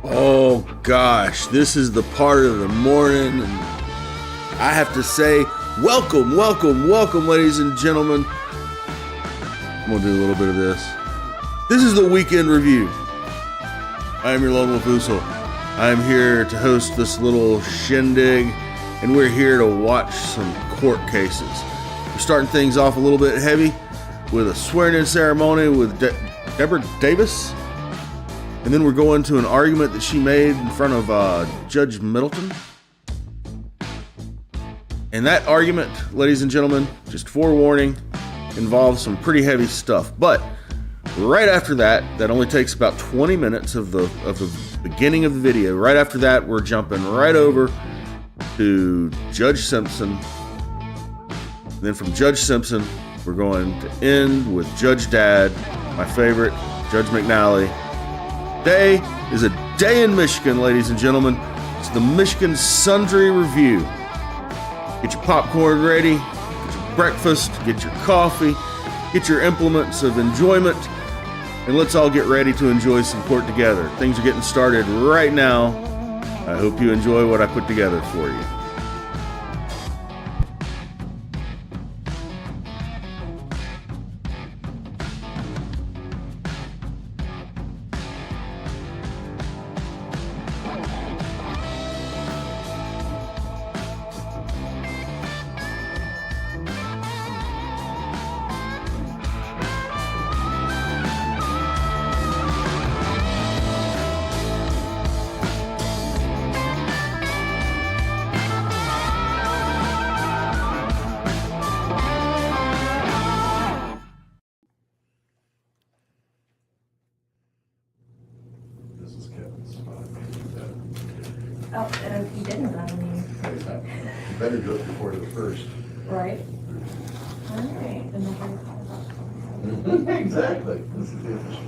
Oh gosh, this is the part of the morning, and I have to say, welcome, ladies and gentlemen. I'm gonna do a little bit of this. This is the weekend review. I am your lone wolf Usul. I am here to host this little shindig, and we're here to watch some court cases. We're starting things off a little bit heavy with a swearing-in ceremony with Deborah Davis. And then we're going to an argument that she made in front of Judge Middleton. And that argument, ladies and gentlemen, just forewarning, involves some pretty heavy stuff. But right after that, that only takes about 20 minutes of the beginning of the video. Right after that, we're jumping right over to Judge Simpson. And then from Judge Simpson, we're going to end with Judge Dad, my favorite, Judge McNally. Today is a day in Michigan, ladies and gentlemen. It's the Michigan Sundry Review. Get your popcorn ready, get your breakfast, get your coffee, get your implements of enjoyment, and let's all get ready to enjoy some court together. Things are getting started right now. I hope you enjoy what I put together for you. Oh, and if you didn't, I mean. You better do it before the first. Right. All right. And then Exactly. This is the official.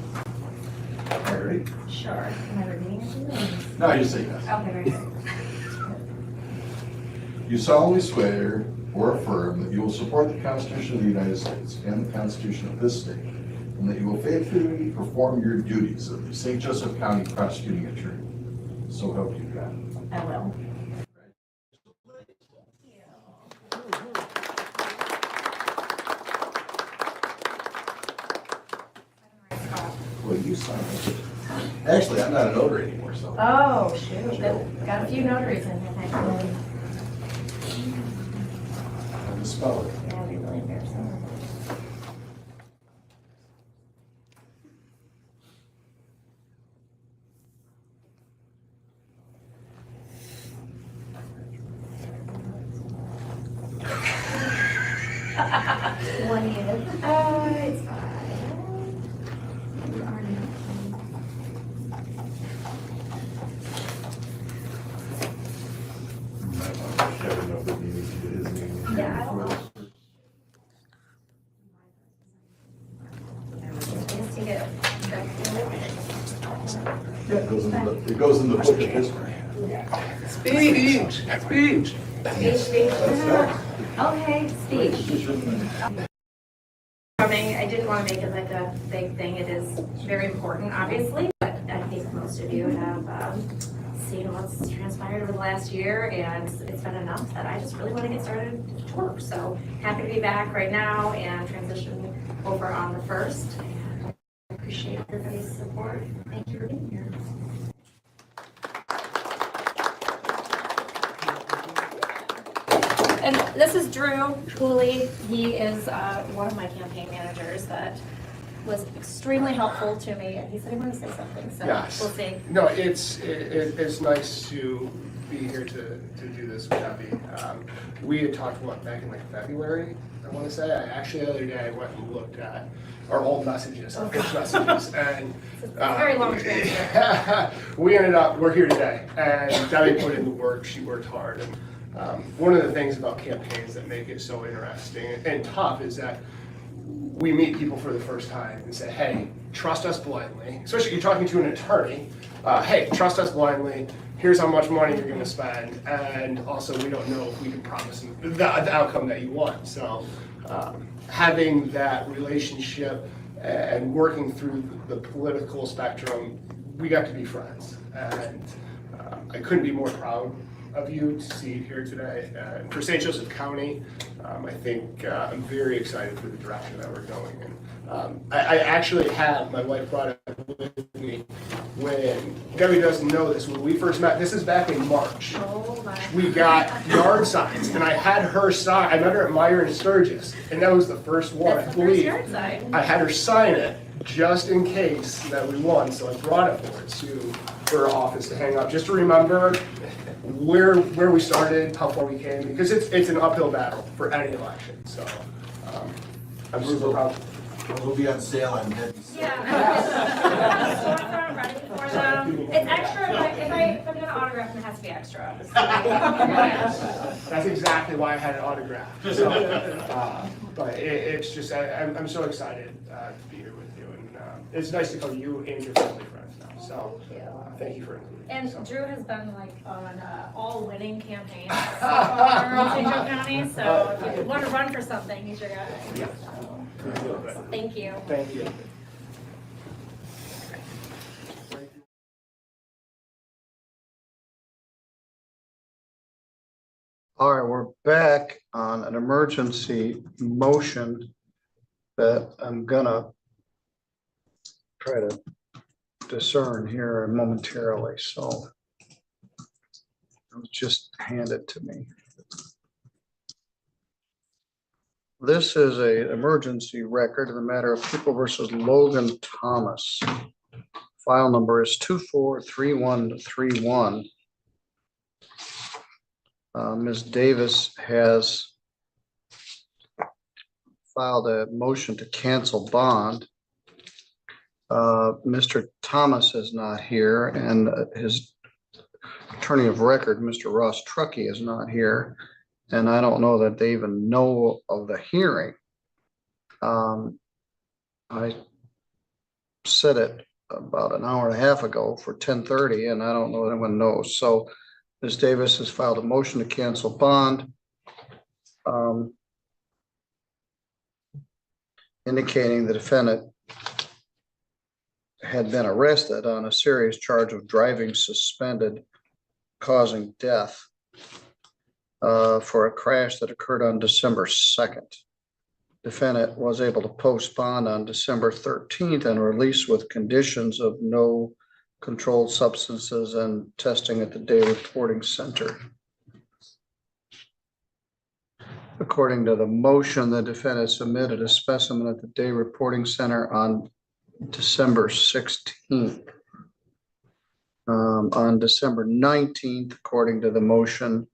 All right, ready? sure. Am I reading it? No, you say yes. Okay, very good. You solemnly swear or affirm that you will support the Constitution of the United States and the Constitution of this state, and that you will faithfully perform your duties of the St. Joseph County Prosecuting Attorney. So help you God. I will. Well, you sign it. Actually, I'm not a notary anymore, so. Oh, shoot. Got a few notaries in here, thankfully. I misspelled it. Yeah, it'd be really embarrassing. One unit. It's fine. You are not. Kevin know that he needs to get his name. Yeah, I don't know. Just to get Yeah, it goes in the book of history. Speech. speech. Okay, speech. I didn't want to make it like a big thing. It is very important, obviously, but I think most of you have seen what's transpired over the last year, and it's been enough that I just really want to get started to work. So happy to be back right now and transition over on the 1st. And I appreciate everybody's support. Thank you for being here. And this is Drew Cooley. He is one of my campaign managers that was extremely helpful to me. And he said he wanted to say something, so Yes. we'll see. No, it's nice to be here to do this with Debbie. We had talked about back in like February, I want to say. The other day I went and looked at our old messages, our first messages, and It's a very long transcript. we're here today, and Debbie put in the work. She worked hard, and one of the things about campaigns that make it so interesting and tough is that we meet people for the first time and say, hey, trust us blindly, especially if you're talking to an attorney, hey, trust us blindly, here's how much money you're going to spend, and also we don't know if we can promise the outcome that you want. So having that relationship and working through the political spectrum we got to be friends, and I couldn't be more proud of you to see you here today. And for St. Joseph County, I think I'm very excited for the direction that we're going in. I actually have, my wife brought it with me when, Debbie doesn't know this, when we first met, this is back in March. Oh my. We got yard signs, and I had her sign, I met her at Meyer and Sturgis, and that was the first one, That's I the first believe. yard sign. I had her sign it just in case that we won, so I brought it for her office to hang up, just to remember where we started, how far we came, because it's an uphill battle for any election, so I'm super proud. We'll be on sale on Debbie's. Yeah. Storefront ready for them. It's extra, but if I'm gonna autograph them, it has to be extra. That's exactly why I had it autographed. So, but it's just, I'm so excited to be here with you, and it's nice to come you and your family friends now, so thank you for including me. And So. Drew has been like on all winning campaigns so far in St. Joe County, so if you want to run for something, he's your guy. So, thank you. Thank you. All right, we're back on an emergency motion that I'm gonna try to discern here momentarily, so it was just handed to me. This is a emergency record in the matter of People versus Logan Thomas. File number is 243131. Ms. Davis has filed a motion to cancel bond. Mr. Thomas is not here, and his attorney of record, Mr. Ross Truckee, is not here. And I don't know that they even know of the hearing. I set it about an hour and a half ago for 10:30, and I don't know that anyone knows. So Ms. Davis has filed a motion to cancel bond, indicating the defendant had been arrested on a serious charge of driving suspended, causing death for a crash that occurred on December 2nd. Defendant was able to post bond on December 13th and released with conditions of no controlled substances and testing at the day reporting center. According to the motion, the defendant submitted a specimen at the day reporting center on December 16th. On December 19th, according to the motion,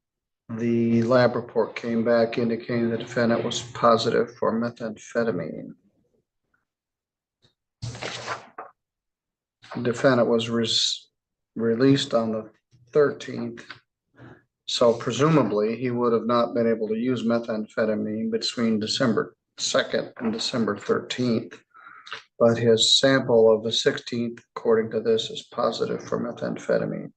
the lab report came back indicating the defendant was positive for methamphetamine. The defendant was released on the 13th. So presumably he would have not been able to use methamphetamine between December 2nd and December 13th. But his sample of the 16th, according to this, is positive for methamphetamine.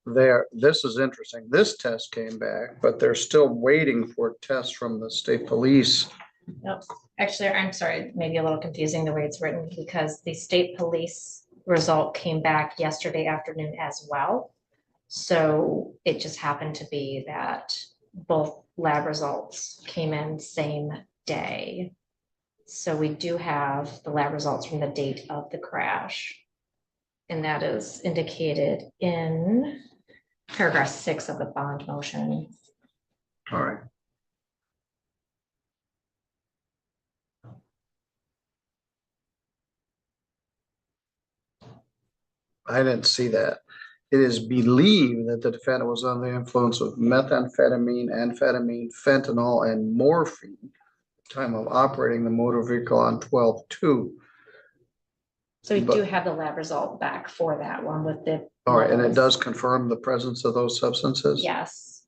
This is interesting. This test came back, but they're still waiting for tests from the state police. Nope. Actually, I'm sorry, maybe a little confusing the way it's written, because the state police result came back yesterday afternoon as well. So it just happened to be that both lab results came in same day. So we do have the lab results from the date of the crash. And that is indicated in paragraph 6 of the bond motion. All right. I didn't see that. It is believed that the defendant was under the influence of methamphetamine, amphetamine, fentanyl, and morphine at the time of operating the motor vehicle on 12/2. So we do have the lab result back for that one with the. All right, and it does confirm the presence of those substances? Yes.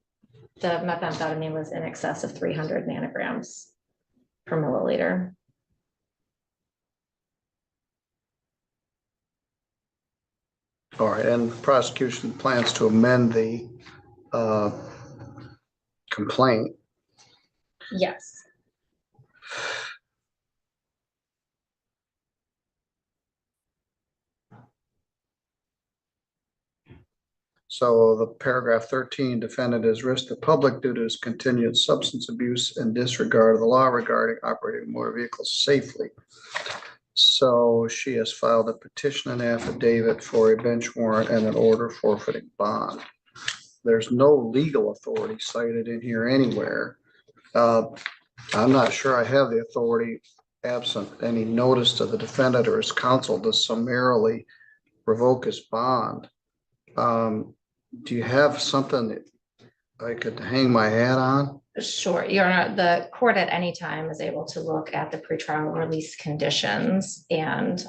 The methamphetamine was in excess of 300 nanograms per milliliter. All right, and the prosecution plans to amend the complaint. Yes. So the paragraph 13, defendant is risk to public due to his continued substance abuse and disregard of the law regarding operating motor vehicles safely. So she has filed a petition and affidavit for a bench warrant and an order forfeiting bond. There's no legal authority cited in here anywhere. I'm not sure I have the authority, absent any notice to the defendant or his counsel, to summarily revoke his bond. Do you have something that I could hang my hat on? Sure, Your Honor, the court at any time is able to look at the pretrial release conditions and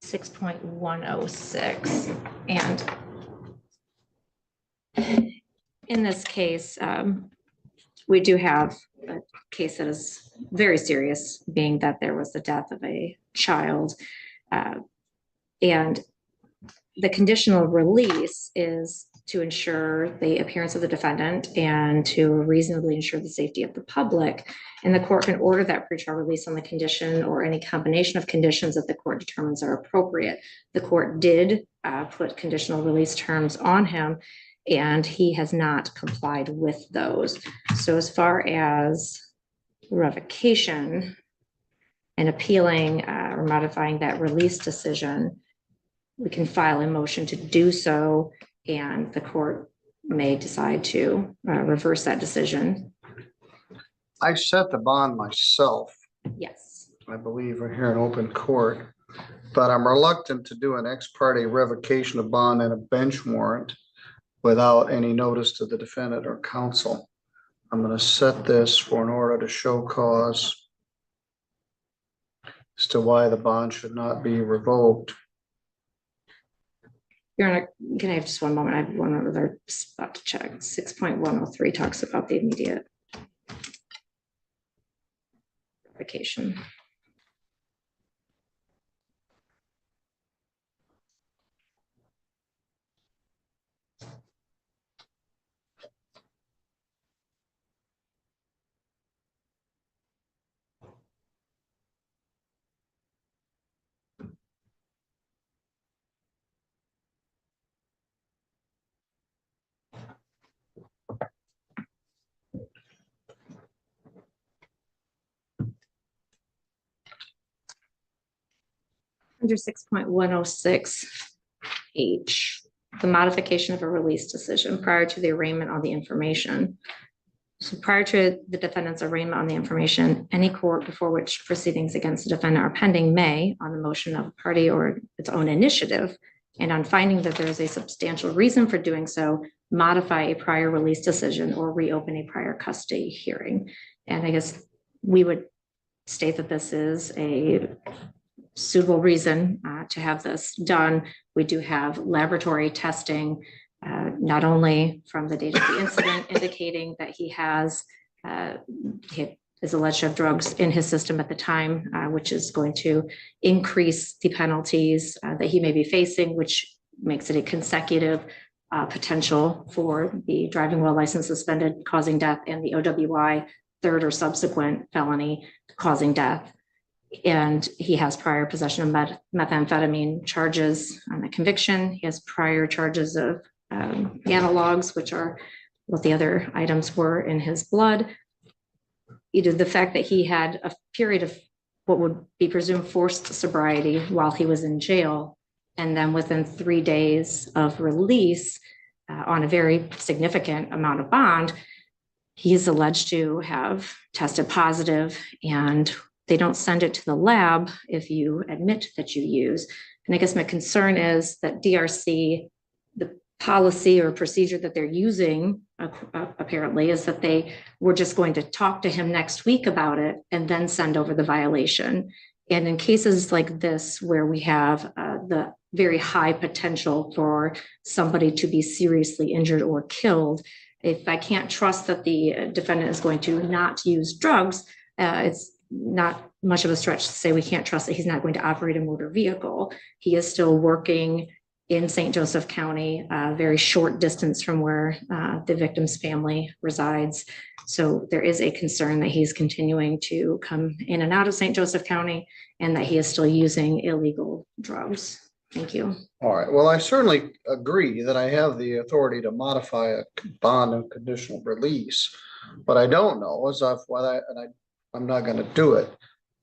6.106. And in this case, we do have a case that is very serious, being that there was the death of a child. And the conditional release is to ensure the appearance of the defendant and to reasonably ensure the safety of the public. And the court can order that pretrial release on the condition or any combination of conditions that the court determines are appropriate. The court did put conditional release terms on him, and he has not complied with those. So as far as revocation and appealing or modifying that release decision, we can file a motion to do so, and the court may decide to reverse that decision. I set the bond myself, Yes. I believe, we're here in open court, but I'm reluctant to do an ex parte revocation of bond and a bench warrant without any notice to the defendant or counsel. I'm going to set this for an order to show cause as to why the bond should not be revoked. Your Honor, can I have just one moment? I have one other spot to check. 6.103 talks about the immediate revocation. Under 6.106H, the modification of a release decision prior to the arraignment on the information. So prior to the defendant's arraignment on the information, any court before which proceedings against the defendant are pending may, on the motion of a party or its own initiative, and on finding that there is a substantial reason for doing so, modify a prior release decision or reopen a prior custody hearing. And I guess we would state that this is a suitable reason to have this done. We do have laboratory testing, not only from the date of the incident, indicating that he is alleged to have drugs in his system at the time, which is going to increase the penalties that he may be facing, which makes it a consecutive potential for the driving while license suspended causing death and the OWI third or subsequent felony causing death. And he has prior possession of methamphetamine charges on the conviction. He has prior charges of analogs, which are what the other items were in his blood. Either the fact that he had a period of what would be presumed forced sobriety while he was in jail, and then within 3 days of release on a very significant amount of bond, he's alleged to have tested positive, and they don't send it to the lab if you admit that you use. And I guess my concern is that DRC, the policy or procedure that they're using apparently is that they were just going to talk to him next week about it and then send over the violation. And in cases like this, where we have the very high potential for somebody to be seriously injured or killed, if I can't trust that the defendant is going to not use drugs, it's not much of a stretch to say we can't trust that he's not going to operate a motor vehicle. He is still working in St. Joseph County, a very short distance from where the victim's family resides. So there is a concern that he's continuing to come in and out of St. Joseph County and that he is still using illegal drugs. Thank you. All right, well, I certainly agree that I have the authority to modify a bond and conditional release. What I don't know is I'm not gonna do it,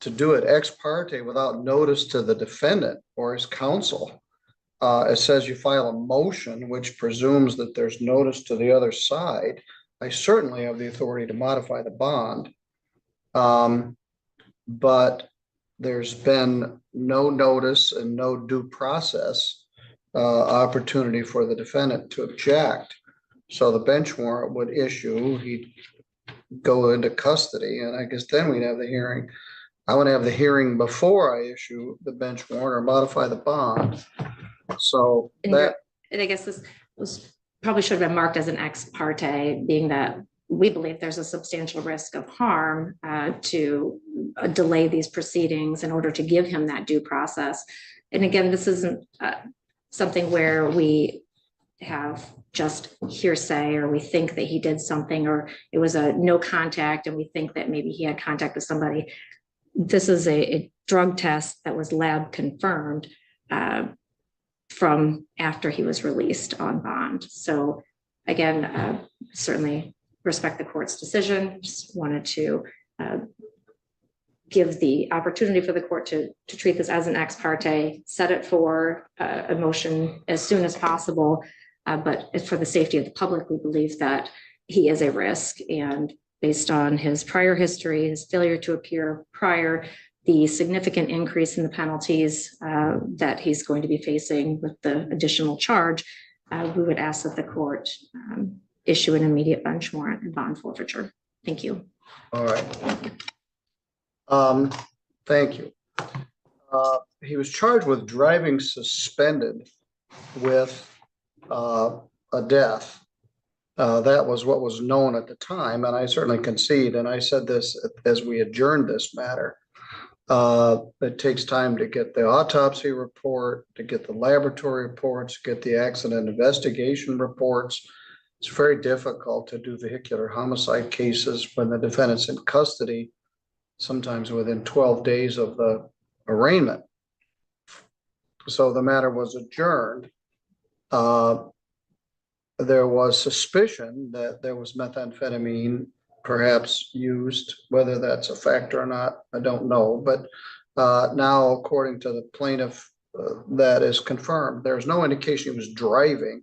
to do it ex parte without notice to the defendant or his counsel. It says you file a motion, which presumes that there's notice to the other side. I certainly have the authority to modify the bond. But there's been no notice and no due process opportunity for the defendant to object. So the bench warrant would issue, he'd go into custody, and I guess then we'd have the hearing. I want to have the hearing before I issue the bench warrant or modify the bond. So And that, I guess this was probably should have been marked as an ex parte, being that we believe there's a substantial risk of harm to delay these proceedings in order to give him that due process. And again, this isn't something where we have just hearsay or we think that he did something or it was a no contact and we think that maybe he had contact with somebody. This is a drug test that was lab confirmed from after he was released on bond. So again, certainly respect the court's decision. Just wanted to give the opportunity for the court to treat this as an ex parte, set it for a motion as soon as possible. But for the safety of the public, we believe that he is a risk, and based on his prior history, his failure to appear prior, the significant increase in the penalties that he's going to be facing with the additional charge, we would ask that the court issue an immediate bench warrant and bond forfeiture. Thank you. all right. Thank you. He was charged with driving suspended with a death. That was what was known at the time, and I certainly concede, and I said this as we adjourned this matter. It takes time to get the autopsy report, to get the laboratory reports, get the accident investigation reports. It's very difficult to do vehicular homicide cases when the defendant's in custody, sometimes within 12 days of the arraignment. So the matter was adjourned. There was suspicion that there was methamphetamine perhaps used. Whether that's a fact or not, I don't know. But now, according to the plaintiff, that is confirmed. There's no indication he was driving.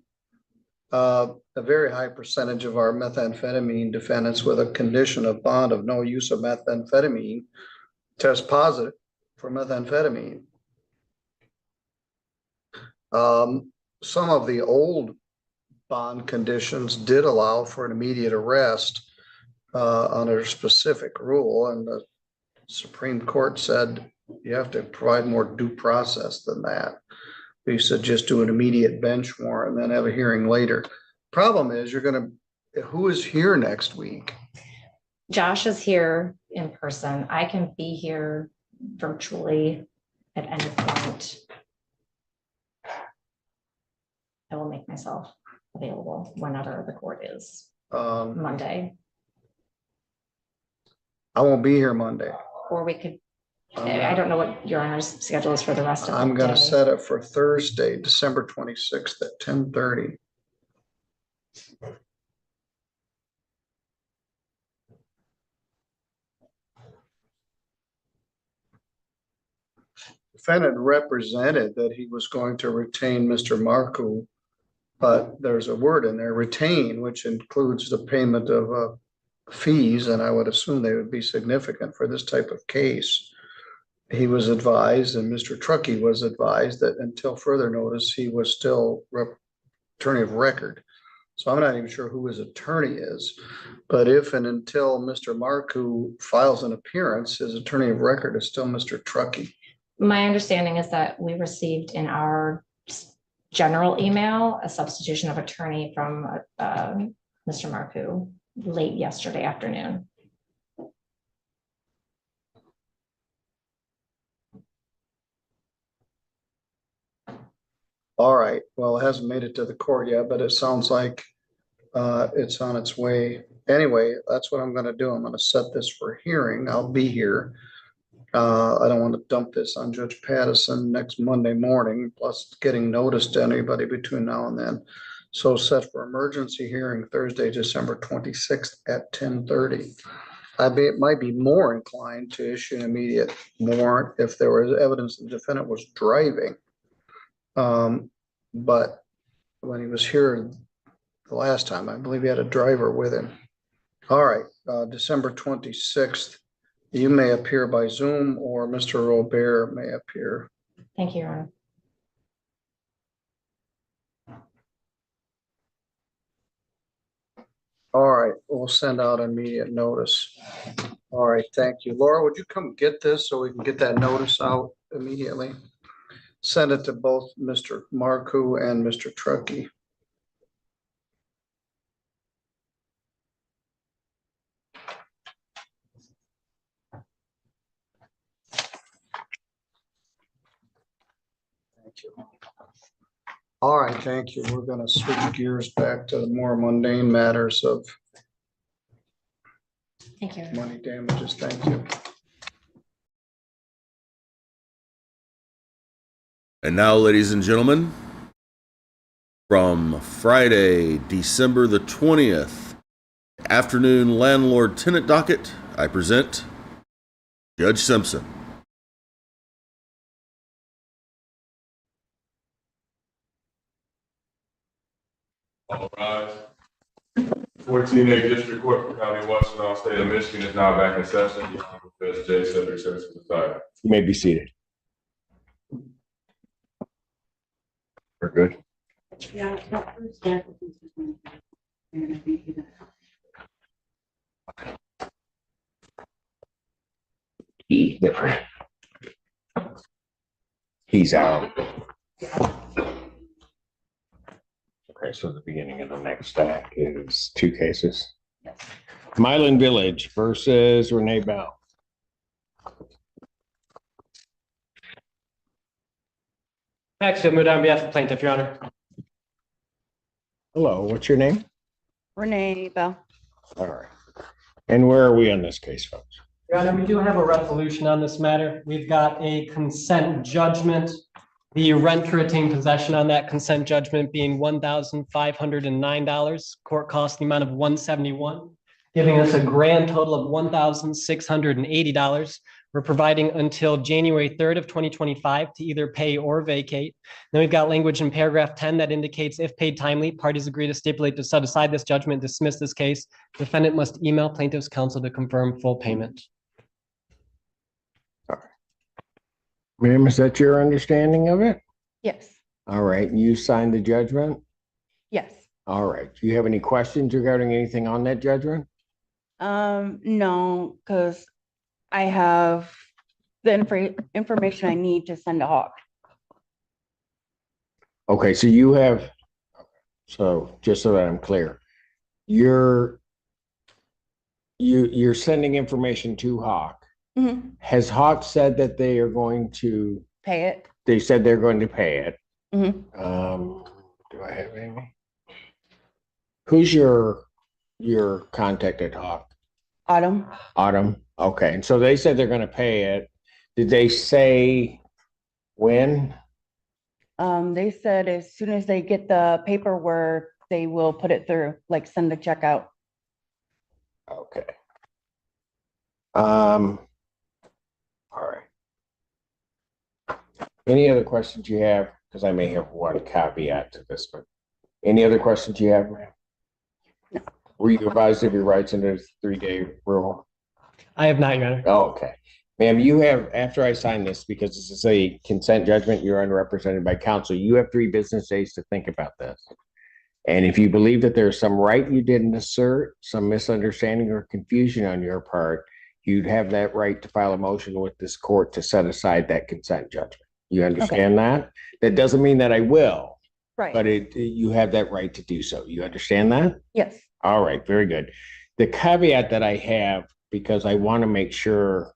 A very high percentage of our methamphetamine defendants with a condition of bond of no use of methamphetamine test positive for methamphetamine. Some of the old bond conditions did allow for an immediate arrest under a specific rule, and the Supreme Court said you have to provide more due process than that. They said just do an immediate bench warrant and then have a hearing later. Problem is, who is here next week? Josh is here in person. I can be here virtually at any point. I will make myself available whenever the court is. Monday. I won't be here Monday. Or we could, I don't know what your honor's schedule is for the rest of the day. I'm gonna set it for Thursday, December 26th at 10:30. Defendant represented that he was going to retain Mr. Marcoux, but there's a word in there, retain, which includes the payment of fees, and I would assume they would be significant for this type of case. He was advised, and Mr. Truckee was advised, that until further notice, he was still attorney of record. So I'm not even sure who his attorney is, but if and until Mr. Marcoux files an appearance, his attorney of record is still Mr. Truckee. My understanding is that we received in our general email a substitution of attorney from Mr. Marcoux late yesterday afternoon. All right, well, it hasn't made it to the court yet, but it sounds like it's on its way. Anyway, that's what I'm gonna do. I'm gonna set this for hearing. I'll be here. I don't want to dump this on Judge Pattison next Monday morning, plus getting notice to anybody between now and then. So set for emergency hearing Thursday, December 26th at 10:30. Might be more inclined to issue an immediate warrant if there was evidence the defendant was driving. But when he was here the last time, I believe he had a driver with him. All right, December 26th, you may appear by Zoom or Mr. Robert may appear. Thank you, Your Honor. All right, we'll send out immediate notice. All right, thank you. Laura, would you come get this so we can get that notice out immediately? Send it to both Mr. Marcoux and Mr. Truckee. Thank you. All right, thank you. We're gonna switch gears back to the more mundane matters of Thank you. money damages. Thank you. And now, ladies and gentlemen, from Friday, December the 20th, afternoon landlord tenant docket, I present Judge Simpson. All rise. 14A District Court for County of Washington, State of Michigan is now back in session. The Honorable Judge J. Sundry Simpson presiding. You may be seated. We're good. He's out. Okay, so the beginning of the next stack is two cases. Mylan Village versus Renee Bell. Actually, moved on behalf of plaintiff, Your Honor. Hello, what's your name? Renee Bell. All right. And where are we on this case, folks? Your Honor, we do have a resolution on this matter. We've got a consent judgment. The rent for retained possession on that consent judgment being $1,509. Court cost the amount of $171, giving us a grand total of $1,680. We're providing until January 3rd of 2025 to either pay or vacate. Then we've got language in paragraph 10 that indicates if paid timely, parties agree to stipulate to set aside this judgment, dismiss this case. Defendant must email plaintiff's counsel to confirm full payment. Ma'am, is that your understanding of it? Yes. All right, you signed the judgment? Yes. All right, do you have any questions regarding anything on that judgment? No, because I have the information I need to send to Hawk. Okay, so you have, so just so that I'm clear, you're sending information to Hawk. Mhm. Has Hawk said that they are going to, Pay it. they said they're going to pay it? Mhm. Do I have any? Who's your contact at Hawk? Autumn. Autumn, okay, and so they said they're gonna pay it. Did they say when? They said as soon as they get the paperwork, they will put it through, like send a check out. Okay. All right. Any other questions you have? Because I may have one caveat to this, but any other questions you have, ma'am? No. Were you advised of your rights under the 3-day rule? I have not, Your Honor. Oh, okay. Ma'am, you have, after I sign this, because this is a consent judgment, you're unrepresented by counsel, you have 3 business days to think about this. And if you believe that there's some right you didn't assert, some misunderstanding or confusion on your part, you'd have that right to file a motion with this court to set aside that consent judgment. You understand that? That doesn't mean that I will, Right. but you have that right to do so. You understand that? Yes. All right, very good. The caveat that I have, because I want to make sure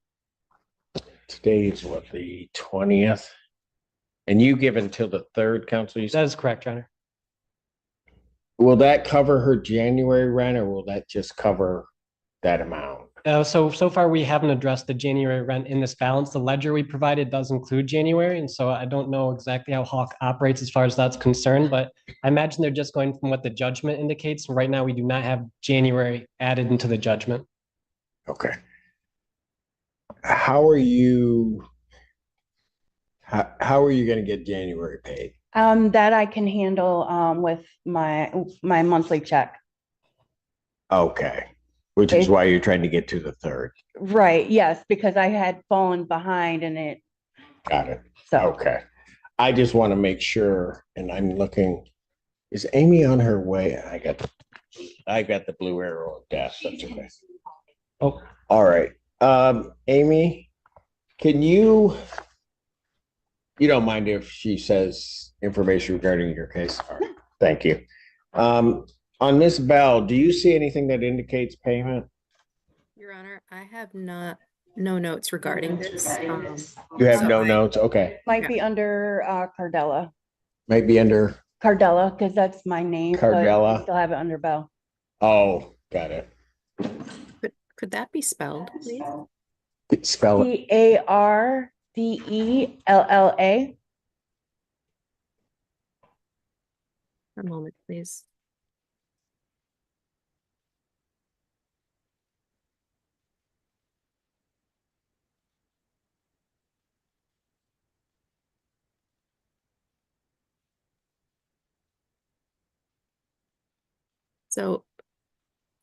today is what, the 20th? And you give until the 3rd, counsel? You said? That is correct, Your Honor. Will that cover her January rent or will that just cover that amount? So far, we haven't addressed the January rent in this balance. The ledger we provided does include January, and so I don't know exactly how Hawk operates as far as that's concerned, but I imagine they're just going from what the judgment indicates. Right now, we do not have January added into the judgment. Okay. How are you going to get January paid? That I can handle, with my monthly check. Okay, which is why you're trying to get to the 3rd. Right, yes, because I had fallen behind in it, Got it. so. Okay. I just want to make sure, and I'm looking, is Amy on her way? I got the blue arrow of death. That's okay. Oh, All right. Amy, can you don't mind if she says information regarding your case? All right. Thank you. On Miss Bell, do you see anything that indicates payment? Your Honor, I have no notes regarding this. You have so no notes? Okay. Might be under, Cardella, Might be under, because that's my name. but Cardella. I still have it under Bell. oh, got it. Could that be spelled, please? Spell it. Cardella. A moment, please. So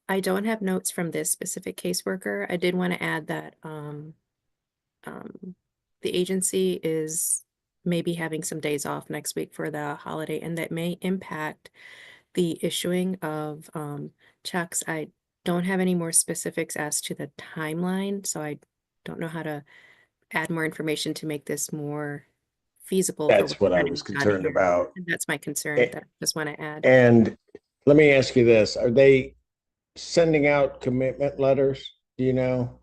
I don't have notes from this specific caseworker. I did want to add that the agency is maybe having some days off next week for the holiday, and that may impact the issuing of checks. I don't have any more specifics as to the timeline, so I don't know how to add more information to make this more feasible. for That's what I we're was trying to concerned do. about. And that's my concern Eh, that I just want to add. And let me ask you this, are they sending out commitment letters? Do you know?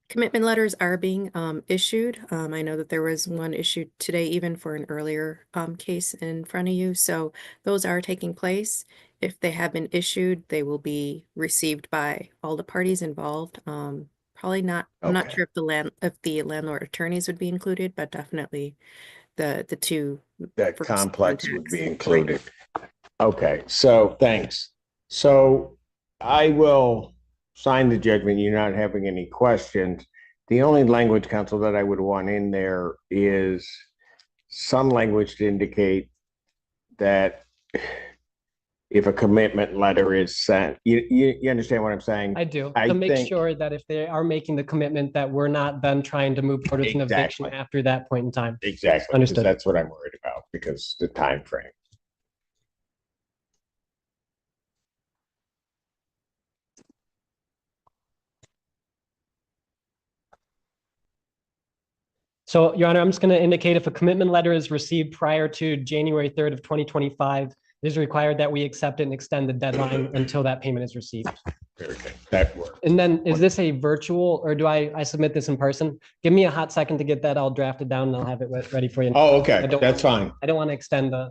Commitment letters are being issued. I know that there was one issued today, even for an earlier case in front of you. So those are taking place. If they have been issued, they will be received by all the parties involved. Probably not. I'm not Okay. sure if the landlord attorneys would be included, but definitely the two. That first complex would contacts. be included. Okay, so thanks. So I will sign the judgment. You're not having any questions. The only language, counsel, that I would want in there is some language to indicate that if a commitment letter is sent, you understand what I'm saying? I do. I To make think- sure that if they are making the commitment, that we're not then trying to move forward with an eviction Exactly. after that point in time. Exactly, because Understood. that's what I'm worried about, because the time frame. So, Your Honor, I'm just going to indicate if a commitment letter is received prior to January 3rd of 2025, it is required that we accept it and extend the deadline until that payment is received. Very good. That works. And then is this a virtual or do I submit this in person? Give me a hot second to get that all drafted down and I'll have it ready for you. Oh, I okay, don't- that's fine. I don't want to extend the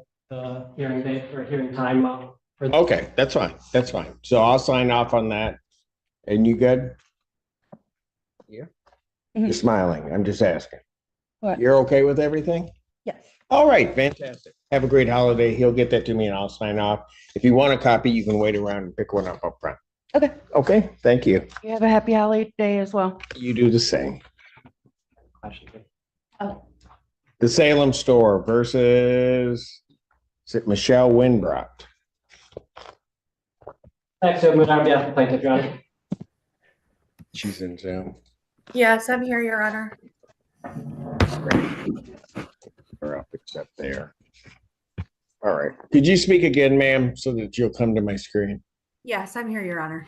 hearing date or hearing time. For Okay, that's fine. That's fine. So I'll sign off on that. And you good? Mhm. You're smiling. I'm just asking. What? You're okay with everything? Yes. All right, fantastic. Have a great holiday. He'll get that to me and I'll sign off. If you want a copy, you can wait around and pick one up front. Okay. Okay, thank you. You have a happy holiday as well. You do the same. Oh. The Salem store versus, is it Michelle Winbrock? Actually, I'm on behalf of the plaintiff, Your Honor. She's in Zoom. Yes, I'm here, Your Honor. Or up except there. All right. Could you speak again, ma'am, so that you'll come to my screen? Yes, I'm here, Your Honor.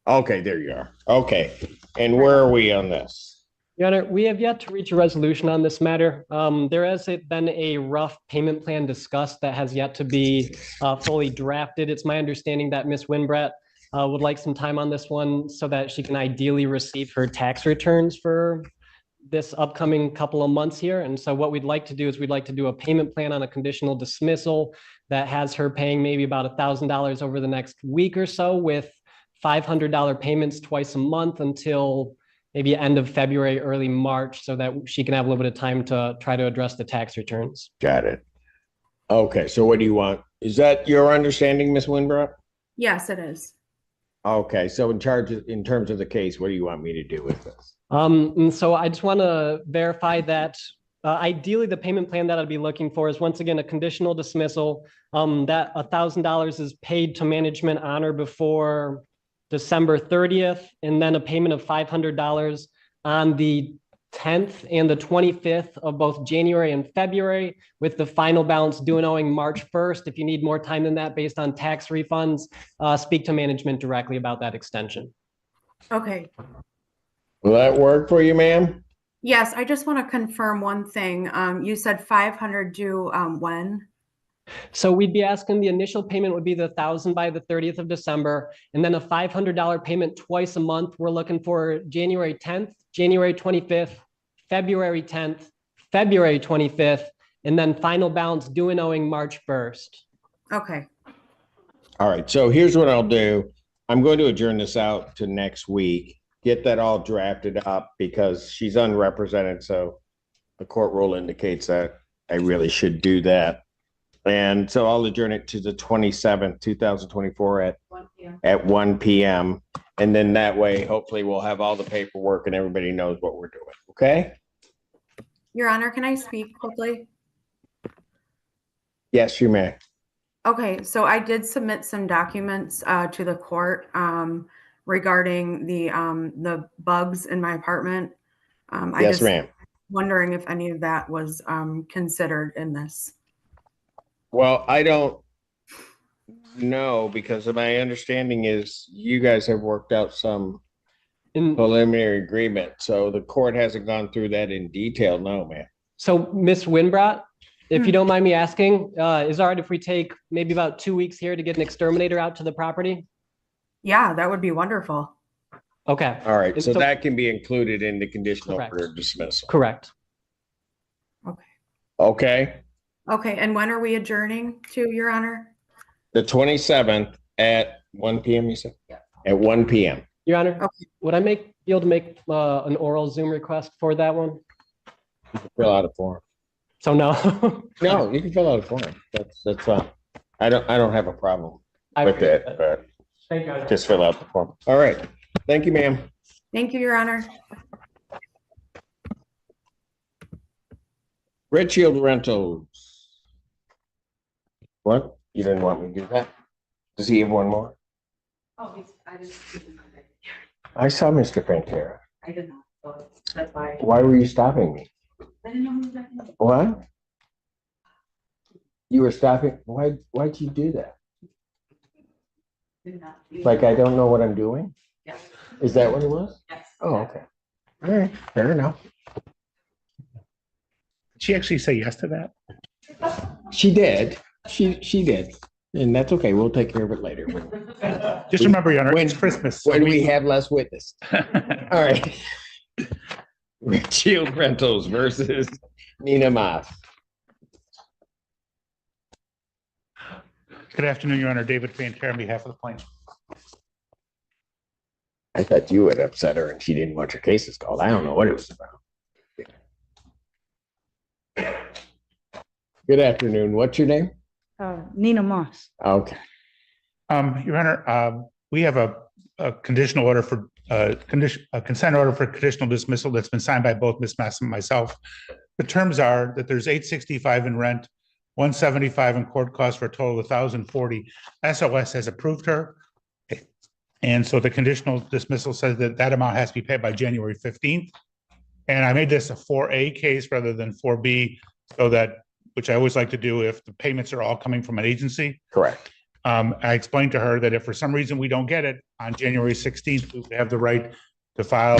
Okay, there you are. Okay. And where are we on this? Your Honor, we have yet to reach a resolution on this matter. There has been a rough payment plan discussed that has yet to be fully drafted. It's my understanding that Ms. Winbrett would like some time on this one so that she can ideally receive her tax returns for this upcoming couple of months here. And so what we'd like to do is we'd like to do a payment plan on a conditional dismissal that has her paying maybe about $1,000 over the next week or so, with $500 payments twice a month until maybe end of February, early March, so that she can have a little bit of time to try to address the tax returns. Got it. Okay, so what do you want? Is that your understanding, Ms. Winbrook? Yes, it is. Okay, so in terms of the case, what do you want me to do with this? And so I just want to verify that ideally the payment plan that I'd be looking for is once again a conditional dismissal. That $1,000 is paid to management on or before December 30th, and then a payment of $500 on the 10th and the 25th of both January and February, with the final balance due and owing March 1st. If you need more time than that based on tax refunds, speak to management directly about that extension. Okay. Will that work for you, ma'am? Yes, I just want to confirm one thing. You said 500 due when? So we'd be asking the initial payment would be the $1,000 by the 30th of December, and then a $500 payment twice a month. We're looking for January 10th, January 25th, February 10th, February 25th, and then final balance due and owing March 1st. Okay. All right, so here's what I'll do. I'm going to adjourn this out to next week, get that all drafted up because she's unrepresented, so the court rule indicates that I really should do that. And so I'll adjourn it to the 27th, 2024 at 1 p.m. And then that way, hopefully we'll have all the paperwork and everybody knows what we're doing, okay? Your Honor, can I speak quickly? Yes, you may. Okay, so I did submit some documents to the court regarding the bugs in my apartment. Yes, ma'am. Wondering if any of that was considered in this. Well, I don't know because my understanding is you guys have worked out some preliminary agreement. So the court hasn't gone through that in detail. No, ma'am. So Ms. Winbrot, if you don't mind me asking, is it all right if we take maybe about 2 weeks here to get an exterminator out to the property? Yeah, that would be wonderful. Okay. All right. And So that can be included in the conditional Correct. order of dismissal. Correct. Okay. Okay, and when are we adjourning to, Your Honor? The 27th at 1 p.m. you said? Yeah. At 1 p.m. Your Honor, Okay. would I be able to make an oral Zoom request for that one? Fill out a form. So no. No, you can fill out a form. That's fine. I don't have a problem I with appreciate it, that. but Thank you. just fill out the form. All right. Thank you, ma'am. Thank you, Your Honor. Red Shield Rentals. What? You didn't want me to do that? Does he have one more? Oh, I just. I saw Mr. Pantera. I did not, so that's why. Why were you stopping me? I didn't know who was that. What? You were stopping? Why'd you do that? Did not. Like I don't know what I'm doing? Yes. Is that what it was? Yes. Oh, okay. All right, fair enough. Did she actually say yes to that? She did. She did. And that's okay. We'll take care of it later. Just remember, Your Honor, it's Christmas. So When we have less witness. All right. Red Shield Rentals versus Nina Moss. Good afternoon, Your Honor. David Pantera on behalf of the plaintiff. I thought you had upset her and she didn't want your cases called. I don't know what it was about. Good afternoon. What's your name? Nina Moss. Okay. Your Honor, we have a conditional order for a consent order for conditional dismissal that's been signed by both Ms. Moss and myself. The terms are that there's $865 in rent, $175 in court costs for a total of $1,040. SOS has approved her. And so the conditional dismissal says that that amount has to be paid by January 15th. And I made this a 4A case rather than 4B, so that, which I always like to do if the payments are all coming from an agency. Correct. I explained to her that if for some reason we don't get it on January 16th, we have the right to file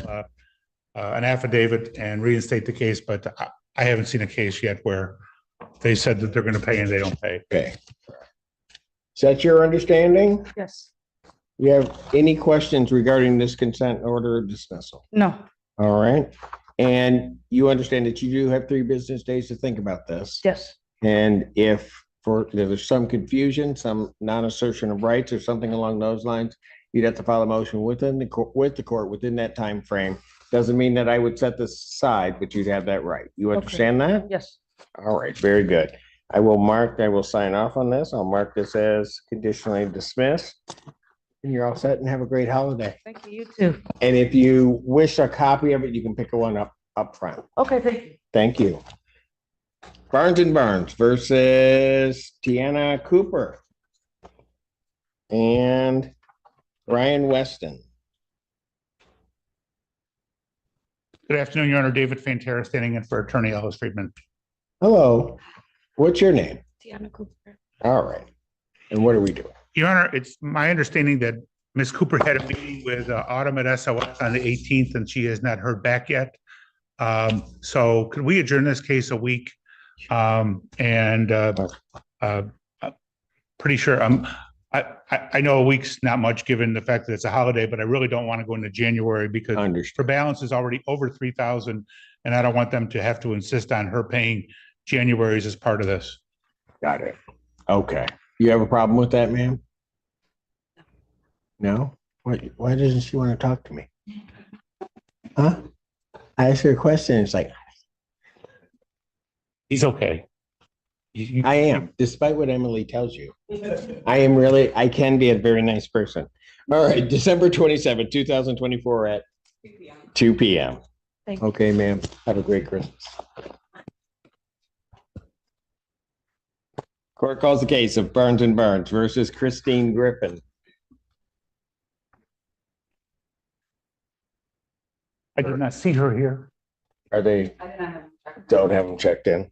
an affidavit and reinstate the case, but I haven't seen a case yet where they said that they're going to pay and they don't pay. Okay. Is that your understanding? Yes. You have any questions regarding this consent order of dismissal? No. All right. And you understand that you do have 3 business days to think about this. Yes. And if there's some confusion, some non-assertion of rights or something along those lines, You'd have to file a motion within with the court within that time frame. Doesn't mean that I would set this aside, but you'd have that right. You understand that? Yes. All right, very good. I will sign off on this. I'll mark this as conditionally dismissed. And you're all set and have a great holiday. Thank you, you too. And if you wish a copy of it, you can pick one up front. Okay, thank you. Thank you. Barnes and Barnes versus Tiana Cooper and Brian Weston. Good afternoon, Your Honor. David Fantera standing in for Attorney Ellis Friedman. Hello. What's your name? Tiana Cooper. All right. And what are we doing? Your Honor, it's my understanding that Ms. Cooper had a meeting with Autumn at SOS on the 18th, and she has not heard back yet. So could we adjourn this case a week? Pretty sure I know a week's not much given the fact that it's a holiday, but I really don't want to go into January because her balance is already over 3,000, and I don't want them to have to insist on her paying January's as part of this. Got it. Okay. You have a problem with that, ma'am? No? Why doesn't she want to talk to me? Huh? I asked her a question. It's like, he's okay. I am, despite what Emily tells you. I can be a very nice person. All right, December 27, 2024 at 2 p.m. Okay, ma'am. Have a great Christmas. Court calls the case of Barnes and Barnes versus Christine Griffin. I did not see her here. Are they? Don't have them checked in.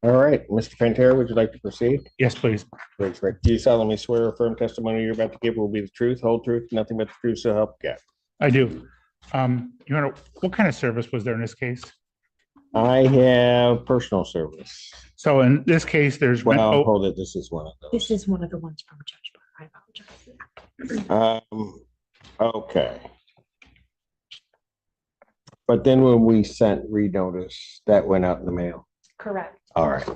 All right, Mr. Pantera, would you like to proceed? Yes, please. Please, Rick. Do you solemnly swear or affirm testimony you're about to give will be the truth, whole truth, nothing but the truth, so help you God? I do. Your Honor, what kind of service was there in this case? I have personal service. So in this case, there's well, hold it. This is one of those. This is one of the ones from Judge Bar. I apologize. Okay. But then when we sent re-notice, that went out in the mail. Correct. All right.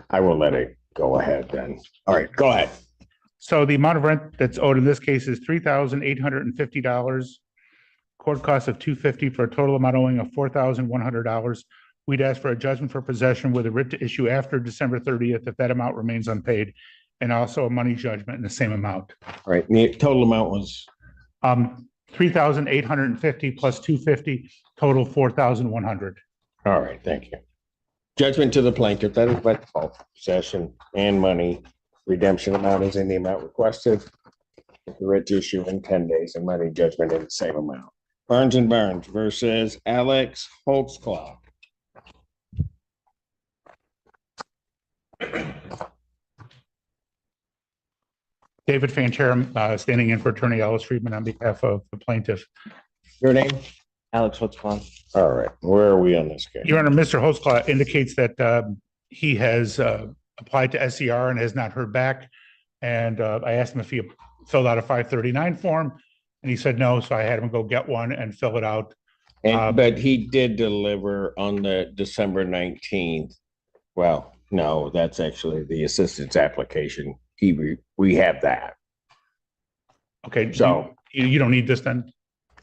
I will let it go ahead then. All right, go ahead. So the amount of rent that's owed in this case is $3,850. Court cost of $250 for a total amount owing of $4,100. We'd ask for a judgment for possession with a writ to issue after December 30th if that amount remains unpaid, and also a money judgment in the same amount. All right. The total amount was $3,850 plus $250, total $4,100. All right. Thank you. Judgment to the plaintiff, that is by default, possession and money. Redemption amount is in the amount requested. The writ to issue in 10 days and money judgment in the same amount. Barnes and Barnes versus Alex Holtzclaw. David Fantera, standing in for Attorney Ellis Friedman on behalf of the plaintiff. Your name? Alex Holtzclaw. All right. Where are we on this case? Your Honor, Mr. Holtzclaw indicates that he has applied to SCR and has not heard back. And I asked him if he filled out a 539 form, and he said no. So I had him go get one and fill it out. And, but he did deliver on the December 19th. Well, no, that's actually the assistance application. We have that. Okay. So you don't need this then?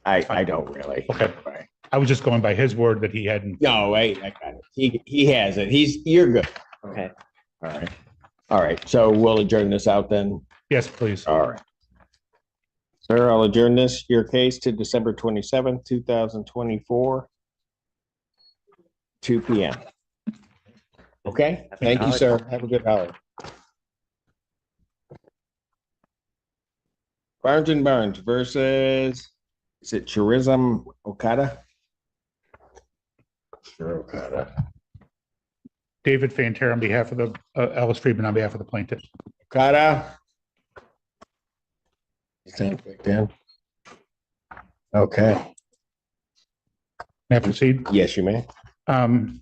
I don't really. Okay. I was just going by his word that he hadn't. No, I got it. He has it. You're good. Okay. All right. All right. So we'll adjourn this out then. Yes, please. All right. Sir, I'll adjourn your case to December 27th, 2024, 2 p.m. Okay. Thank you, sir. Have a good holiday. Barnes and Barnes versus, is it Churism Okada? Sure, Okada. David Fantera on behalf of the Ellis Friedman on behalf of the plaintiff. Okada. Dan. Okay. May I proceed? Yes, you may.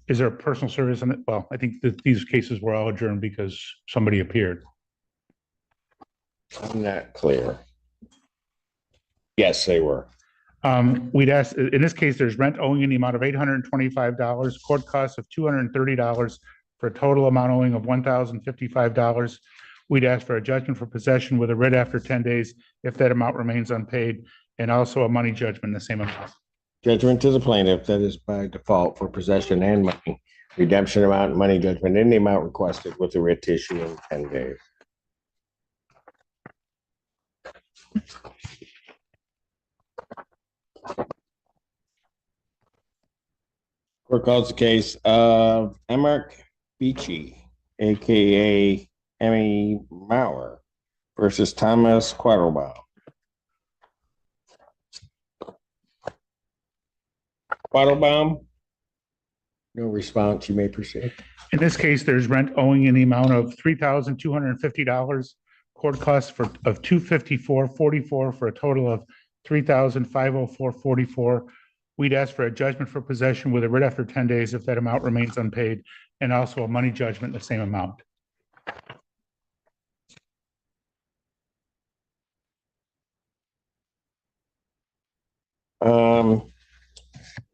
Is there a personal service on it? Well, I think that these cases were all adjourned because somebody appeared. I'm not clear. Yes, they were. We'd ask, in this case, there's rent owing in the amount of $825, court costs of $230 for a total amount owing of $1,055. We'd ask for a judgment for possession with a writ after 10 days if that amount remains unpaid, and also a money judgment in the same amount. Judgment to the plaintiff, that is by default for possession and money. Redemption amount and money judgment in the amount requested with the writ to issue in 10 days. Court calls the case of Emmerich Beachy, aka Emmy Maurer, versus Thomas Quattlebaum. Quattlebaum? No response. You may proceed. In this case, there's rent owing in the amount of $3,250. Court costs of $254.44 for a total of $3,504.44. We'd ask for a judgment for possession with a writ after 10 days if that amount remains unpaid, and also a money judgment in the same amount.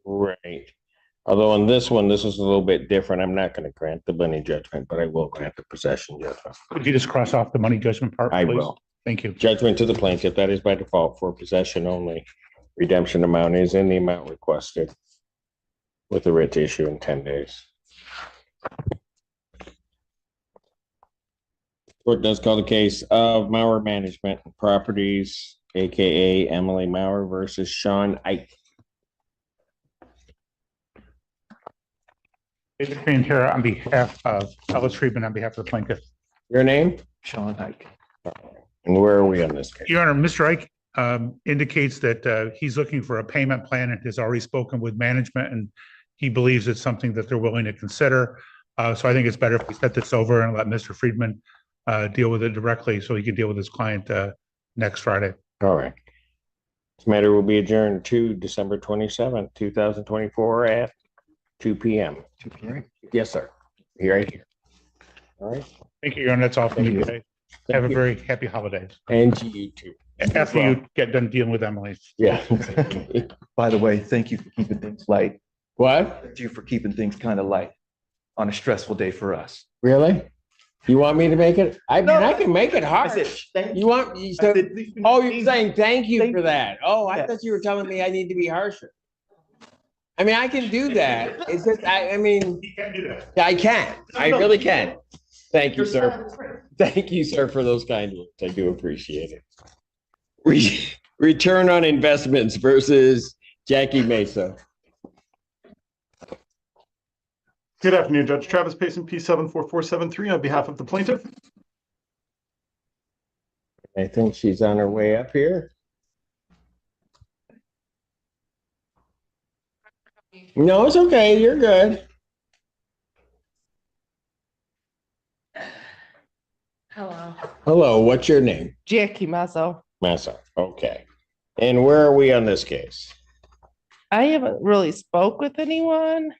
Right. Although on this one, this is a little bit different. I'm not going to grant the money judgment, but I will grant the possession judgment. Could you just cross off the money judgment part, I please? will. Thank you. Judgment to the plaintiff, that is by default for possession only. Redemption amount is in the amount requested with the writ to issue in 10 days. Court does call the case of Maurer Management Properties, aka Emily Maurer versus Sean Ike. David Fantera on behalf of Ellis Friedman on behalf of the plaintiff. Your name? Sean Ike. And where are we on this case? Your Honor, Mr. Ike indicates that he's looking for a payment plan and has already spoken with management, and he believes it's something that they're willing to consider. So I think it's better if we set this over and let Mr. Friedman deal with it directly so he can deal with his client next Friday. All right. This matter will be adjourned to December 27th, 2024 at 2 p.m. 2 p.m. Yes, sir. Here, right here. All right. Thank you, Your Honor. That's all from me Thank you. today. Have a very happy holidays. And to you too. After you get done dealing with Emily. Yeah. By the way, thank you for keeping things light. What? Thank you for keeping things kind of light on a stressful day for us. Really? You want me to make it? I No, can make it hard. I said, thank You want me to? Oh, you're saying thank you Thank for you. that. Oh, I Yes. thought you were telling me I need to be harsher. I mean, I can do that. It's just, I mean, You can't do that. I can. I really can. Thank you, Your sir. time is great. Thank you, sir, for those kind words. I do appreciate it. Return on investments versus Jackie Mesa. Good afternoon, Judge Travis Payson, P74473 on behalf of the plaintiff. I think she's on her way up here. No, it's okay. You're good. Hello. Hello, what's your name? Jackie Mazzo. Massa. Okay. And where are we on this case? I haven't really spoke with anyone,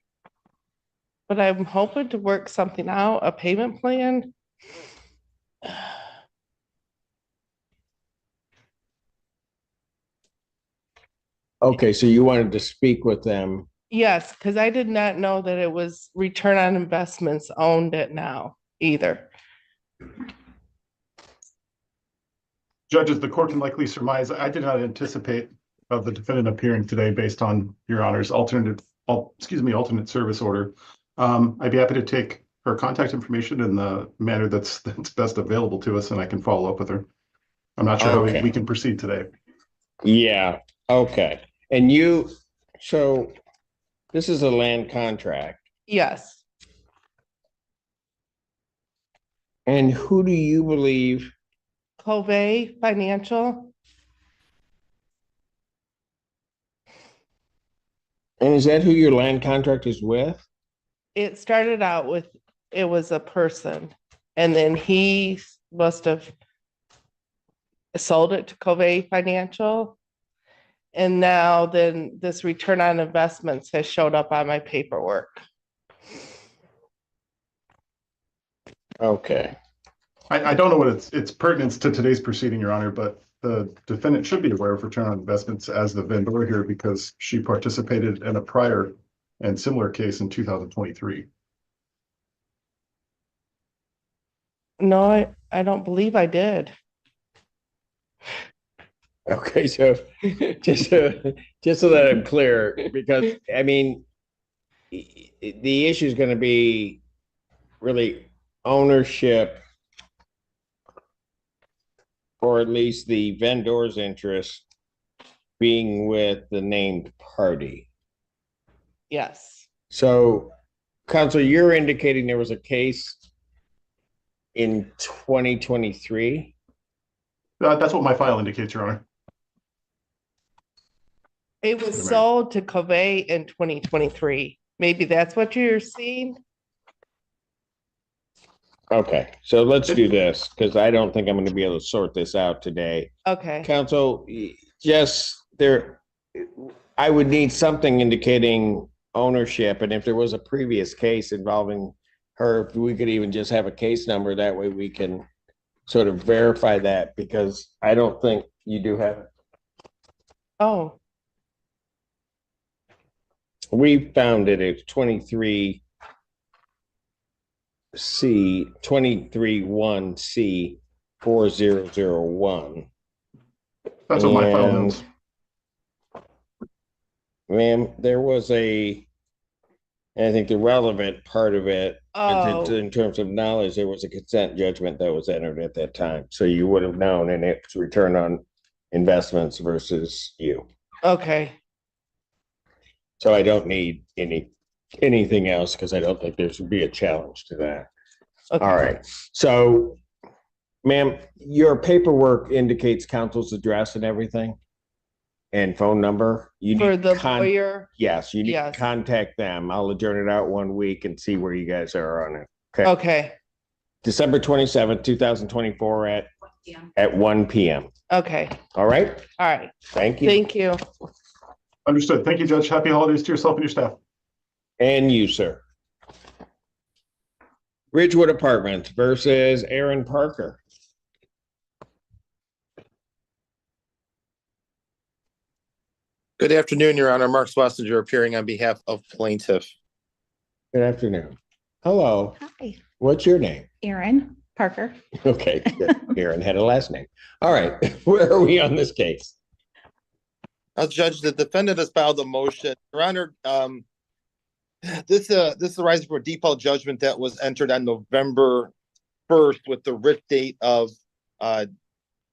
but I'm hoping to work something out, a payment plan. Okay, so you wanted to speak with them. Yes, because I did not know that it was return on investments owned it now either. Judges, the court can likely surmise, I did not anticipate of the defendant appearing today based on Your Honor's alternate service order. I'd be happy to take her contact information in the manner that's best available to us, and I can follow up with her. I'm not sure Okay. how we can proceed today. Yeah, okay. And so this is a land contract. Yes, And who do you believe? Covey Financial. And is that who your land contract is with? It started out with, it was a person, and then he must have sold it to Covey Financial. And now then this return on investments has showed up on my paperwork. Okay. I don't know what its pertinence to today's proceeding, Your Honor, but the defendant should be aware of return on investments as the vendor here because she participated in a prior and similar case in 2023. No, I don't believe I did. Okay, so just so that I'm clear, because I mean, the issue is going to be really ownership, or at least the vendor's interest being with the named party. Yes. So, Counsel, you're indicating there was a case in 2023? That's what my file indicates, Your Honor. It was sold to Covey in 2023. Maybe that's what you're seeing? Okay, so let's do this, because I don't think I'm going to be able to sort this out today. Okay. Counsel, just there, I would need something indicating ownership, and if there was a previous case involving her, if we could even just have a case number, that way we can sort of verify that, because I don't think you do have it. Oh, We found it at 23C, 23-1C 4001. That's what my file notes. Ma'am, there was I think the relevant part of it, in terms of knowledge, there was a consent judgment that was entered at that time. So you would have known, and it's return on investments versus you. okay. So I don't need anything else, because I don't think there should be a challenge to that. Okay. All right. So, ma'am, your paperwork indicates counsel's address and everything, and phone number. You For need the lawyer? Yes, you need to Yes. contact them. I'll adjourn it out 1 week and see where you guys are on it. Okay. Okay, December 27th, 2024 at 1 p.m. okay, All right. all right. Thank you. Thank you. Understood. Thank you, Judge. Happy holidays to yourself and your staff. And you, sir. Ridgewood Apartments versus Aaron Parker. Good afternoon, Your Honor. Mark Swessinger appearing on behalf of plaintiff. Good afternoon. Hello. Hi, What's your name? Aaron Parker. Okay, good. Aaron had a last name. All right, where are we on this case? Judge, the defendant has filed a motion. Your Honor, this arises from a default judgment that was entered on November 1st with the writ date of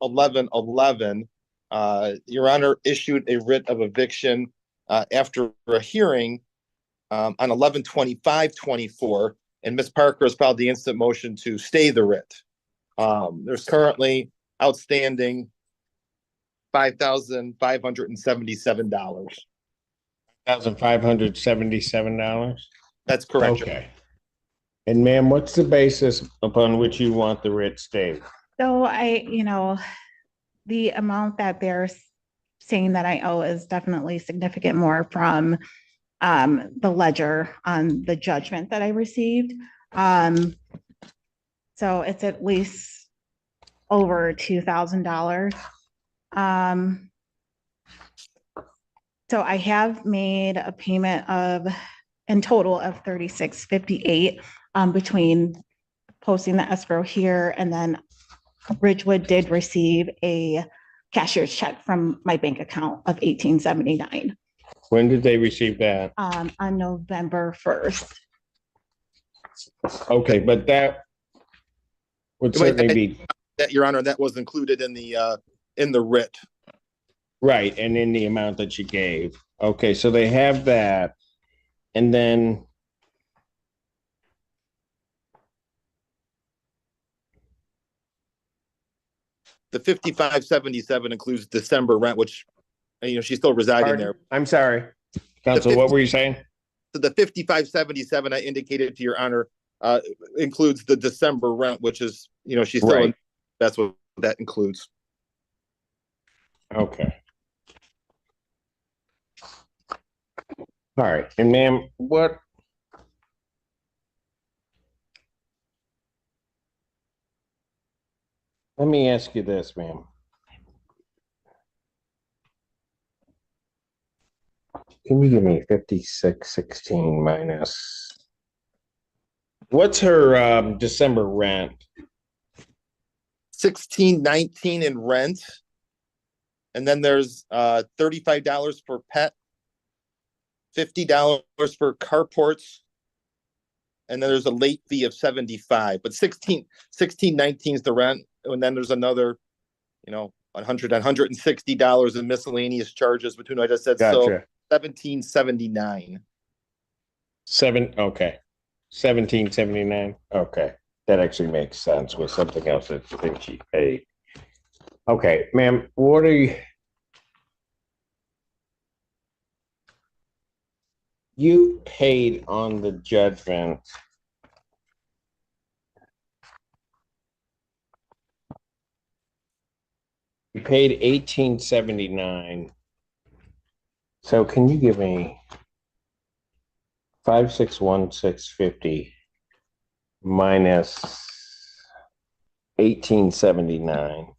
11/11. Your Honor issued a writ of eviction after a hearing on 11/25/24, and Ms. Parker has filed the instant motion to stay the writ. There's currently outstanding $5,577. $1,577? That's correct. Okay. And ma'am, what's the basis upon which you want the writ stayed? So the amount that they're saying that I owe is definitely significant more from the ledger on the judgment that I received. So it's at least over $2,000. So I have made a payment in total of $36.58 between posting the escrow here, and then Ridgewood did receive a cashier's check from my bank account of $18.79 When did they receive that? on November 1st. Okay, but that would certainly be That, Your Honor, that was included in the writ. right, and in the amount that you gave. Okay, so they have that, and then The 5577 includes December rent, which, she's still residing there. I'm sorry, Counsel, what were you saying? So the 5577 I indicated to Your Honor includes the December rent, which is, she's still Right. That's what that includes. Okay. All right, and ma'am, let me ask you this, ma'am. Can you give me 5616 minus? What's her December rent? 1619 in rent, And then there's $35 for pet, $50 for carports, and then there's a late fee of 75, but 1619 is the rent. And then there's another, $160 in miscellaneous charges between what I just said. So Gotcha. 1779. Okay. 1779. Okay. That actually makes sense with something else that I think she paid. Okay, ma'am, what are you paid on the judgment? You paid 1879. So can you give me 561,650 minus 1879?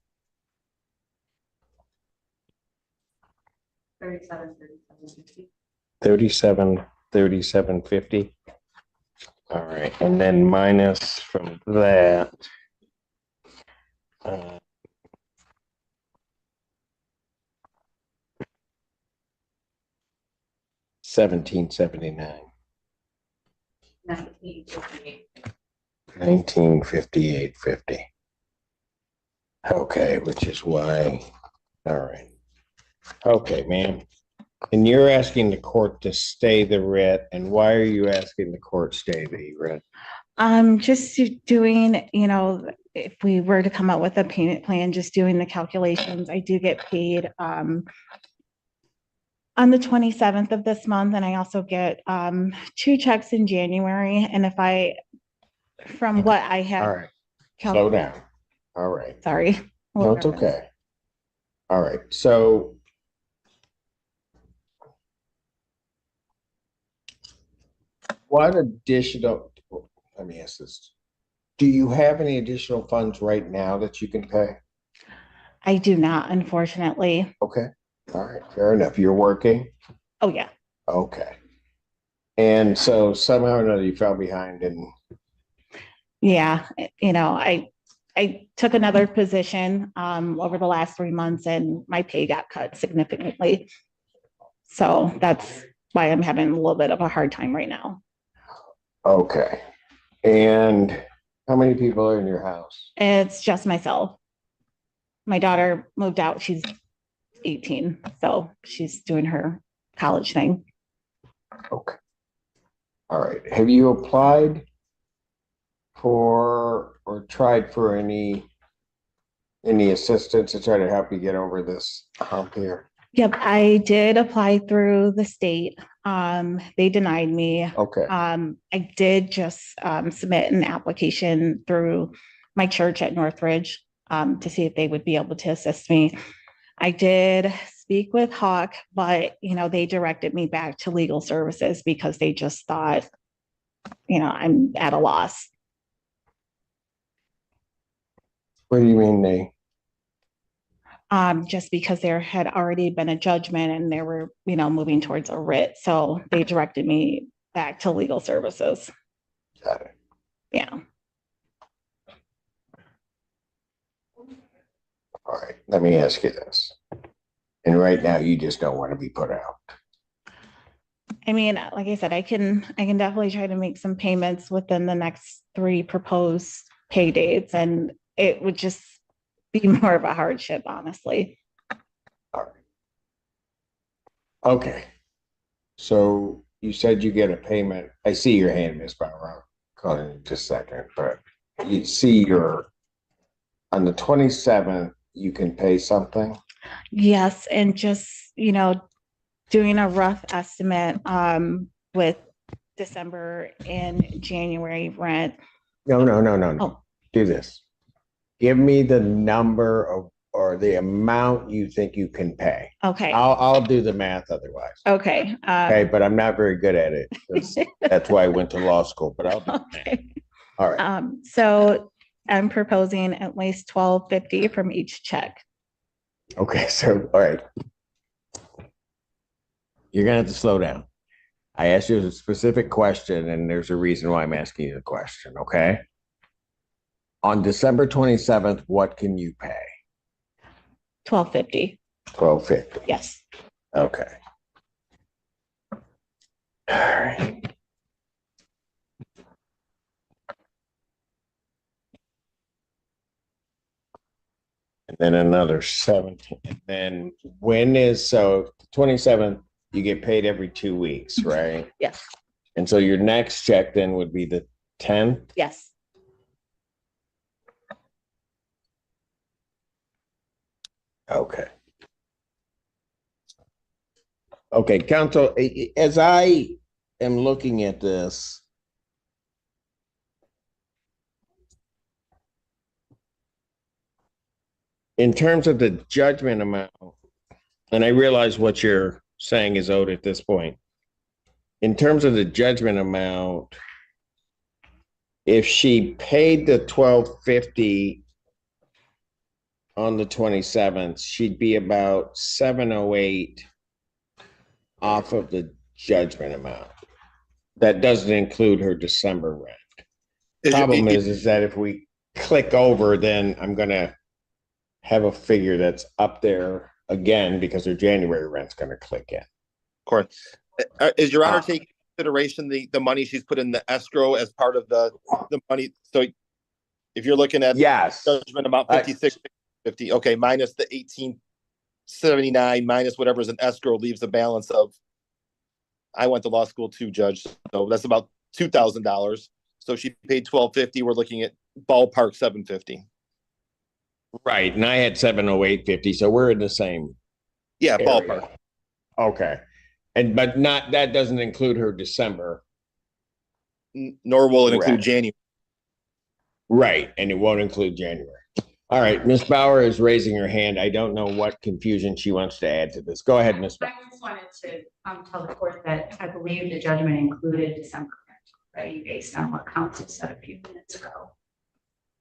37,50. All right, and then minus from that. 1779. 1958.50. Okay, which is why. All right. Okay, ma'am. And you're asking the court to stay the writ, and why are you asking the court stay the writ? Just doing, if we were to come up with a payment plan, just doing the calculations. I do get paid on the 27th of this month, and I also get 2 checks in January. And from what I have. All right, slow down. All right. Sorry. No, it's okay. All right, so what additional, let me ask this. Do you have any additional funds right now that you can pay? I do not, unfortunately. Okay, all right, fair enough. You're working? Oh, yeah. Okay. And so somehow or another you fell behind and. Yeah, I took another position over the last 3 months and my pay got cut significantly. So that's why I'm having a little bit of a hard time right now. Okay. And how many people are in your house? It's just myself. My daughter moved out. She's 18, so she's doing her college thing. Okay. All right. Have you applied for or tried for any assistance to try to help you get over this hump here? Yep, I did apply through the state. They denied me. Okay. I did just submit an application through my church at Northridge to see if they would be able to assist me. I did speak with Hawk, but they directed me back to legal services because they just thought, I'm at a loss. What do you mean they? Just because there had already been a judgment and they were, moving towards a writ. So they directed me back to legal services. Got it. Yeah. All right. Let me ask you this. And right now you just don't want to be put out. I mean, like I said, I can definitely try to make some payments within the next 3 proposed pay dates, and it would just be more of a hardship, honestly. All right. Okay. So you said you get a payment. I see your hand, Ms. Bauer. Call in just a second, but you see on the 27th, you can pay something. Yes, and just, doing a rough estimate with December and January rent. No. Oh. Do this. Give me the number or the amount you think you can pay. Okay. I'll do the math otherwise. Okay. Okay, but I'm not very good at it. That's why I went to law school, but I'll do the math. All right. So I'm proposing at least $1,250 from each check. Okay, so all right. You're gonna have to slow down. I asked you a specific question, and there's a reason why I'm asking you the question, okay? On December 27th, what can you pay? $1,250. $12.50. Yes. Okay. All right. And then another 17. And then when is, so 27th, you get paid every 2 weeks, right? Yes. And so your next check then would be the 10th? Yes. Okay. Okay, counsel, as I am looking at this, in terms of the judgment amount, and I realize what you're saying is owed at this point. In terms of the judgment amount, if she paid the $12.50 on the 27th, she'd be about $708 off of the judgment amount. That doesn't include her December rent. Problem is that if we click over, then I'm gonna have a figure that's up there again because her January rent's gonna click in. Of course. Is Your Honor taking consideration the money she's put in the escrow as part of the money? So if you're looking at yes, judgment amount 56.50, okay, minus the 1879 minus whatever's in escrow leaves a balance of, I went to law school too, Judge, so that's about $2,000. So she paid $12.50. We're looking at ballpark $750. Right, and I had $708.50, so we're in the same. Yeah, area. ballpark. Okay, but not, that doesn't include her December. Nor will it include January. Right, and it won't include January. All right, Ms. Bauer is raising her hand. I don't know what confusion she wants to add to this. Go ahead, Ms. Bauer. I just wanted to tell the court that I believe the judgment included December rent, right, based on what counsel said a few minutes ago.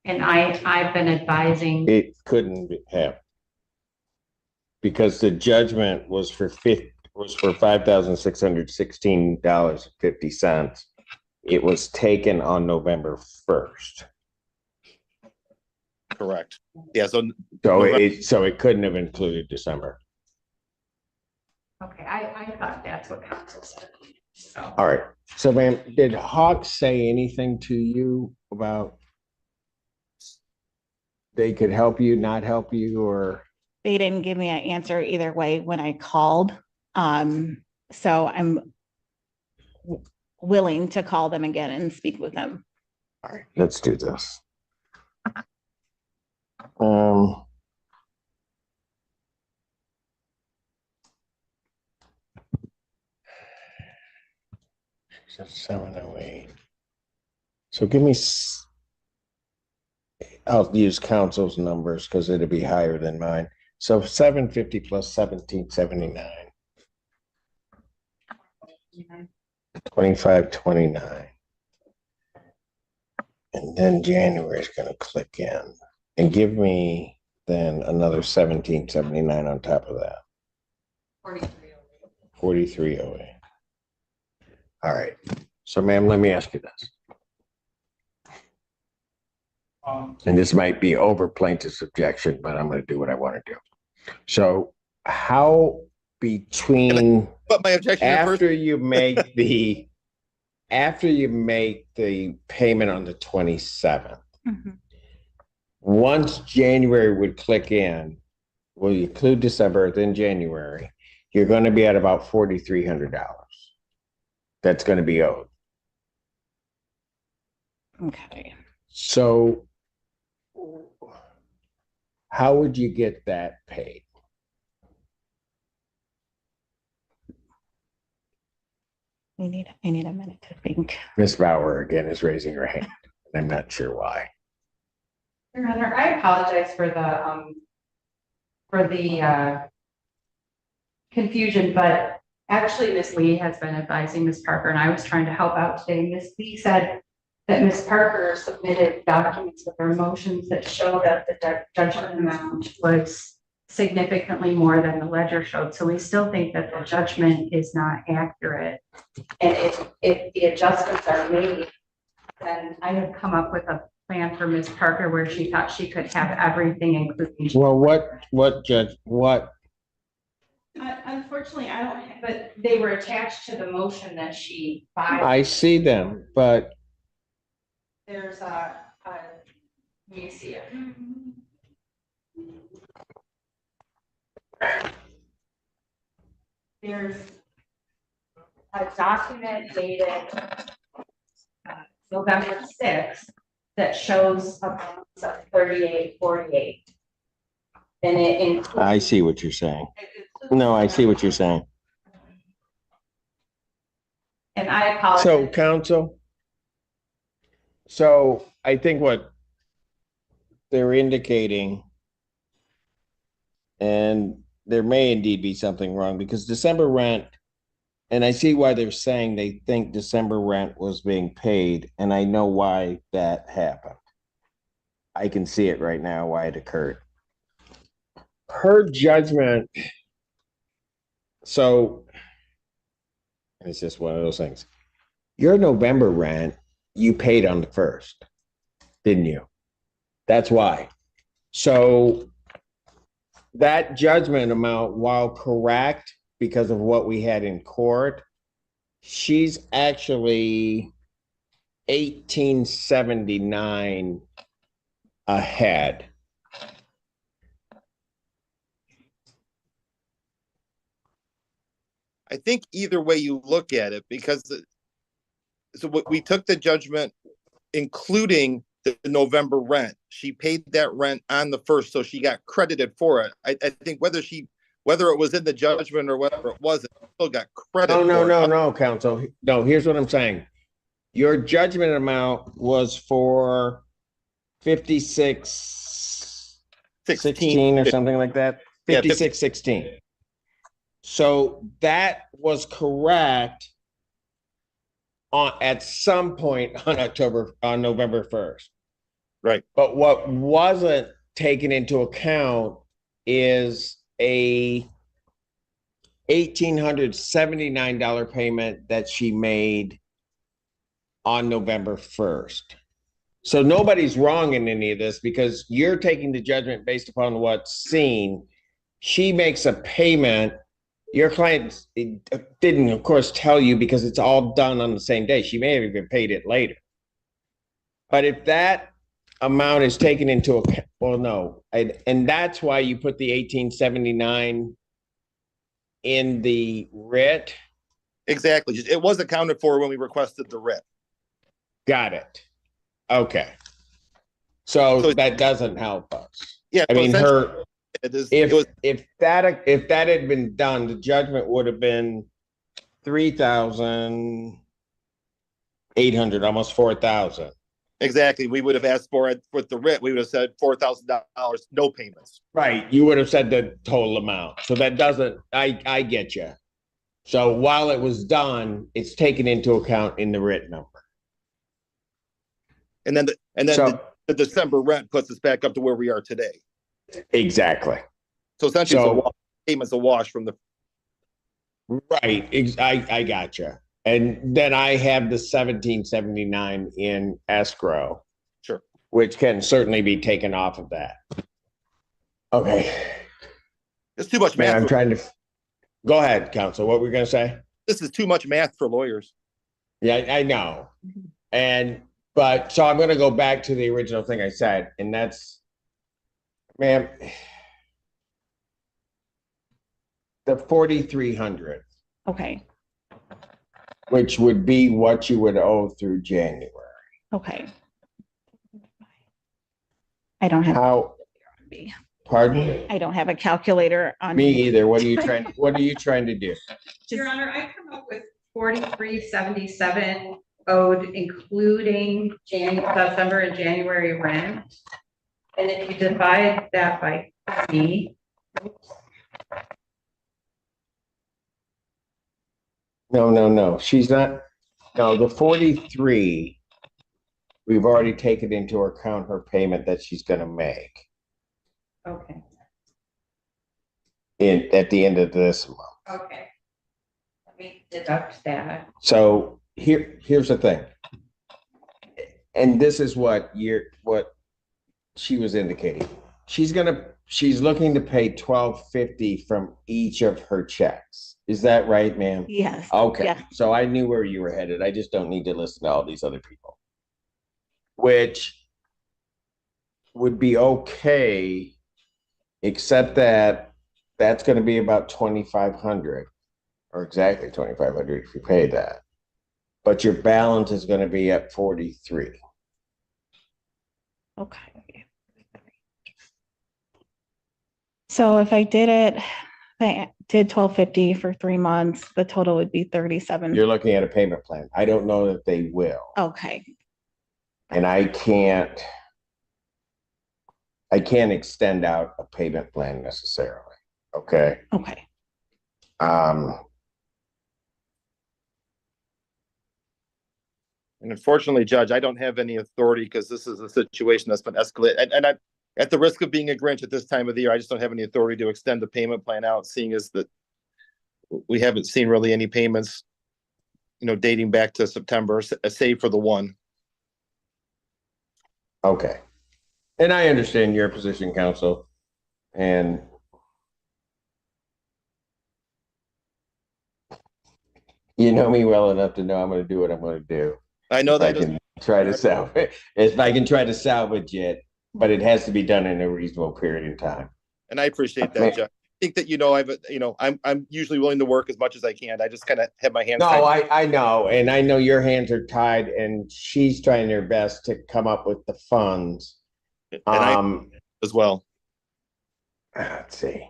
And I've been advising. It couldn't have. Because the judgment was for $5,616.50. It was taken on November 1st. Correct. Yeah, so it couldn't have included December. Okay, I thought that's what counsel said. So. All right. So, ma'am, did Hawk say anything to you about they could help you, not help you, or? They didn't give me an answer either way when I called. So I'm willing to call them again and speak with them. All right, let's do this. She's at 708. So give me, I'll use counsel's numbers because it'll be higher than mine. So 750 plus 1779. 2529. And then January is going to click in and give me then another 1779 on top of that. 4308. All right. So, ma'am, let me ask you this. And this might be over plaintiff's objection, but I'm going to do what I want to do. So, how between but my objection after you make the payment on the 27th, once January would click in, will you include December, then January, you're going to be at about $4,300. That's going to be owed. Okay. So how would you get that paid? I need a minute to think. Ms. Bauer again is raising her hand, and I'm not sure why. Your Honor, I apologize for the confusion, but actually Ms. Lee has been advising Ms. Parker, and I was trying to help out today. Ms. Lee said that Ms. Parker submitted documents with her motions that show that the judgment amount was significantly more than the ledger showed. So we still think that the judgment is not accurate. And if the adjustments are made, then I have come up with a plan for Ms. Parker where she thought she could have everything, including. Well, what Unfortunately, I don't, but they were attached to the motion that she filed. I see them, but There's a, let me see it. There's a document dated November 6th that shows a balance of 3848. And it includes. I see what you're saying. No, I see what you're saying. And I apologize. So, counsel, so I think what they're indicating, and there may indeed be something wrong, because December rent, and I see why they're saying they think December rent was being paid, and I know why that happened. I can see it right now, why it occurred. Her judgment, so it's just one of those things. Your November rent, you paid on the 1st, didn't you? That's why. So that judgment amount, while correct because of what we had in court, she's actually 1879 ahead. I think either way you look at it, because we took the judgment, including the November rent. She paid that rent on the 1st, so she got credited for it. I think whether it was in the judgment or whether it wasn't, still got credit. No, counsel. No, here's what I'm saying. Your judgment amount was for 5616 or something like that. 5616. So that was correct at some point on November 1st. Right. But what wasn't taken into account is a $1,879 payment that she made on November 1st. So nobody's wrong in any of this, because you're taking the judgment based upon what's seen. She makes a payment. Your client didn't, of course, tell you because it's all done on the same day. She may have even paid it later. But if that amount is taken into account, well, no. And that's why you put the 1879 in the writ. Exactly. It was accounted for when we requested the writ. Got it. Okay. So that doesn't help us. Yeah. I mean, if that had been done, the judgment would have been 3,800, almost 4,000. Exactly. We would have asked for it with the writ. We would have said $4,000, no payments. Right. You would have said the total amount. So that doesn't. I get you. So while it was done, it's taken into account in the writ number. And then the December rent puts us back up to where we are today. Exactly. So essentially, payment's a wash from the. Right. I gotcha. And then I have the 1779 in escrow. Sure. Which can certainly be taken off of that. Okay. It's too much math. Man, I'm trying to. Go ahead, counsel. What were we going to say? This is too much math for lawyers. Yeah, I know. But so I'm going to go back to the original thing I said, and that's, ma'am, the 4,300. Okay. Which would be what you would owe through January. Okay. I don't have. Pardon? I don't have a calculator on Me either. What are you trying to do? Your Honor, I come up with 4377 owed, including December and January rent. And if you divide that by 3. No. She's not. No, the 43, we've already taken into account her payment that she's going to make. Okay. At the end of this month. Okay. Let me deduct that. So here's the thing. And this is what she was indicating. She's gonna she's looking to pay $12.50 from each of her checks. Is that right, ma'am? Yes. Okay, Yeah. so I knew where you were headed. I just don't need to listen to all these other people. Which would be okay, except that that's gonna be about 2,500, or exactly 2,500 if you pay that. But your balance is gonna be at 43. Okay. So if I did it, if I did 1250 for 3 months, the total would be 37. You're looking at a payment plan. I don't know that they will. Okay. And I can't extend out a payment plan necessarily. Okay. Okay. And unfortunately, Judge, I don't have any authority because this is a situation that's been escalated. And I, at the risk of being a Grinch at this time of the year, I just don't have any authority to extend the payment plan out, seeing as that we haven't seen really any payments, dating back to September, save for the one. Okay. And I understand your position, counsel. And you know me well enough to know I'm going to do what I'm going to do. I know that. If I can try to salvage it, but it has to be done in a reasonable period of time. And I appreciate that, Judge. I think that, I'm usually willing to work as much as I can. I just kind of have my hands No, tied. I know. And I know your hands are tied, and she's trying her best to come up with the funds. And I as well. Let's see.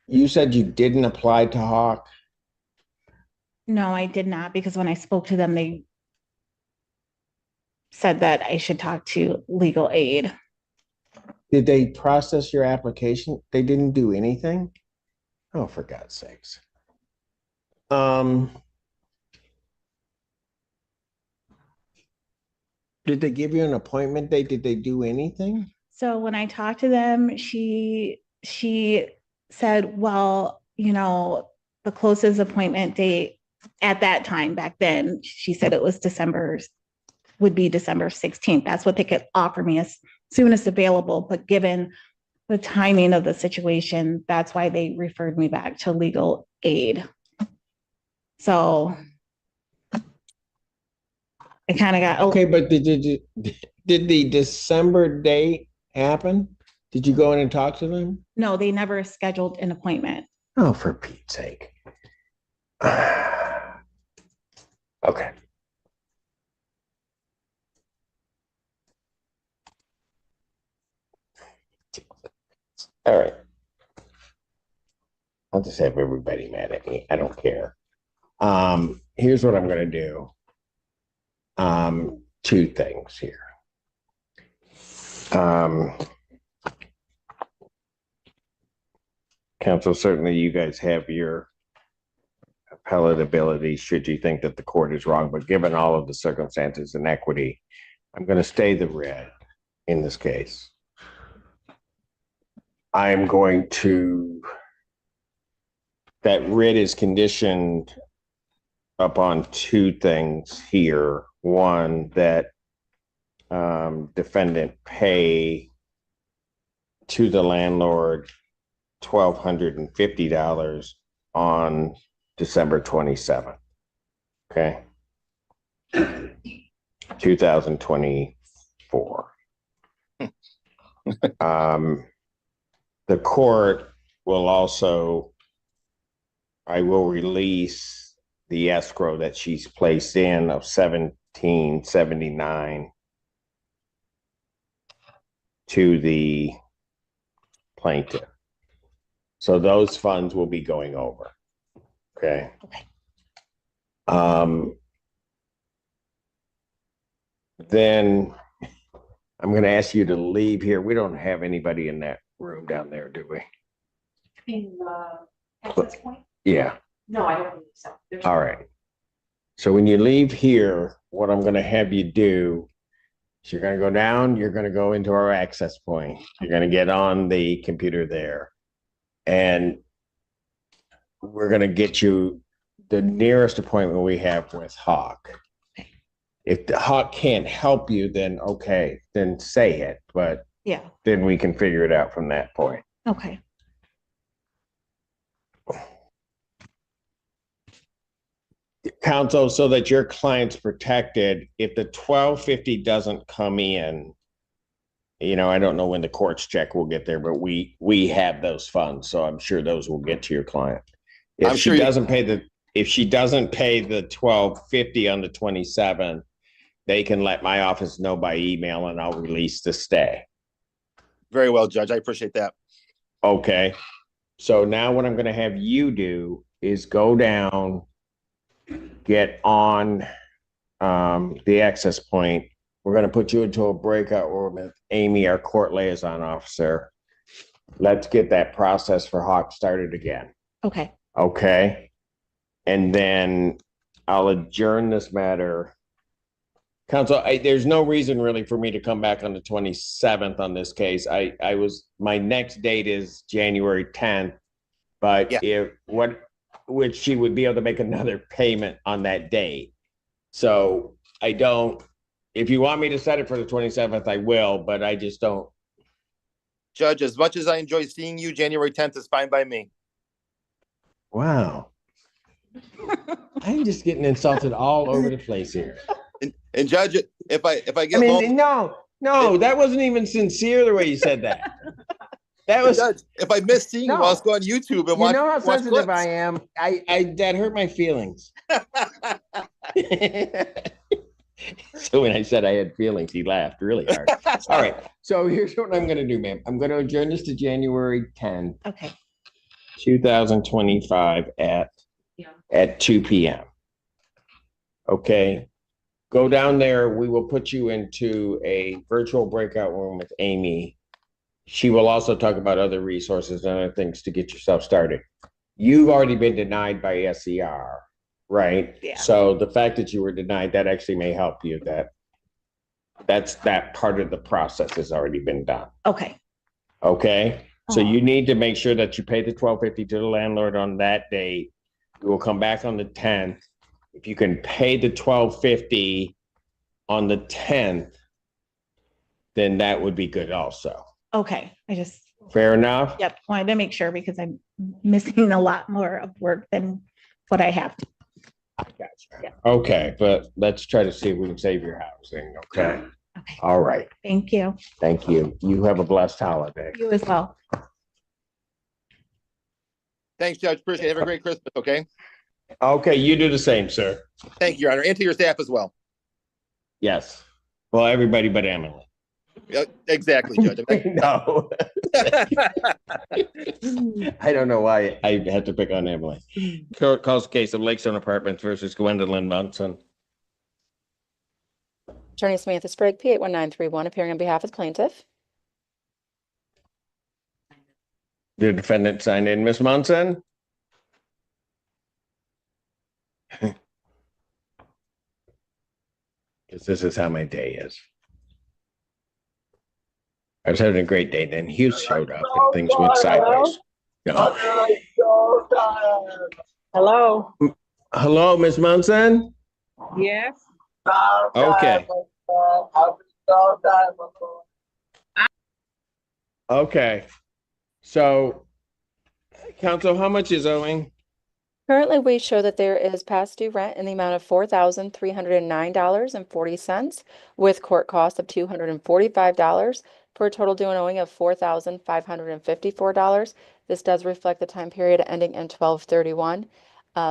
You said you didn't apply to Hawk? No, I did not, because when I spoke to them, they said that I should talk to legal aid. Did they process your application? They didn't do anything? Oh, for God's sakes. Did they give you an appointment date? Did they do anything? So when I talked to them, she said, well, the closest appointment date at that time back then, she said it was would be December 16th. That's what they could offer me as soon as available. But given the timing of the situation, that's why they referred me back to legal aid. So I kind of got okay. But did the December date happen? Did you go in and talk to them? No, they never scheduled an appointment. Oh, for Pete's sake. Okay. All right. I'll just have everybody mad at me. I don't care. Here's what I'm going to do. Two things here. Counsel, certainly you guys have your appellate ability should you think that the court is wrong, but given all of the circumstances and equity, I'm going to stay the writ in this case. I'm going to, that writ is conditioned upon two things here. One, that defendant pay to the landlord $1,250 on December 27th. Okay. 2024. The court will also, I will release the escrow that she's placed in of $1,779 to the plaintiff. So those funds will be going over. Okay. Okay. Then I'm going to ask you to leave here. We don't have anybody in that room down there, do we? In access point? Yeah. No, I don't believe so. All right. So when you leave here, what I'm going to have you do is you're going to go down, you're going to go into our access point. You're going to get on the computer there. And we're going to get you the nearest appointment we have with Hawk. If the Hawk can't help you, then okay, then say it, but Yeah, then we can figure it out from that point. okay. Counsel, so that your client's protected, if the 1250 doesn't come in, I don't know when the court's check will get there, but we have those funds, so I'm sure those will get to your client. If I'm she sure doesn't pay the 1250 on the 27th, they can let my office know by email and I'll release the stay. Very well, Judge. I appreciate that. Okay. So now what I'm going to have you do is go down, get on the access point. We're going to put you into a breakout room with Amy, our court liaison officer. Let's get that process for Hawk started again. Okay. Okay. And then I'll adjourn this matter. Counsel, there's no reason really for me to come back on the 27th on this case. My next date is January 10th, but which she would be able to make another payment on that date. So if you want me to set it for the 27th, I will, but I just don't. Judge, as much as I enjoy seeing you, January 10th is fine by me. Wow. I'm just getting insulted all over the place here. And Judge, if I get home, no, that wasn't even sincere the way you said that. That was Judge, if I miss seeing you, I'll go on YouTube and watch. You know how watch sensitive clips. I am. That hurt my feelings. So when I said I had feelings, he laughed really hard. All right. So here's what I'm going to do, ma'am. I'm going to adjourn this to January 10th, Okay. 2025 at 2 p.m. Okay. Go down there. We will put you into a virtual breakout room with Amy. She will also talk about other resources and other things to get yourself started. You've already been denied by SER, right? Yeah. So the fact that you were denied, that actually may help you. That part of the process has already been done. Okay. Okay. So you need to make sure that you pay the $1250 to the landlord on that date. We will come back on the 10th. If you can pay the $1250 on the 10th, then that would be good also. Okay. Fair enough? Yep. Wanted to make sure because I'm missing a lot more of work than what I have to. I got you. Yeah. Okay, but let's try to see if we can save your housing. Okay. Okay. All right. Thank you. Thank you. You have a blessed holiday. You as well. Thanks, Judge. Appreciate it. Have a great Christmas, okay? Okay, you do the same, sir. Thank you, Your Honor, and to your staff as well. Yes. Well, everybody but Emily. Exactly, Judge. No. I don't know why I had to pick on Emily. Court calls the case of Lakestone Apartments versus Gwendolyn Munson. Attorney Samantha Sprague, P81931, appearing on behalf of the plaintiff. The defendant signed in, Ms. Munson. Because this is how my day is. I was having a great day, then Hughes showed up and things went sideways. No. Hello. Hello, Ms. Munson? Yes. Okay. Okay. So, counsel, how much is owing? Currently, we show that there is past due rent in the amount of $4,309.40 with court costs of $245 for a total due and owing of $4,554. This does reflect the time period ending in 12/31.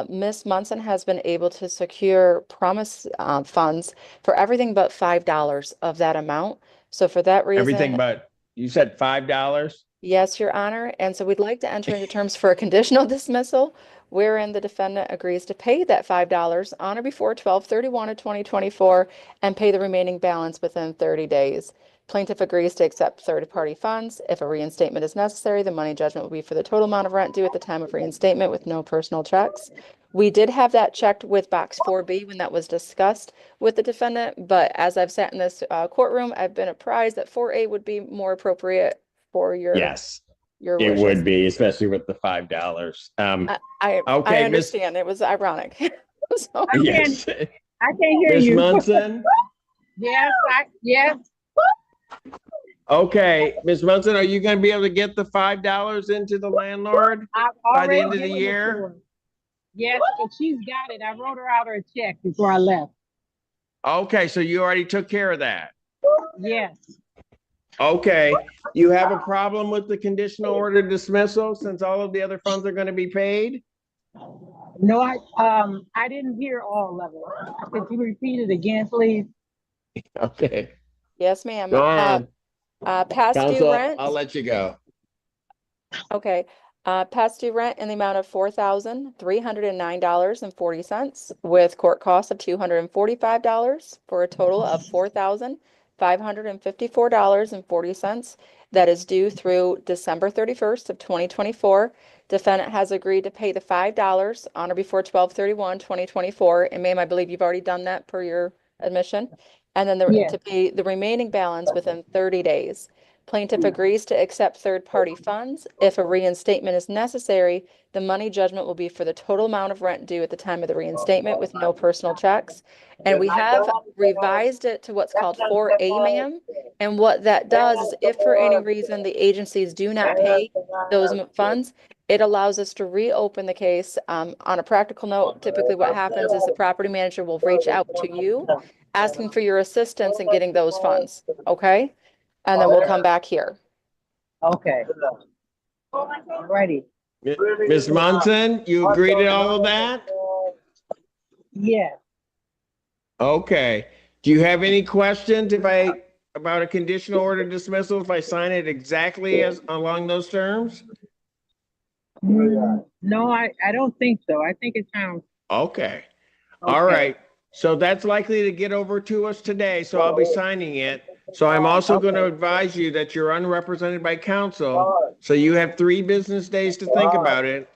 Ms. Munson has been able to secure promise funds for everything but $5 of that amount. So for that reason, Everything but, you said $5? yes, Your Honor. And so we'd like to enter into terms for a conditional dismissal wherein the defendant agrees to pay that $5 on or before 12/31 of 2024 and pay the remaining balance within 30 days. Plaintiff agrees to accept third-party funds. If a reinstatement is necessary, the money judgment will be for the total amount of rent due at the time of reinstatement with no personal checks. We did have that checked with box 4B when that was discussed with the defendant, but as I've sat in this courtroom, I've been apprised that 4A would be more appropriate for your Yes. your It wishes. would be, especially with the $5. I Okay, Miss. understand. It was ironic. So- Yes. I can't hear Ms. you. Munson? Yes. Okay, Ms. Munson, are you gonna be able to get the $5 into the landlord I've by the already end of the given it to year? her. Yes, and she's got it. I wrote her out her check before I left. Okay, so you already took care of that. Yes. Okay, you have a problem with the conditional order dismissal since all of the other funds are gonna be paid? No, I didn't hear all of it. Could you repeat it again, please? Okay, Yes, ma'am. go ahead. Past due Counsel, rent. I'll let you go. Okay, past due rent in the amount of $4,309.40 with court costs of $245 for a total of $4,554.40. That is due through December 31st of 2024. Defendant has agreed to pay the $5 on or before 12/31/2024. And ma'am, I believe you've already done that per your admission. And then Yes. to pay the remaining balance within 30 days. Plaintiff agrees to accept third-party funds. If a reinstatement is necessary, the money judgment will be for the total amount of rent due at the time of the reinstatement with no personal checks. And we have revised it to what's called 4A, ma'am. And what that does is if for any reason the agencies do not pay those funds, it allows us to reopen the case. On a practical note, typically what happens is the property manager will reach out to you, asking for your assistance in getting those funds, okay? And then we'll come back here. Okay. Ready. Ms. Munson, you agree to all of that? Yes. Okay. Do you have any questions about a conditional order dismissal if I sign it exactly as along those terms? No, I don't think so. I think it sounds. Okay. All right. So that's likely to get over to us today, so I'll be signing it. So I'm also going to advise you that you're unrepresented by counsel, so you have 3 business days to think about it.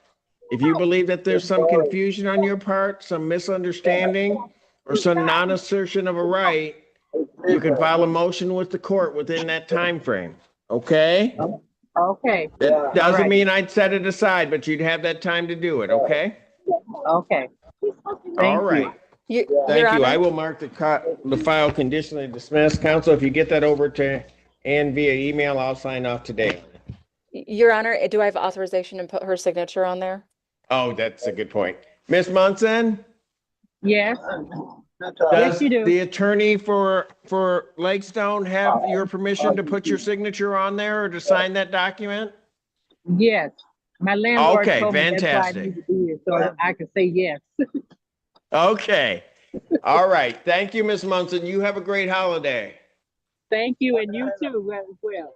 If you believe that there's some confusion on your part, some misunderstanding, or some non-assertion of a right, you can file a motion with the court within that time frame. Okay? Okay. It doesn't mean I'd set it aside, but you'd have that time to do it, okay? Okay. All right. Thank you. I will mark the file conditionally dismissed. Counsel, if you get that over to Ann via email, I'll sign off today. Your Honor, do I have authorization to put her signature on there? Oh, that's a good point. Ms. Munson? Yes. Does you do. the attorney for Lakestone have your permission to put your signature on there or to sign that document? Yes. My landlord Okay, told me that's why I fantastic. need to do it, so I can say yes. Okay. All right. Thank you, Ms. Munson. You have a great holiday. Thank you, and you too as well.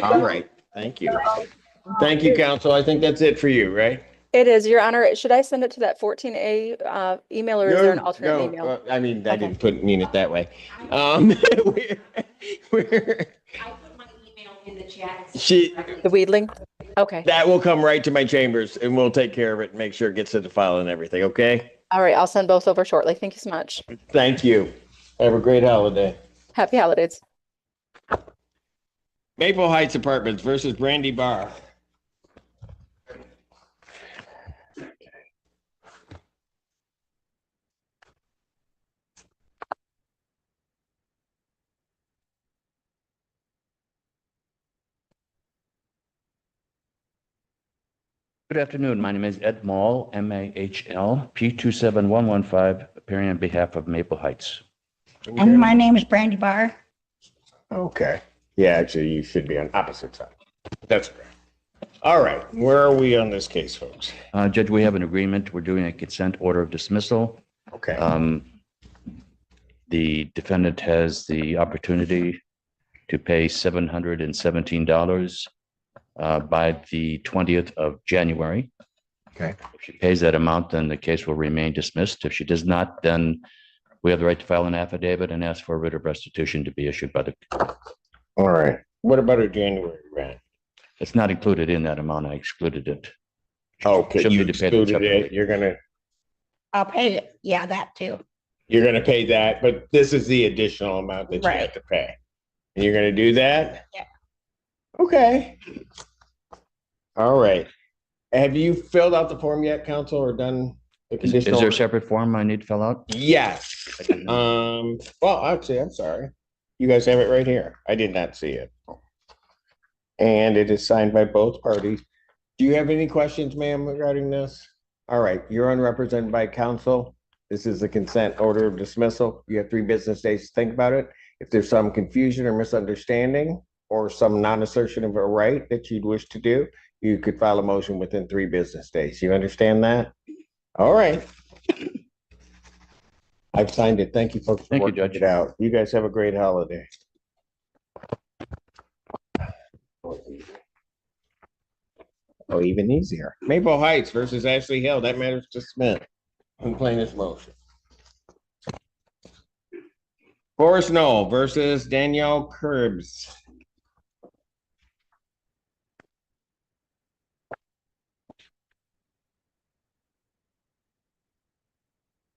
All right. Thank you. Thank you, counsel. I think that's it for you, right? It is, Your Honor. Should I send it to that 14A email or is there an alternate email? I mean, I Okay. didn't mean it that way. We're The Weedling? Okay. that will come right to my chambers and we'll take care of it and make sure it gets to the file and everything, okay? All right. I'll send both over shortly. Thank you so much. Thank you. Have a great holiday. Happy holidays. Maple Heights Apartments versus Brandy Bar. Good afternoon. My name is Ed Mahl, MAHL, P27115, appearing on behalf of Maple Heights. And my name is Brandy Barr. Okay. Yeah, actually, you should be on opposite side. That's correct. All right. Where are we on this case, folks? Judge, we have an agreement. We're doing a consent order of dismissal. Okay. The defendant has the opportunity to pay $717 by the 20th of January. Okay. If she pays that amount, then the case will remain dismissed. If she does not, then we have the right to file an affidavit and ask for a writ of restitution to be issued by the. All right. What about her January rent? It's not included in that amount. I excluded it. Okay, She'll you need to pay that excluded it. separately. I'll pay it. Yeah, that too. You're gonna pay that, but this is the additional amount that you have Right. to pay. And you're gonna do that? Yeah. Okay. All right. Have you filled out the form yet, council, or done the Is conditional? there a separate form I need to fill out? Yes. Well, actually, I'm sorry. You guys have it right here. I did not see it. And it is signed by both parties. Do you have any questions, ma'am, regarding this? All right, you're unrepresented by counsel. This is a consent order of dismissal. You have 3 business days to think about it. If there's some confusion or misunderstanding or some non-assertion of a right that you'd wish to do, you could file a motion within 3 business days. You understand that? All right. I've signed it. Thank you, folks, for working it out. You guys have a great holiday. Oh, even easier. Maple Heights versus Ashley Hill. That matters to Smith. I'm playing this motion. Forrest Knoll versus Danielle Curbs.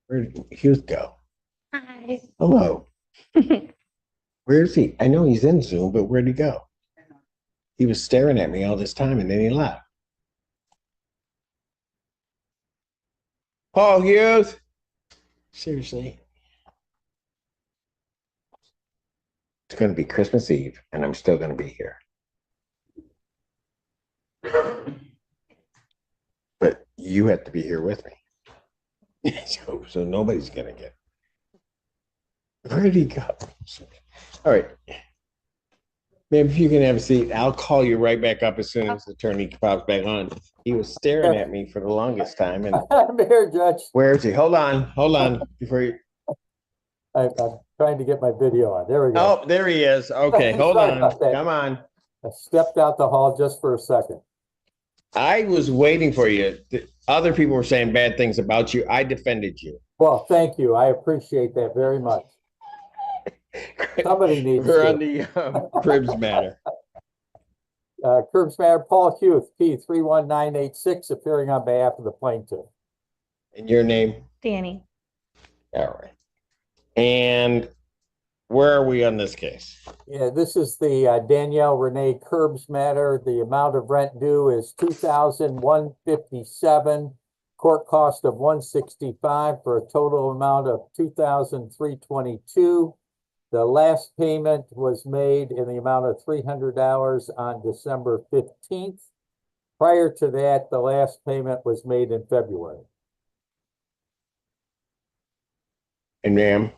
Where did Hughes go? Hi. Hello. Where is he? I know he's in Zoom, but where'd he go? He was staring at me all this time and then he left. Paul Hughes. Seriously. It's going to be Christmas Eve and I'm still going to be here. But you have to be here with me. So nobody's going to get. Where did he go? All right. Maybe if you can have a seat, I'll call you right back up as soon as the attorney pops back on. He was staring at me for the longest time. And I'm here, Judge. where is he? Hold on. Before you. I'm trying to get my video on. There we go. Oh, there he is. Okay, hold Sorry on. about that. Come on. I stepped out the hall just for a second. I was waiting for you. The other people were saying bad things about you. I defended you. Well, thank you. I appreciate that very much. Somebody needs We're to. on the Cribs matter. Curbs Matter, Paul Hughes, P 31986, appearing on behalf of the plaintiff. And your name? Danny. All right. And where are we on this case? Yeah, this is the Danielle Renee Curbs matter. The amount of rent due is $2,157. Court cost of $165 for a total amount of $2,322. The last payment was made in the amount of $300 on December 15th. Prior to that, the last payment was made in February. And ma'am,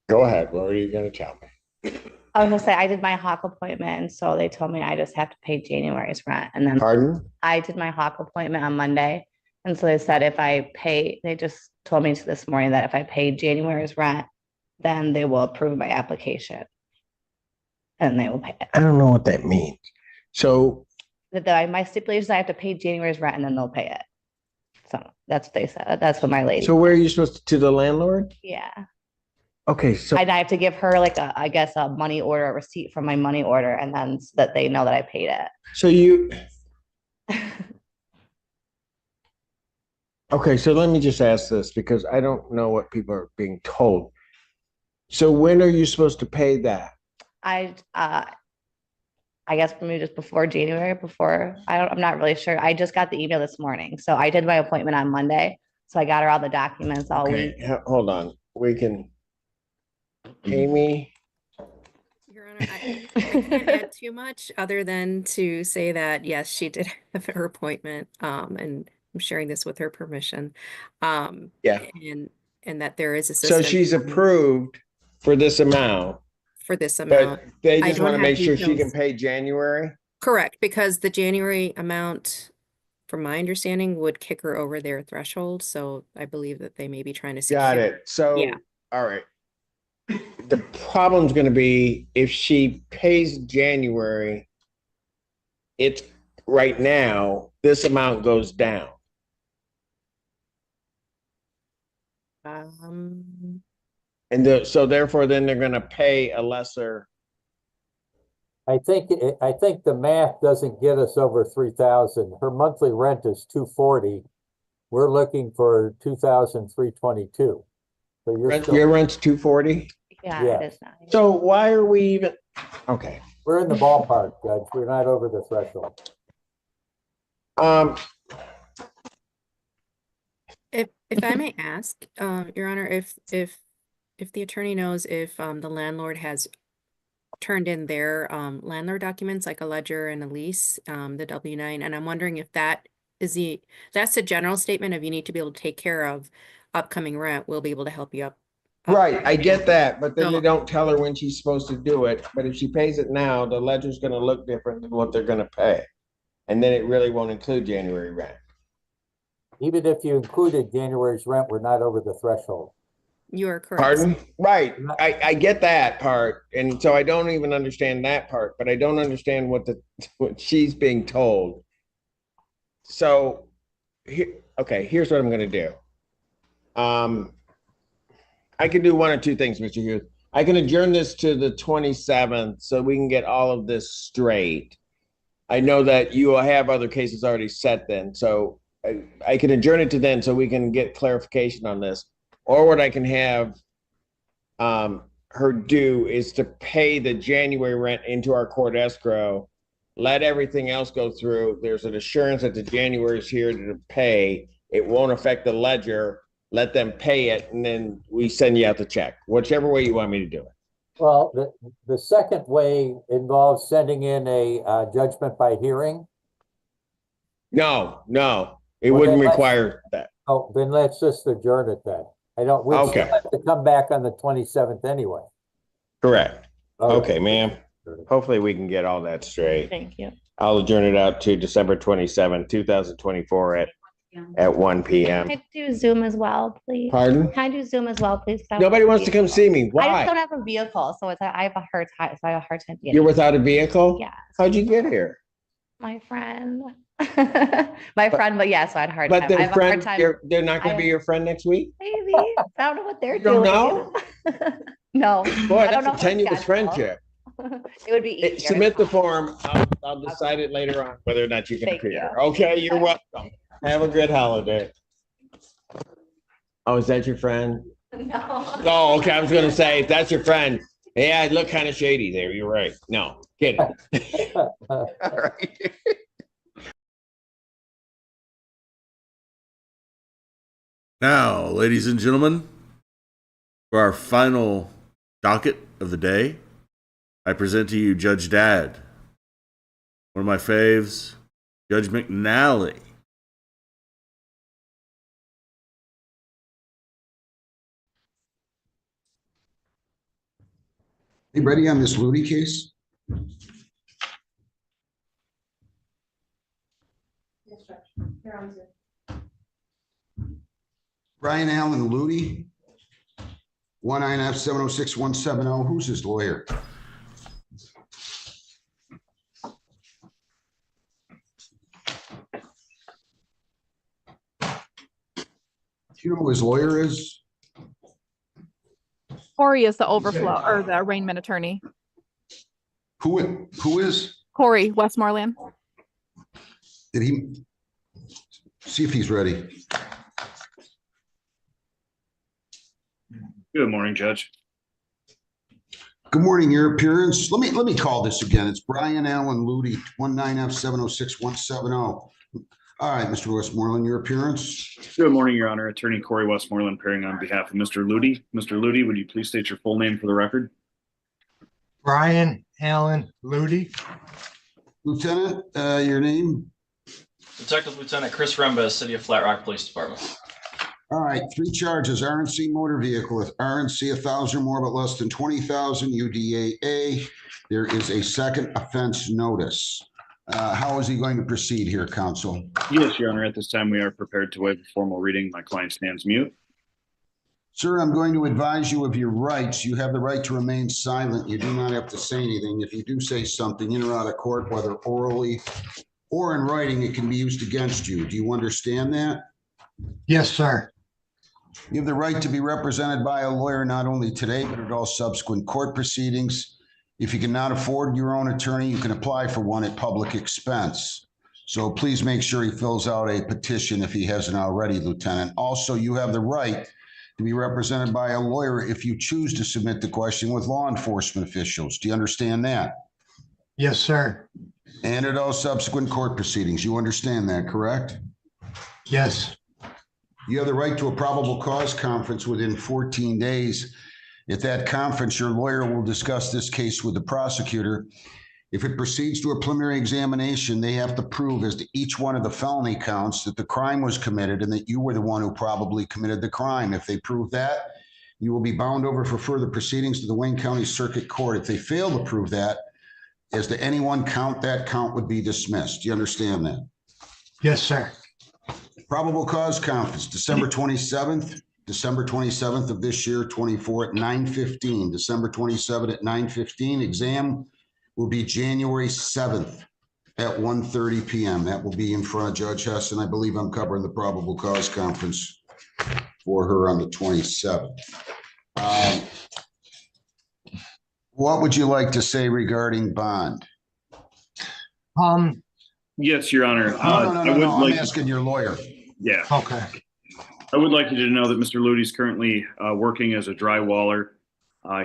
go ahead. What are you going to tell me? I was gonna say, I did my Hawk appointment, and so they told me I just have to pay January's rent, and then Pardon? I did my Hawk appointment on Monday, and so they said if I pay, they just told me this morning that if I pay January's rent, then they will approve my application. And they will pay it. I don't know what that means. So My stipulation is I have to pay January's rent and then they'll pay it. So that's what they said. That's what my lady. So where are you supposed to the landlord? Yeah. Okay, so And I have to give her like I guess a money order, a receipt from my money order, and then so that they know that I paid it. so you okay, so let me just ask this because I don't know what people are being told. So when are you supposed to pay that? I guess maybe just before January, I'm not really sure. I just got the email this morning. So I did my appointment on Monday. So I got her all the documents all week. Hold on. We can pay me. Your Honor, I can't add too much other than to say that, yes, she did have her appointment, and I'm sharing this with her permission. Yeah. And that there is assistance. So she's approved for this amount. For this amount. But they I just don't want to have make sure she can details. pay January? Correct, because the January amount, from my understanding, would kick her over their threshold. So I believe that they may be trying to secure. Got it. So, Yeah. all right. The problem's going to be if she pays January, it's right now, this amount goes down. And so therefore, then they're going to pay a lesser. I think the math doesn't get us over 3,000. Her monthly rent is $240. We're looking for 2,322. So Your rent's $240? Yeah, Yeah. it is not. So why are we even? Okay. We're in the ballpark, Judge. We're not over the threshold. If I may ask, Your Honor, if the attorney knows if the landlord has turned in their landlord documents like a ledger and a lease, the W-9, and I'm wondering if that's the general statement of you need to be able to take care of upcoming rent. We'll be able to help you up. Right, I get that, but then So- they don't tell her when she's supposed to do it. But if she pays it now, the ledger's gonna look different than what they're gonna pay. And then it really won't include January rent. Even if you included January's rent, we're not over the threshold. You are correct. Pardon? Right, I get that part, and so I don't even understand that part, but I don't understand what she's being told. So, okay, here's what I'm gonna do. I can do one or two things, Mr. Hughes. I can adjourn this to the 27th so we can get all of this straight. I know that you will have other cases already set then, so I can adjourn it to then so we can get clarification on this. Or what I can have her do is to pay the January rent into our court escrow, let everything else go through. There's an assurance that the January is here to pay. It won't affect the ledger. Let them pay it, and then we send you out the check, whichever way you want me to do it. Well, the second way involves sending in a judgment by hearing. No, it Well, wouldn't then require that. Oh, then let's just adjourn it then. We still Okay. have to come back on the 27th anyway. Correct. Okay. Okay, ma'am. Hopefully we can get all that straight. Thank you. I'll adjourn it out to December 27th, 2024 at 1 p.m. Can I do Zoom as well, please? Pardon? Can I do Zoom as well, please? Nobody wants to come see me. I just Why? don't have a vehicle, so I have a hard time. So I have a hard time getting. You're without a vehicle? Yeah. How'd you get here? My friend. My friend, but yeah, so I had a hard But time. I their have a hard friend, time. they're not going to be your friend next week? Maybe. I don't know what they're You don't doing. know? No. Boy, I don't that's know a her tenuous schedule. friendship. It would be easier. Submit the form. I'll decide it later on whether or not you can Thank appear. you. Okay, you're welcome. Have a good holiday. Oh, is that your friend? No. Oh, okay. I was gonna say, if that's your friend, yeah, I look kind of shady there. You're right. No, kidding. All right. Now, ladies and gentlemen, for our final docket of the day, I present to you Judge Dad, one of my faves, Judge McNally. Hey, ready on this Ludi case? Brian Allen Ludi, 19F706170. Who's his lawyer? Do you know who his lawyer is? Corey is the overflow or the arraignment attorney. Who is? Corey Westmoreland. Did he? See if he's ready. Good morning, Judge. Good morning, your appearance. Let me call this again. It's Brian Allen Ludi, 19F706170. All right, Mr. Westmoreland, your appearance. Good morning, Your Honor. Attorney Corey Westmoreland appearing on behalf of Mr. Ludi. Mr. Ludi, would you please state your full name for the record? Brian Allen Ludi. Lieutenant, your name? Detective Lieutenant Chris Remba, City of Flat Rock Police Department. All right, 3 charges: RNC motor vehicle with RNC 1,000 or more but less than 20,000, UDAA. There is a second offense notice. How is he going to proceed here, counsel? Yes, Your Honor. At this time, we are prepared to waive a formal reading. My client stands mute. Sir, I'm going to advise you of your rights. You have the right to remain silent. You do not have to say anything. If you do say something in or out of court, whether orally or in writing, it can be used against you. Do you understand that? Yes, sir. You have the right to be represented by a lawyer not only today, but at all subsequent court proceedings. If you cannot afford your own attorney, you can apply for one at public expense. So please make sure he fills out a petition if he hasn't already, Lieutenant. Also, you have the right to be represented by a lawyer if you choose to submit the question with law enforcement officials. Do you understand that? Yes, sir. And at all subsequent court proceedings. You understand that, correct? Yes. You have the right to a probable cause conference within 14 days. At that conference, your lawyer will discuss this case with the prosecutor. If it proceeds to a preliminary examination, they have to prove as to each one of the felony counts that the crime was committed and that you were the one who probably committed the crime. If they prove that, you will be bound over for further proceedings to the Wayne County Circuit Court. If they fail to prove that, as to any one count, that count would be dismissed. Do you understand that? Yes, sir. Probable cause conference, December 27th of this year, 24 at 9:15, December 27 at 9:15. Exam will be January 7th at 1:30 p.m. That will be in front of Judge Hess, and I believe I'm covering the probable cause conference for her on the 27th. What would you like to say regarding bond? Yes, Your Honor. No, I'm asking your lawyer. Yeah. Okay. I would like you to know that Mr. Ludy is currently working as a drywaller.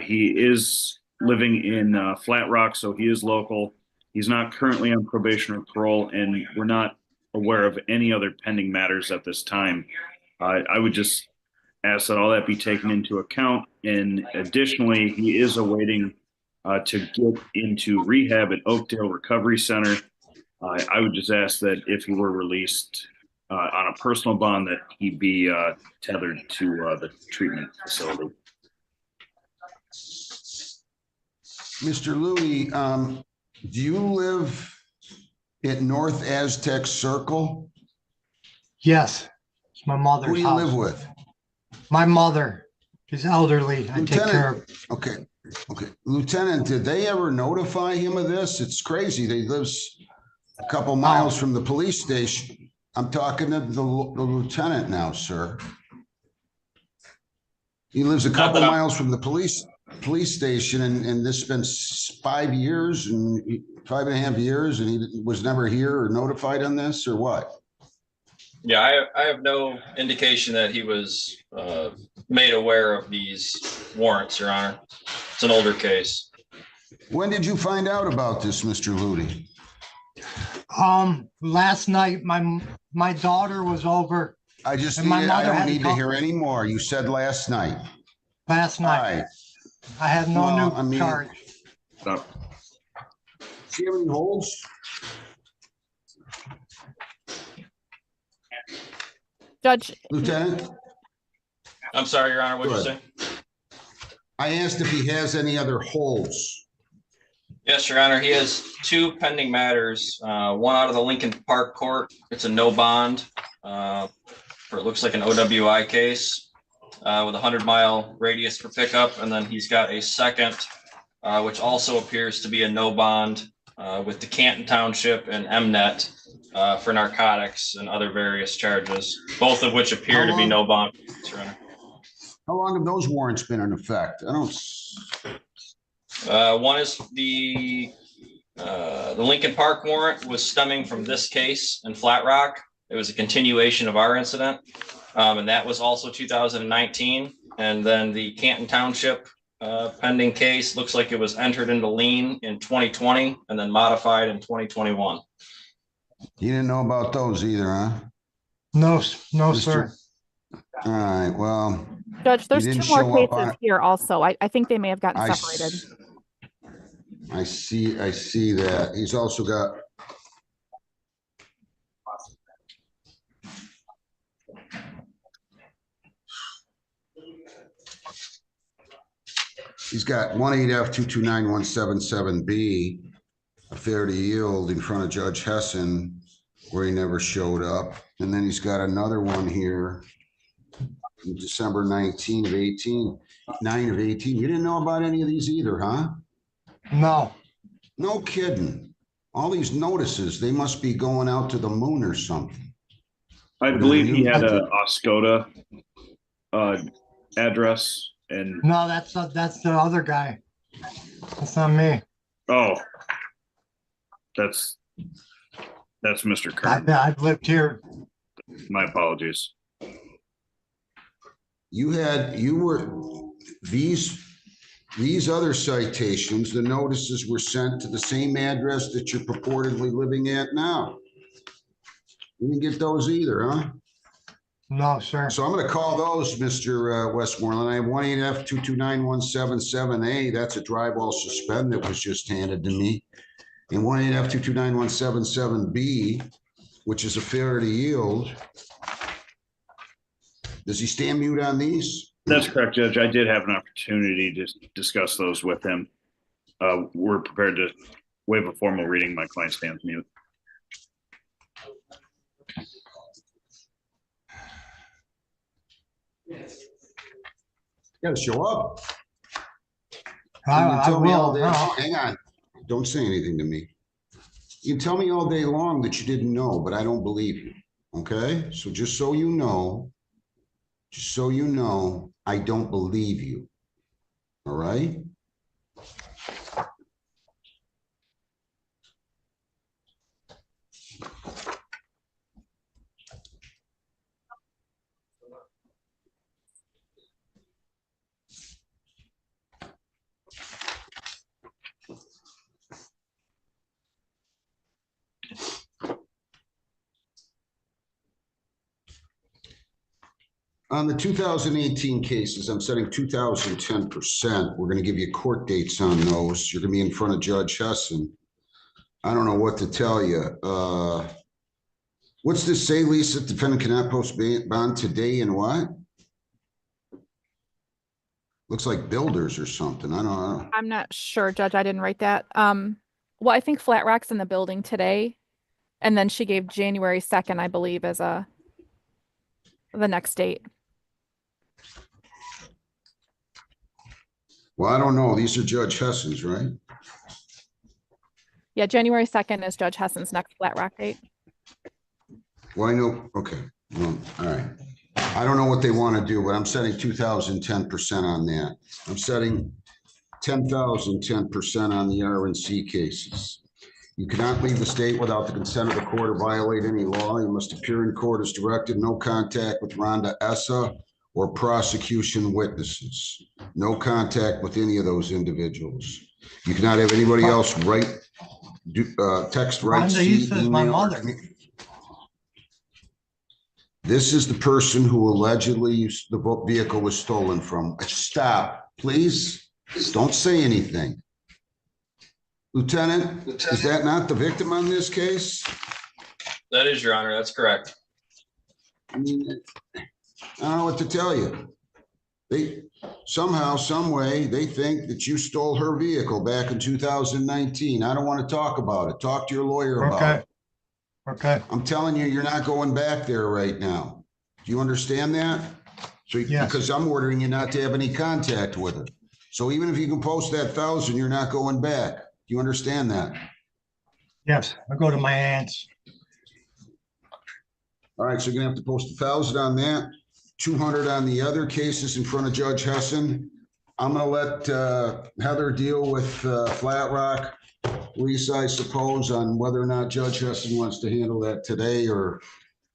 He is living in Flat Rock, so he is local. He's not currently on probation or parole, and we're not aware of any other pending matters at this time. I would just ask that all that be taken into account. And additionally, he is awaiting to get into rehab at Oakdale Recovery Center. I would just ask that if he were released on a personal bond, that he be tethered to the treatment facility. Mr. Louie, do you live at North Aztec Circle? Yes. It's my mother's Who do you house. live with? My mother. She's elderly. I take care of. Okay. Lieutenant, did they ever notify him of this? It's crazy. He lives a couple miles from the police station. I'm talking to the lieutenant now, sir. He lives a couple miles from the police station, and this has been 5 years and 5.5 years, and he was never here or notified on this, or what? Yeah, I have no indication that he was made aware of these warrants, Your Honor. It's an older case. When did you find out about this, Mr. Ludy? Last night, my daughter was over. I don't need to hear any more. You said last night. Last night. Right. I had no new charge. Do you have any holes? Judge. Lieutenant? I'm sorry, Your Honor, what did you say? I asked if he has any other holes. Yes, Your Honor, he has 2 pending matters. One out of the Lincoln Park Court. It's a no bond for it looks like an OWI case with a 100-mile radius for pickup. And then he's got a second, which also appears to be a no bond with the Canton Township and MNet for narcotics and other various charges, both of which appear to be no bond, Your Honor. How long have those warrants been in effect? One is the Lincoln Park warrant was stemming from this case in Flat Rock. It was a continuation of our incident, and that was also 2019. And then the Canton Township pending case looks like it was entered into lien in 2020 and then modified in 2021. You didn't know about those either, huh? No, sir. All right, well. Judge, there's 2 more cases here also. I think they may have gotten separated. I see that. He's also got. He's got 18F229177B, a fair to yield in front of Judge Hessen, where he never showed up. And then he's got another one here. December 19 of 18, 9 of 18. You didn't know about any of these either, huh? No. No kidding. All these notices, they must be going out to the moon or something. I believe he had a Oscoda address, and No, that's the other guy. That's not me. oh, that's Mr. Kern. I've lived here. My apologies. These These other citations, the notices were sent to the same address that you're purportedly living at now. You didn't get those either, huh? No, sir. So I'm going to call those, Mr. Westmoreland. I have 1-8F-229-177A. That's a drywall suspend that was just handed to me. And 1-8F-229-177B, which is a failure to yield. Does he stand mute on these? That's correct, Judge. I did have an opportunity to discuss those with him. We're prepared to waive a formal reading. My client stands mute. You gotta show up. I will. Hang on. Don't say anything to me. You can tell me all day long that you didn't know, but I don't believe you. Okay? So just so you know, I don't believe you. All right? On the 2018 cases, I'm setting 2,010%. We're going to give you court dates on those. You're going to be in front of Judge Hessen. I don't know what to tell you. What's this say, Lisa? Defendant cannot post bond today and what? Looks like builders or something. I don't know. I'm not sure, Judge. I didn't write that. Well, I think Flat Rock's in the building today. And then she gave January 2nd, I believe, as the next date. Well, I don't know. These are Judge Hessen's, right? Yeah, January 2nd is Judge Hessen's next Flat Rock date. Well, I know. Okay. Well, all right. I don't know what they want to do, but I'm setting 2,010% on that. I'm setting 10,010% on the RNC cases. You cannot leave the state without the consent of the court or violate any law. You must appear in court as directed. No contact with Rhonda Essa or prosecution witnesses. No contact with any of those individuals. You cannot have anybody else write, text, write, see, email. My mother. This is the person who allegedly the vehicle was stolen from. Stop, please. Don't say anything. Lieutenant, is that not the victim on this case? That is, Your Honor. That's correct. I mean, I don't know what to tell you. They somehow, some way, they think that you stole her vehicle back in 2019. I don't want to talk about it. Talk to your lawyer about it. Okay. I'm telling you, you're not going back there right now. Do you understand that? So, yes. Because I'm ordering you not to have any contact with her. So even if you can post that 1,000, you're not going back. Do you understand that? Yes, I'll go to my aunt's. All right, so you're gonna have to post 1,000 on that, 200 on the other cases in front of Judge Hessen. I'm gonna let Heather deal with Flat Rock. Lisa, I suppose, on whether or not Judge Hessen wants to handle that today or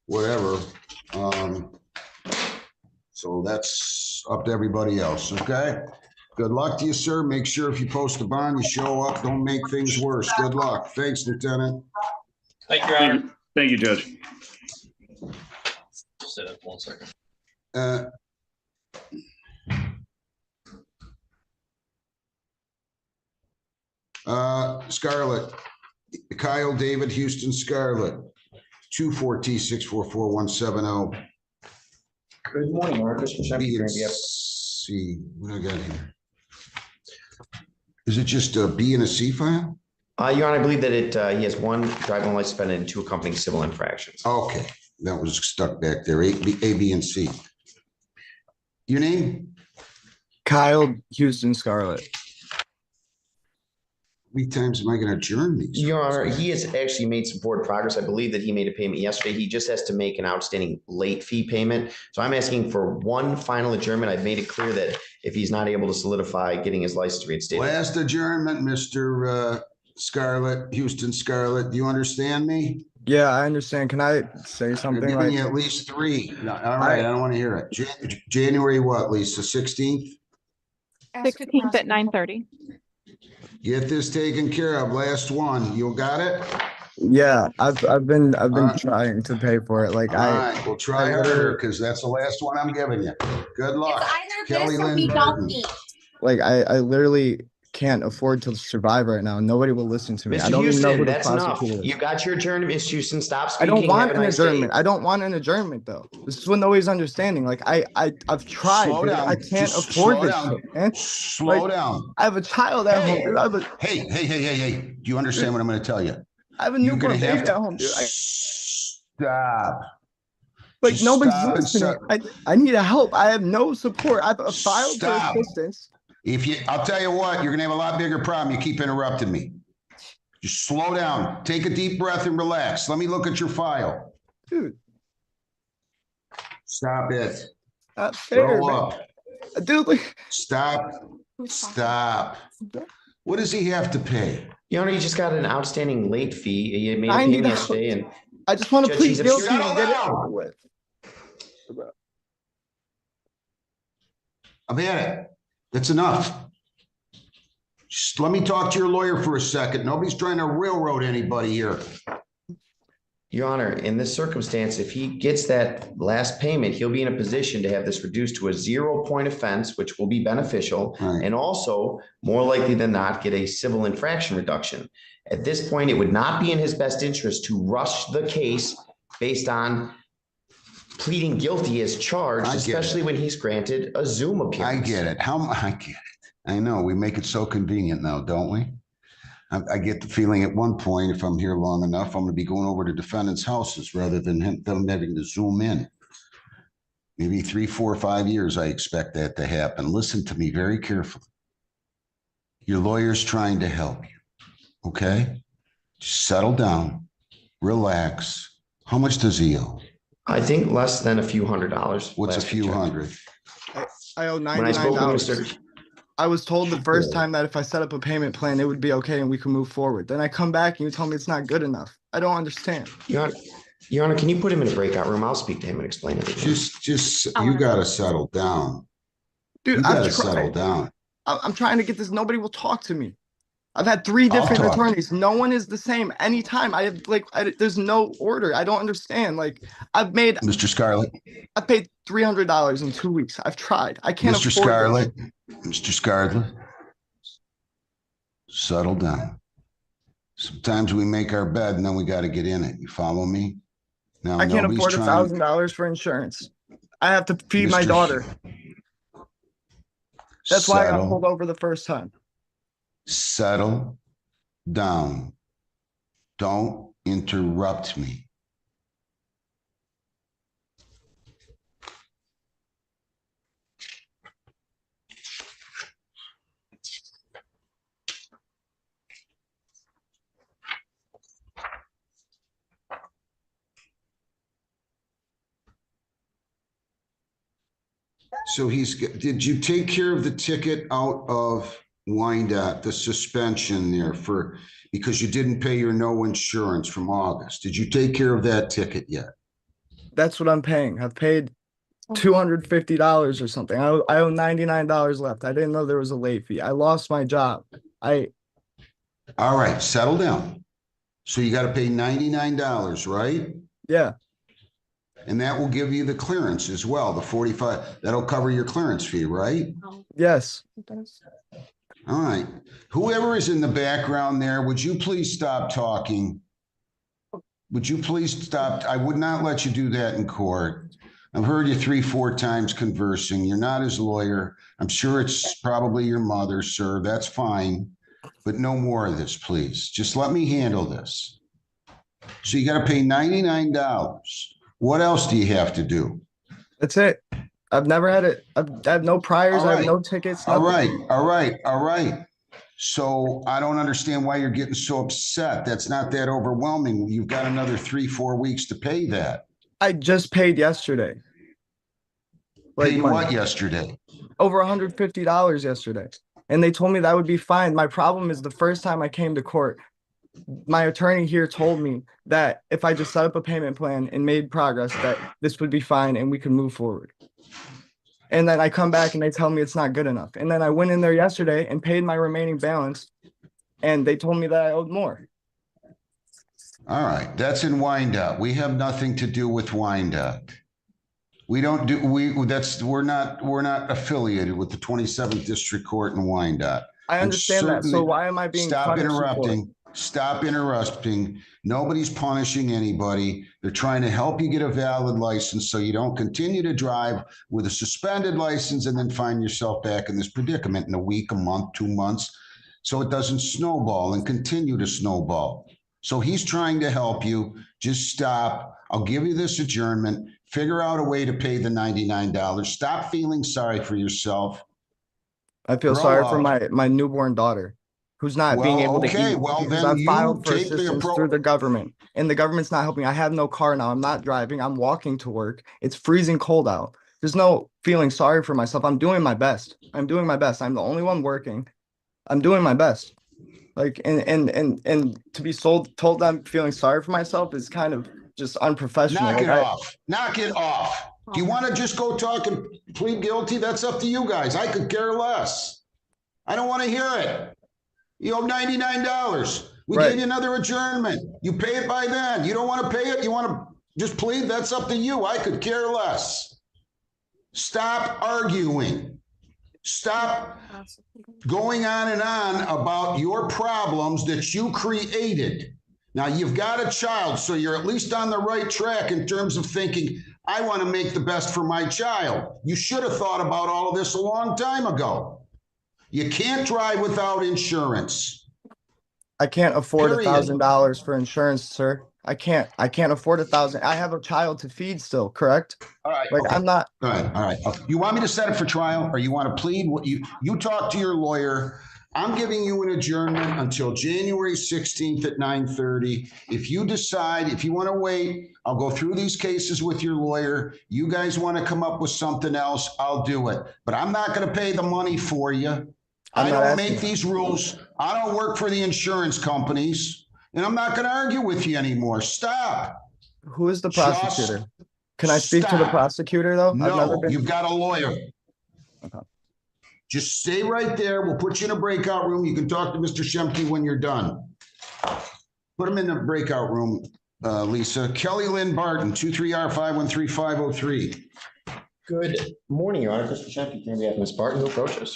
whatever. So that's up to everybody else, okay? Good luck to you, sir. Make sure if you post a bond, you show up. Don't make things worse. Good luck. Thanks, Lieutenant. Thank you, Your Honor. Thank you, Judge. Sit up 1 second. Scarlett, Kyle David Houston Scarlett, 24T644170. Good morning, Marcus. See what I got here. Is it just a B and a C file? Your Honor, I believe that he has one driving license suspended and 2 accompanying civil infractions. Okay, that was stuck back there. A, B, and C. Your name? Kyle Houston Scarlett. How many times am I going to adjourn these? Your Honor, he has actually made some forward progress. I believe that he made a payment yesterday. He just has to make an outstanding late fee payment. So I'm asking for one final adjournment. I've made it clear that if he's not able to solidify getting his license reinstated. Last adjournment, Mr. Scarlett, Houston Scarlett. Do you understand me? Yeah, I understand. Can I say something? They're giving you at least 3. No, all right, I don't want to hear it. January what, Lisa? 16th? ask a 16th at prosecutor. 9:30. Get this taken care of. Last one. You got it? Yeah, I've been right. trying to pay for it. Like All right, we'll try I harder literally- because that's the last one I'm giving you. Good luck. Kelly this or Lynn we don't Burton. eat. like I literally can't afford to survive right now. Nobody will listen to me. I Mr. don't even know Houston, who the that's enough. prosecutor is. You got your adjournment, Ms. Houston. Stop I speaking. don't want Have a an nice day. adjournment. I don't want an adjournment though. This is what nobody's understanding. Like I've tried. Slow dude. down. I can't Just afford slow this down. shit, man. Slow Like, down. I have a child at home. Hey, Dude. hey. Do you understand what I'm going to tell you? I have a You're newborn gonna have baby to at home, dude. stop. Like Just nobody's stop and listening. start. I need help. I have no support. I've filed Stop. for assistance. I'll tell you what, you're gonna have a lot bigger problem. You keep interrupting me. Just slow down. Take a deep breath and relax. Let me look at your file. Dude. Stop it. Not fair, Grow man. up. Dude, like Stop. What does he have to pay? Your Honor, you just got an outstanding late fee. You made a payment $90. yesterday, and I just want to Judge, plead he's guilty appealing. and get it Settle over down. with. I've had it. That's enough. Just let me talk to your lawyer for a second. Nobody's trying to railroad anybody here. Your Honor, in this circumstance, if he gets that last payment, he'll be in a position to have this reduced to a 0-point offense, which will be beneficial, Right. and also more likely than not get a civil infraction reduction. At this point, it would not be in his best interest to rush the case based on pleading guilty as charged, I get especially when he's granted a Zoom appearance. I get it. I get it. I know we make it so convenient now, don't we? I get the feeling at one point, if I'm here long enough, I'm going to be going over to defendants' houses rather than them having to Zoom in. Maybe 3, 4, 5 years, I expect that to happen. Listen to me very carefully. Your lawyer's trying to help you, okay? Just settle down, relax. How much does he owe? I think less than a few $100s. What's a last few check. hundred? I owe When I spoke with $99. Mr. I was told the first Yeah. time that if I set up a payment plan, it would be okay and we can move forward. Then I come back and you tell me it's not good enough. I don't understand. Your Honor, can you put him in a breakout room? I'll speak to him and explain everything. Just you got to settle down. Dude, You got I've to settle tried. down. I'm trying to get this. Nobody will talk to me. I've had 3 I'll different talk. attorneys. No one is the same anytime. I have there's no order. I don't understand. Like Mr. Scarlett. I've paid $300 in 2 weeks. I've tried. I can't Mr. afford Scarlett. this. Mr. Scarlett. Settle down. Sometimes we make our bed and then we got to get in it. You follow me? Now I can't nobody's afford trying to- $1,000 for insurance. I have to feed my Mr. daughter. That's why I got Settle. pulled over the first time. Settle down. Don't interrupt me. So did you take care of the ticket out of Wyandotte, the suspension there because you didn't pay your no insurance from August? Did you take care of that ticket yet? That's what I'm paying. I've paid $250 or something. I owe $99 left. I didn't know there was a late fee. I lost my job. All right, settle down. So you got to pay $99, right? Yeah. And that will give you the clearance as well, the 45. That'll cover your clearance fee, right? Yes. All right. Whoever is in the background there, would you please stop talking? Would you please stop? I would not let you do that in court. I've heard you 3, 4 times conversing. You're not his lawyer. I'm sure it's probably your mother, sir. That's fine. But no more of this, please. Just let me handle this. So you got to pay $99. What else do you have to do? That's it. I've never had it. I have no priors. I have no tickets. All nothing. right. So I don't understand why you're getting so upset. That's not that overwhelming. You've got another 3, 4 weeks to pay that. I just paid yesterday. Paid money. what yesterday? Over $150 yesterday. And they told me that would be fine. My problem is the first time I came to court, my attorney here told me that if I just set up a payment plan and made progress, that this would be fine and we could move forward. And then I come back and they tell me it's not good enough. And then I went in there yesterday and paid my remaining balance, and they told me that I owed more. All right, that's in Wyandotte. We have nothing to do with Wyandotte. We don't do, we're not affiliated with the 27th District Court in Wyandotte. I understand that. So certainly- why am I being Stop punished for it? interrupting. Stop interrupting. Nobody's punishing anybody. They're trying to help you get a valid license so you don't continue to drive with a suspended license and then find yourself back in this predicament in a week, a month, 2 months, so it doesn't snowball and continue to snowball. So he's trying to help you. Just stop. I'll give you this adjournment. Figure out a way to pay the $99. Stop feeling sorry for yourself. I feel Grow sorry up. for my newborn daughter, who's not being able to okay, eat well, because then I you filed for take the assistance appro- through the government, and the government's not helping. I have no car now. I'm not driving. I'm walking to work. It's freezing cold out. There's no feeling sorry for myself. I'm doing my best. I'm doing my best. I'm the only one working. I'm doing my best. Like, and to be told I'm feeling sorry for myself is kind of just unprofessional. Knock it Like, off. Knock it off. Do you want to just go talk and plead guilty? That's up to you guys. I could care less. I don't want to hear it. You owe $99. We Right. gave you another adjournment. You pay it by then. You don't want to pay it? You want to just plead? That's up to you. I could care less. Stop arguing. Stop going on and on about your problems that you created. Now, you've got a child, so you're at least on the right track in terms of thinking, I want to make the best for my child. You should have thought about all of this a long time ago. You can't drive without insurance. I can't afford Period. $1,000 for insurance, sir. I can't afford $1,000. I have a child to feed still, correct? All right. Like, okay. I'm not. All right. All right. You want me to set it for trial, or you want to plead? What you talk to your lawyer. I'm giving you an adjournment until January 16th at 9:30. If you decide, if you want to wait, I'll go through these cases with your lawyer. You guys want to come up with something else, I'll do it. But I'm not going to pay the money for you. I don't make these rules. I don't work for the insurance companies, and I'm not going to argue with you anymore. Stop. Who is the prosecutor? Can I speak to the stop. prosecutor though? I've never No, been. you've got a lawyer. Okay. Just stay right there. We'll put you in a breakout room. You can talk to Mr. Shemke when you're done. Put him in the breakout room, Lisa. Kelly Lynn Barton, 23R513503. Good morning, Your Honor. Mr. Shemke, can we have Ms. Barton who approaches?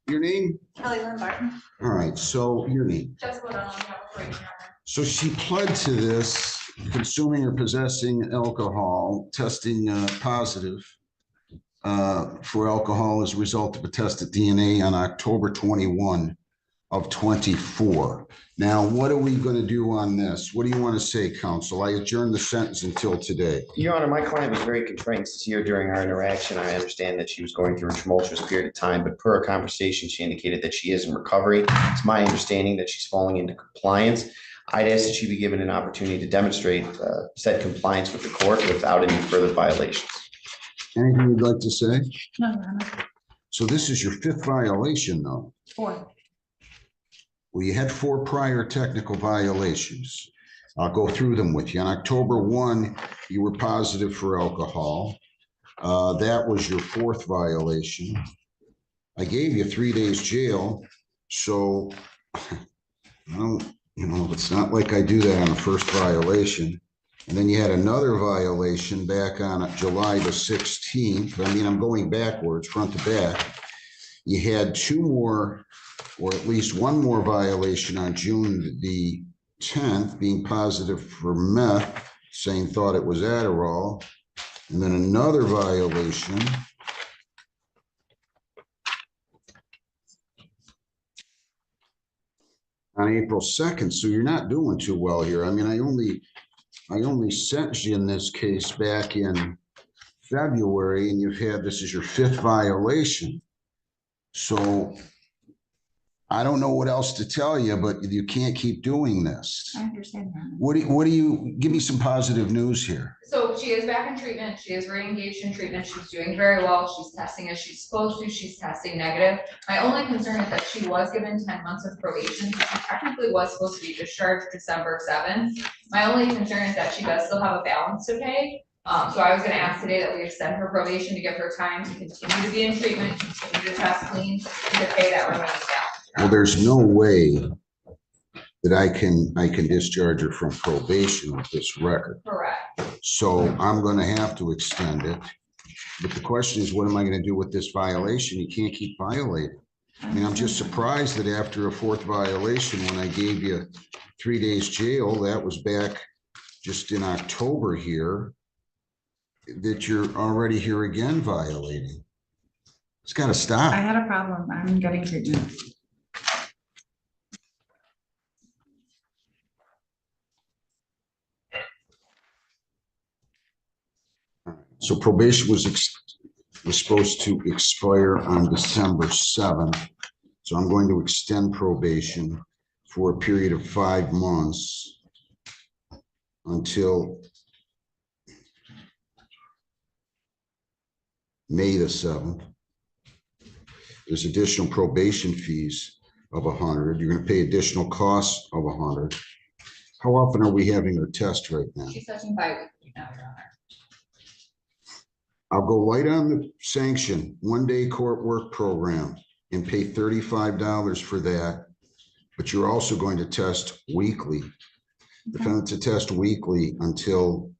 Your name? Kelly Lynn Barton. All right, so your name. Jessica O'Donnell, on behalf of Your Honor. So she pled to this, consuming or possessing alcohol, testing positive for alcohol as a result of a test of DNA on October 21 of 24. Now, what are we going to do on this? What do you want to say, counsel? I adjourn the sentence until today. Your Honor, my client was very constrained here during our interaction. I understand that she was going through a tumultuous period of time, but per our conversation, she indicated that she is in recovery. It's my understanding that she's falling into compliance. I'd ask that she be given an opportunity to demonstrate said compliance with the court without any further violations. Anything you'd like to say? No, Your Honor. So this is your fifth violation, though. 4. Well, you had 4 prior technical violations. I'll go through them with you. On October 1, you were positive for alcohol. That was your 4th violation. I gave you 3 days jail. So, it's not like I do that on the first violation. And then you had another violation back on July the 16th. I mean, I'm going backwards, front to back. You had 2 more, or at least 1 more violation on June the 10th, being positive for meth, saying thought it was Adderall. And then another violation on April 2nd. So you're not doing too well here. I mean, I only sentenced you in this case back in February, and you've had, this is your 5th violation. So I don't know what else to tell you, but you can't keep doing this. I understand that. What do you give me some positive news here? So she is back in treatment. She is re-engaged in treatment. She's doing very well. She's testing as she's supposed to. She's testing negative. My only concern is that she was given 10 months of probation. She technically was supposed to be discharged December 7th. My only concern is that she does still have a balance to pay. So I was gonna ask today that we extend her probation to give her time to continue to be in treatment, continue to test clean, and to pay that remaining balance. Well, there's no way that I can discharge her from probation with this record. Correct. So I'm gonna have to extend it. But the question is, what am I gonna do with this violation? You can't keep violating. I mean, I'm just surprised that after a fourth violation, when I gave you 3 days jail, that was back just in October here, that you're already here again violating. It's gotta stop. I had a problem. I'm getting treatment. So probation was supposed to expire on December 7th. So I'm going to extend probation for a period of 5 months until May the 7th. There's additional probation fees of 100. You're going to pay additional costs of 100. How often are we having her test right now? She's touching bi-weekly now, Your Honor. I'll go light on the sanction, 1-day court work program, and pay $35 for that. But you're also going to test weekly. Defendant to test weekly until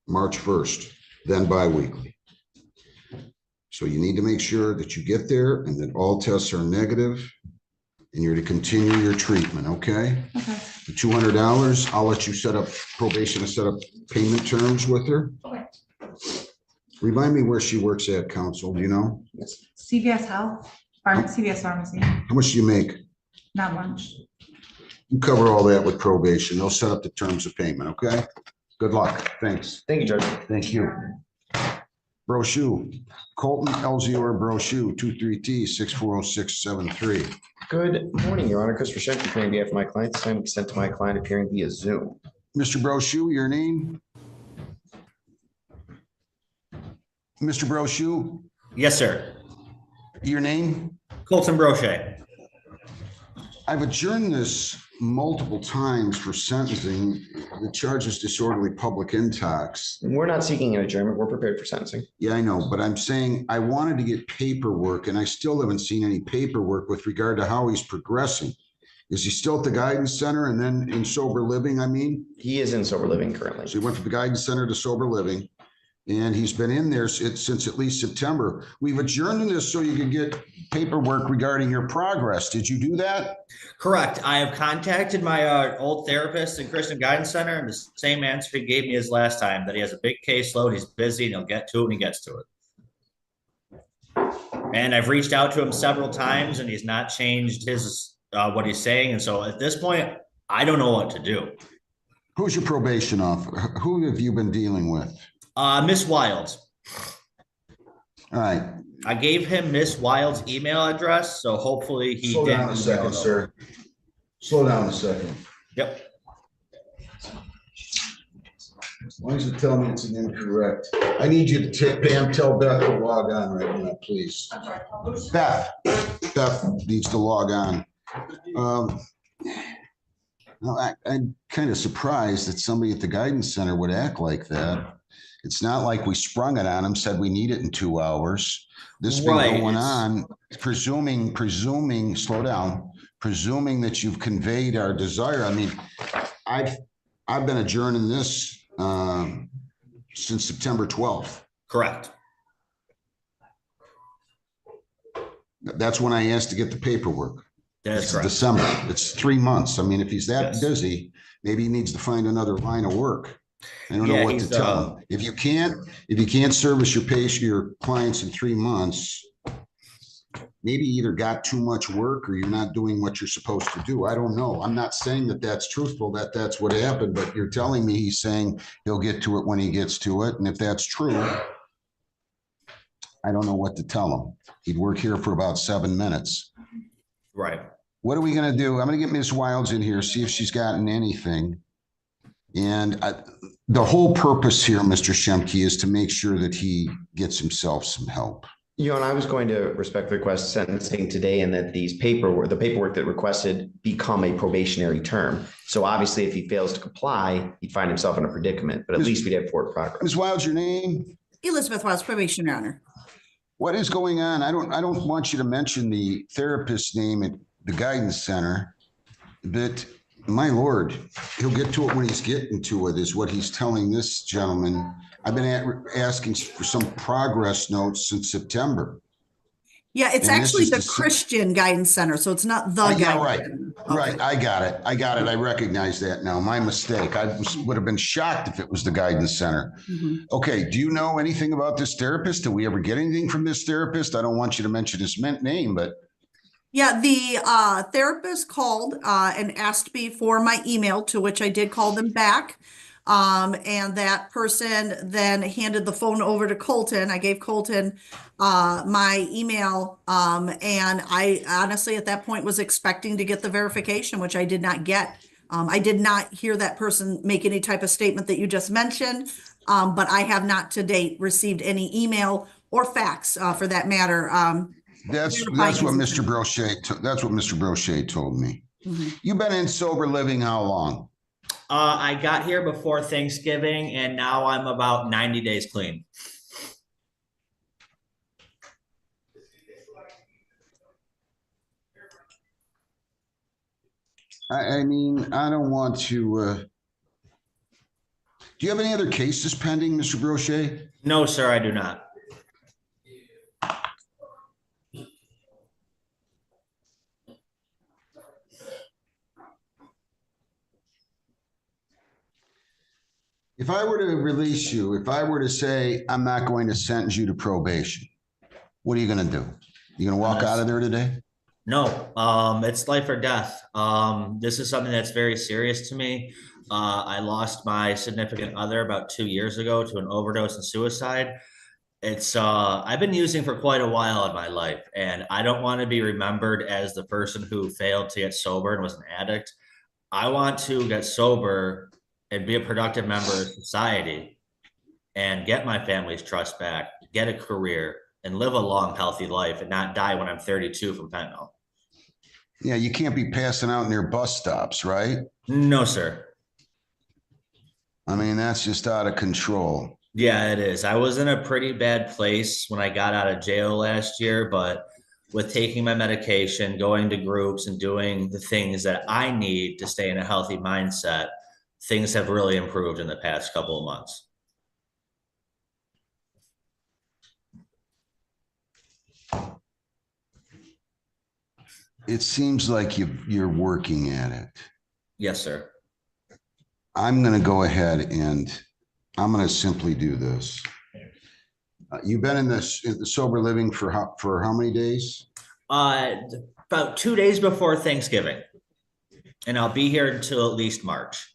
March 1st, then bi-weekly. So you need to make sure that you get there and that all tests are negative, and you're to continue your treatment, okay? Okay. The $200, I'll let you set up probation to set up payment terms with her. Okay. Remind me where she works at, counsel, do you know? CVS Health, CVS Pharmacy, How much do you make? not much. You cover all that with probation. They'll set up the terms of payment, okay? Good luck. Thanks. Thank you, Judge. Thank you. Brochu, Colton Elzior Brochu, 23T640673. Good morning, Your Honor. Christopher Shen, appearing on behalf of my client. This time sent to my client appearing via Zoom. Mr. Brochu, your name? Mr. Brochu, Yes, sir. your name? Colton Brochet. I've adjourned this multiple times for sentencing. The charge is disorderly public intox. We're not seeking an adjournment. We're prepared for sentencing. Yeah, I know, but I'm saying I wanted to get paperwork, and I still haven't seen any paperwork with regard to how he's progressing. Is he still at the guidance center and then in sober living, I mean? He is in sober living currently. So he went from the guidance center to sober living, and he's been in there since at least September. We've adjourned this so you could get paperwork regarding your progress. Did you do that? Correct. I have contacted my old therapist in Christian Guidance Center, and the same answer he gave me as last time, that he has a big caseload, he's busy, and he'll get to it when he gets to it. And I've reached out to him several times, and he's not changed his what he's saying. And so at this point, I don't know what to do. Who's your probation officer? Who have you been dealing with? Miss Wilds. All right. I gave him Miss Wild's email address, so hopefully he Slow didn't. down a second, sir. Slow down a second. Yep. As long as you tell me it's an incorrect. I need you to tell Beth to log on right now, please. Beth needs to log on. I'm kind of surprised that somebody at the guidance center would act like that. It's not like we sprung it on him, said we need it in 2 hours. This has been going on, presuming, slow down, presuming that you've conveyed our desire. I mean, I've been adjourning this since September 12th. Correct. That's when I asked to get the paperwork. That's correct. December. It's 3 months. I mean, if he's that busy, maybe he needs to find another line of work. I don't know what to tell him. If you can't service your clients in 3 months, maybe you either got too much work or you're not doing what you're supposed to do. I don't know. I'm not saying that that's truthful, that that's what happened, but you're telling me he's saying he'll get to it when he gets to it. And if that's true, I don't know what to tell him. He'd work here for about 7 minutes. Right. What are we going to do? I'm going to get Ms. Wilds in here, see if she's gotten anything. And the whole purpose here, Mr. Shemke, is to make sure that he gets himself some help. You know, and I was going to respectfully request sentencing today and that the paperwork that requested become a probationary term. So obviously, if he fails to comply, he'd find himself in a predicament, but at least we'd have forward progress. Ms. Wilds, your name? Elizabeth Wiles, probation, Your Honor. What is going on? I don't want you to mention the therapist's name at the guidance center, but my Lord, he'll get to it when he's getting to it, is what he's telling this gentleman. I've been asking for some progress notes since September. Yeah, it's And this actually is the Christian Guidance Center, so it's not the Yeah, guidance right. center. Right. I got it. I recognize that now. My mistake. Would have been shocked if it was the guidance center. Mhm. Okay. Do you know anything about this therapist? Did we ever get anything from this therapist? I don't want you to mention his name, but Yeah, the therapist called and asked me for my email, to which I did call them back. And that person then handed the phone over to Colton. I gave Colton my email. And I honestly, at that point, was expecting to get the verification, which I did not get. I did not hear that person make any type of statement that you just mentioned. But I have not to date received any email or fax for that matter. that's what Mr. Brochet told me. Mhm. You've been in sober living how long? I got here before Thanksgiving and now I'm about 90 days clean. I mean, I don't want to. Do you have any other cases pending, Mr. Brochet? No, sir, I do not. If I were to release you, if I were to say, I'm not going to sentence you to probation, what are you going to do? You going to walk out of there today? No, it's life or death. This is something that's very serious to me. I lost my significant other about 2 years ago to an overdose and suicide. It's I've been using for quite a while in my life, and I don't want to be remembered as the person who failed to get sober and was an addict. I want to get sober and be a productive member of society and get my family's trust back, get a career, and live a long, healthy life and not die when I'm 32 from fentanyl. Yeah, you can't be passing out near bus stops, right? No, sir. I mean, that's just out of control. Yeah, it is. I was in a pretty bad place when I got out of jail last year, but with taking my medication, going to groups, and doing the things that I need to stay in a healthy mindset, things have really improved in the past couple of months. It seems like you're working at it. Yes, sir. I'm going to go ahead and I'm going to simply do this. You've been in the sober living for how many days? About 2 days before Thanksgiving, and I'll be here until at least March.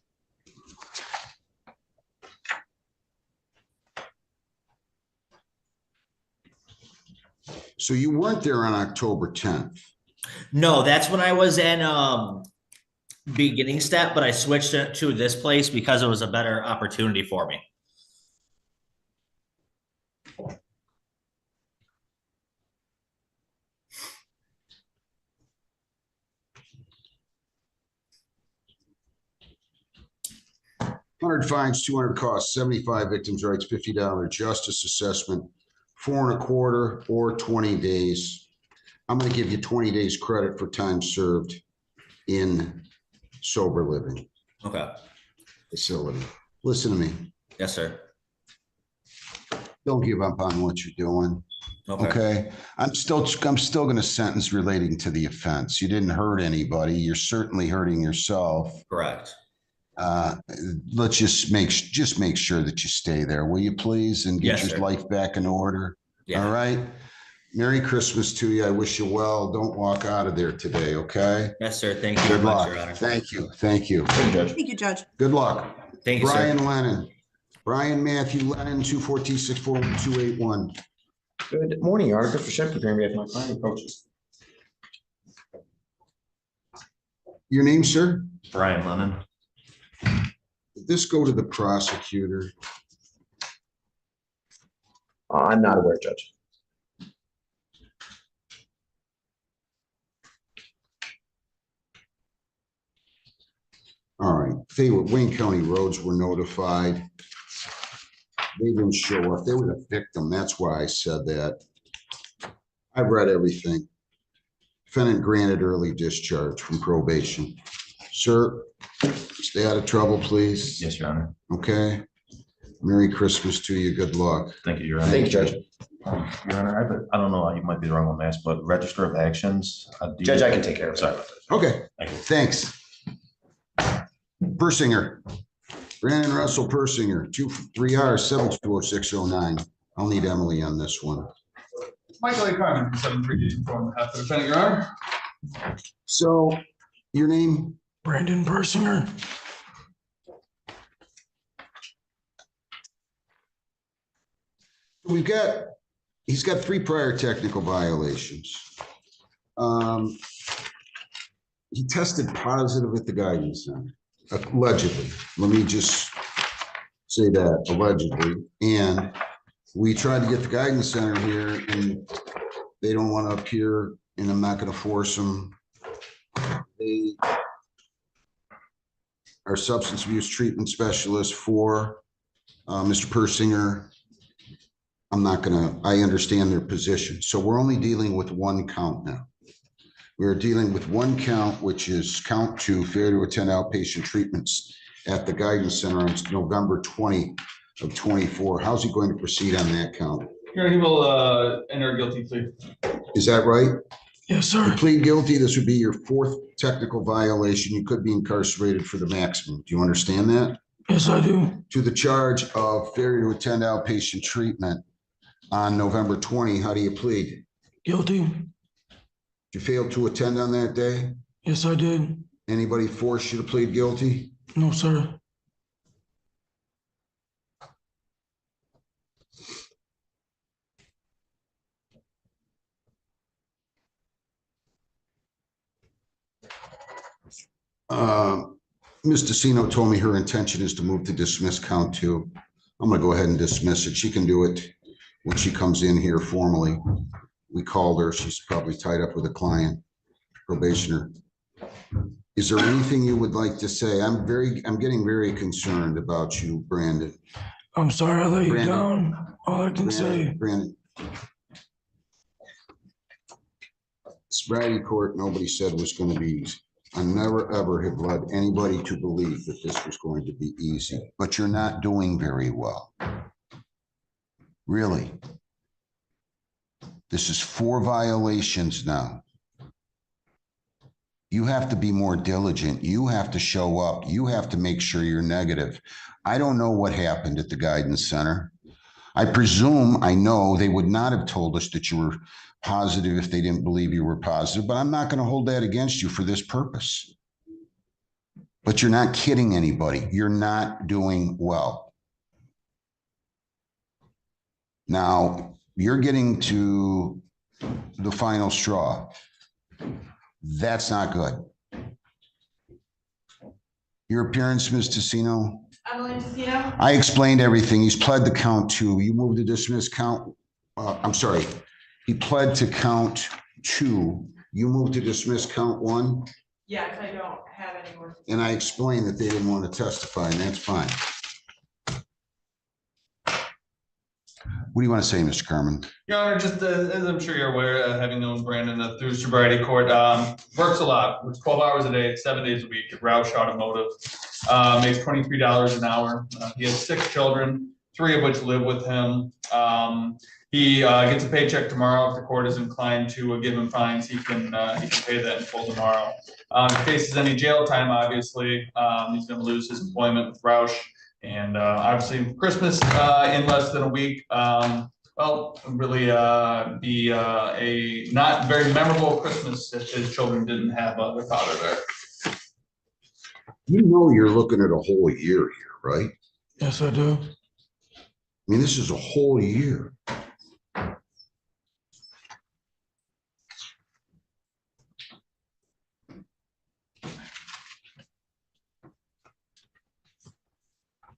So you weren't there on October 10th. No, that's when I was in beginning step, but I switched it to this place because it was a better opportunity for me. $100 fines, 200 costs, 75 victims' rights, $50 justice assessment, 4 1/4 or 20 days. I'm going to give you 20 days credit for time served in sober living. Okay. Facility. Listen to me. Yes, sir. Don't give up on what you're doing. Okay. I'm still going to sentence relating to the offense. You didn't hurt anybody. You're certainly hurting yourself. Correct. Let's just make sure that you stay there, will you please, and get your life back in order. Yeah. All right. Merry Christmas to you. I wish you well. Don't walk out of there today. Okay. Yes, sir. Thank you Good very much, luck. Your Honor. Thank you. Thank you. Thank you, Judge. Good luck. Thank you, Brian sir. Lennon. Brian Matthew Lennon, 214-641-281. Good morning, Your Honor. Christopher Shepard, here on behalf of my client approaches. Your name, sir? Brian Lennon. Did this go to the prosecutor? I'm not aware, Judge. All right, Wayne County roads were notified. They didn't show up. They were the victim. That's why I said that. I've read everything. Defendant granted early discharge from probation. Sir, stay out of trouble, please. Yes, Your Honor. Okay. Merry Christmas to you. Good luck. Thank you, Your Honor. Thank you, Judge. Your Honor, I don't know, you might be the wrong one to ask, but register of actions. Judge, I can take care of it. Sorry about that. Okay, Thank you. thanks. Persinger. Brandon Russell Persinger, 3R 720609. I'll need Emily on this one. Michael A. Carmen, 738 from the defendant, Your Honor. So, your name? Brandon Persinger. He's got 3 prior technical violations. He tested positive at the guidance center, allegedly. Let me just say that, allegedly. And we tried to get the guidance center here and they don't want to appear, and I'm not going to force them. They are substance abuse treatment specialist for Mr. Persinger. I understand their position. So we're only dealing with 1 count now. We're dealing with 1 count, which is count 2, failure to attend outpatient treatments at the guidance center on November 20 of 24. How's he going to proceed on that count? Here, he will enter a guilty plea. Is that right? Yes, sir. You plead guilty, this would be your 4th technical violation. You could be incarcerated for the maximum. Do you understand that? Yes, I do. To the charge of failure to attend outpatient treatment on November 20, how do you plead? Guilty. Did you fail to attend on that day? Yes, I did. Anybody force you to plead guilty? No, sir. Ms. DeCino told me her intention is to move to dismiss count 2. I'm gonna go ahead and dismiss it. She can do it when she comes in here formally. We called her. She's probably tied up with a client, probationer. Is there anything you would like to say? I'm getting very concerned about you, Brandon. I'm sorry I let you down. All I can say. Brandon. Sobriety court, nobody said was going to be easy. I never, ever have led anybody to believe that this was going to be easy, but you're not doing very well. Really. This is 4 violations now. You have to be more diligent. You have to show up. You have to make sure you're negative. I don't know what happened at the guidance center. I presume, I know they would not have told us that you were positive if they didn't believe you were positive, but I'm not going to hold that against you for this purpose. But you're not kidding anybody. You're not doing well. Now, you're getting to the final straw. That's not good. Your appearance, Ms. Tessino? Emily Tessino. I explained everything. He's pled to count 2. You moved to dismiss count, I'm sorry. He pled to count 2. You moved to dismiss count 1? Yes, I don't have any more. And I explained that they didn't want to testify, and that's fine. What do you want to say, Mr. Carmen? Your Honor, just as I'm sure you're aware, having known Brandon through sobriety court, works a lot. Works 12 hours a day, 7 days a week at Roush Automotive. Makes $23 an hour. He has 6 children, 3 of which live with him. He gets a paycheck tomorrow. If the court is inclined to give him fines, he can pay that in full tomorrow. If he faces any jail time, obviously, he's going to lose his employment with Roush. And obviously, Christmas in less than a week, well, really be a not very memorable Christmas if his children didn't have their father there. You know you're looking at a whole year here, right? Yes, I do. I mean, this is a whole year.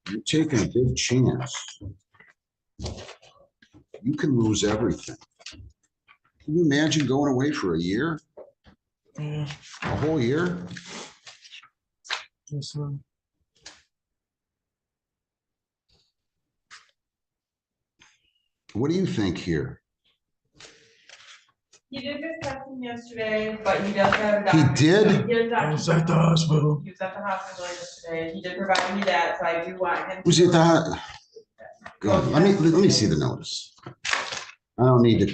You're taking a big chance. You can lose everything. Can you imagine going away for a year? Yeah. A whole year? Yes, sir. What do you think here? He did just test him yesterday, but he does have a He doctor. did? He has I was doctor. at the hospital. He was at the hospital yesterday. He did provide me that, so I do want him. Was he at the? Go ahead. Let me see the notice. I don't need to.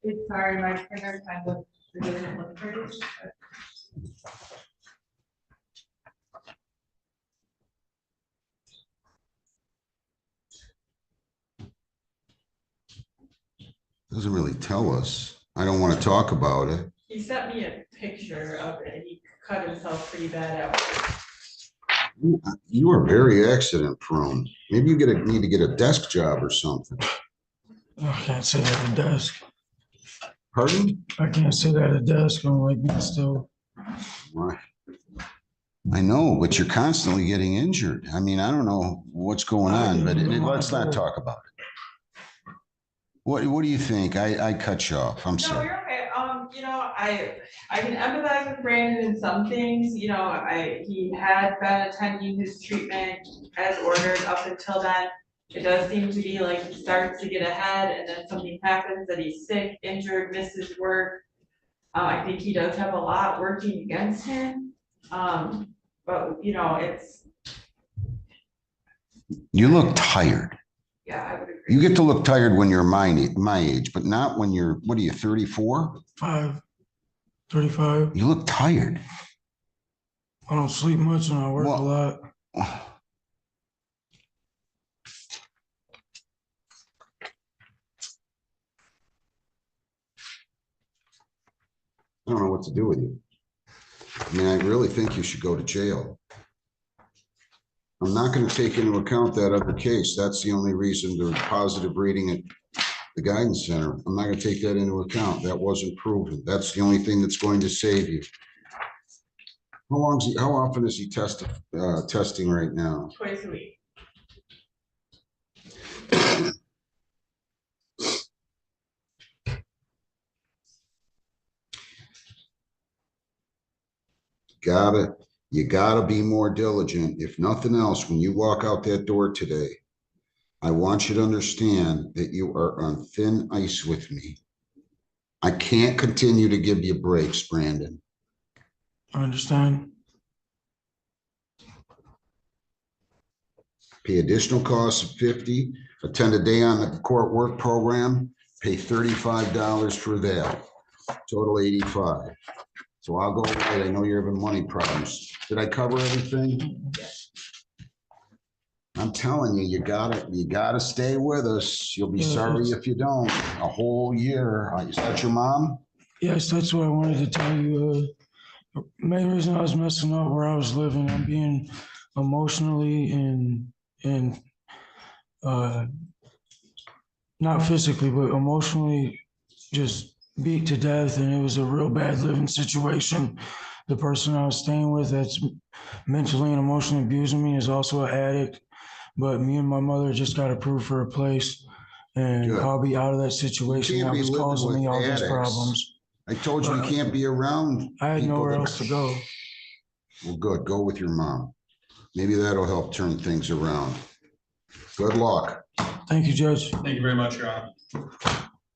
It's sorry, my printer kind of doesn't look pretty. Doesn't really tell us. I don't want to talk about it. He sent me a picture of it. He cut himself pretty bad out. You are very accident prone. Maybe you need to get a desk job or something. I can't sit at the desk. Pardon? I can't sit at a desk. I don't like being still. Why? I know, but you're constantly getting injured. I mean, I don't know what's going on, but let's not talk about it. What do you think? I cut you off. I'm No, sorry. you're okay. You know, I can empathize with Brandon in some things, you know, he had been attending his treatment as ordered up until then. It does seem to be like he starts to get ahead and then something happens that he's sick, injured, misses work. I think he does have a lot working against him. But you know, You look tired. yeah, I would agree. You get to look tired when you're my age, but not when you're, what are you, 34? 35. You look tired. I don't sleep much and I work a lot. I don't know what to do with you. I mean, I really think you should go to jail. I'm not going to take into account that other case. That's the only reason the positive reading at the guidance center. I'm not going to take that into account. That wasn't proven. That's the only thing that's going to save you. How often is he testing right now? Twice a week. You gotta be more diligent. If nothing else, when you walk out that door today, I want you to understand that you are on thin ice with me. I can't continue to give you breaks, Brandon. I understand. Pay additional costs of $50, attend a day on the court work program, pay $35 for that, total $85. So I'll go right. I know you're having money problems. Did I cover everything? I'm telling you, you gotta stay with us. You'll be sorry if you don't. A whole year. Is that your mom? Yes, that's what I wanted to tell you. The main reason I was messing up where I was living, I'm being emotionally and not physically, but emotionally just beat to death, and it was a real bad living situation. The person I was staying with that's mentally and emotionally abusing me is also an addict, but me and my mother just got approved for a place, and Good. I'll be out of that situation that was causing me all these problems. I told you can't be around. I had nowhere else to go. Well, good. Go with your mom. Maybe that'll help turn things around. Good luck. Thank you, Judge. Thank you very much, Your Honor.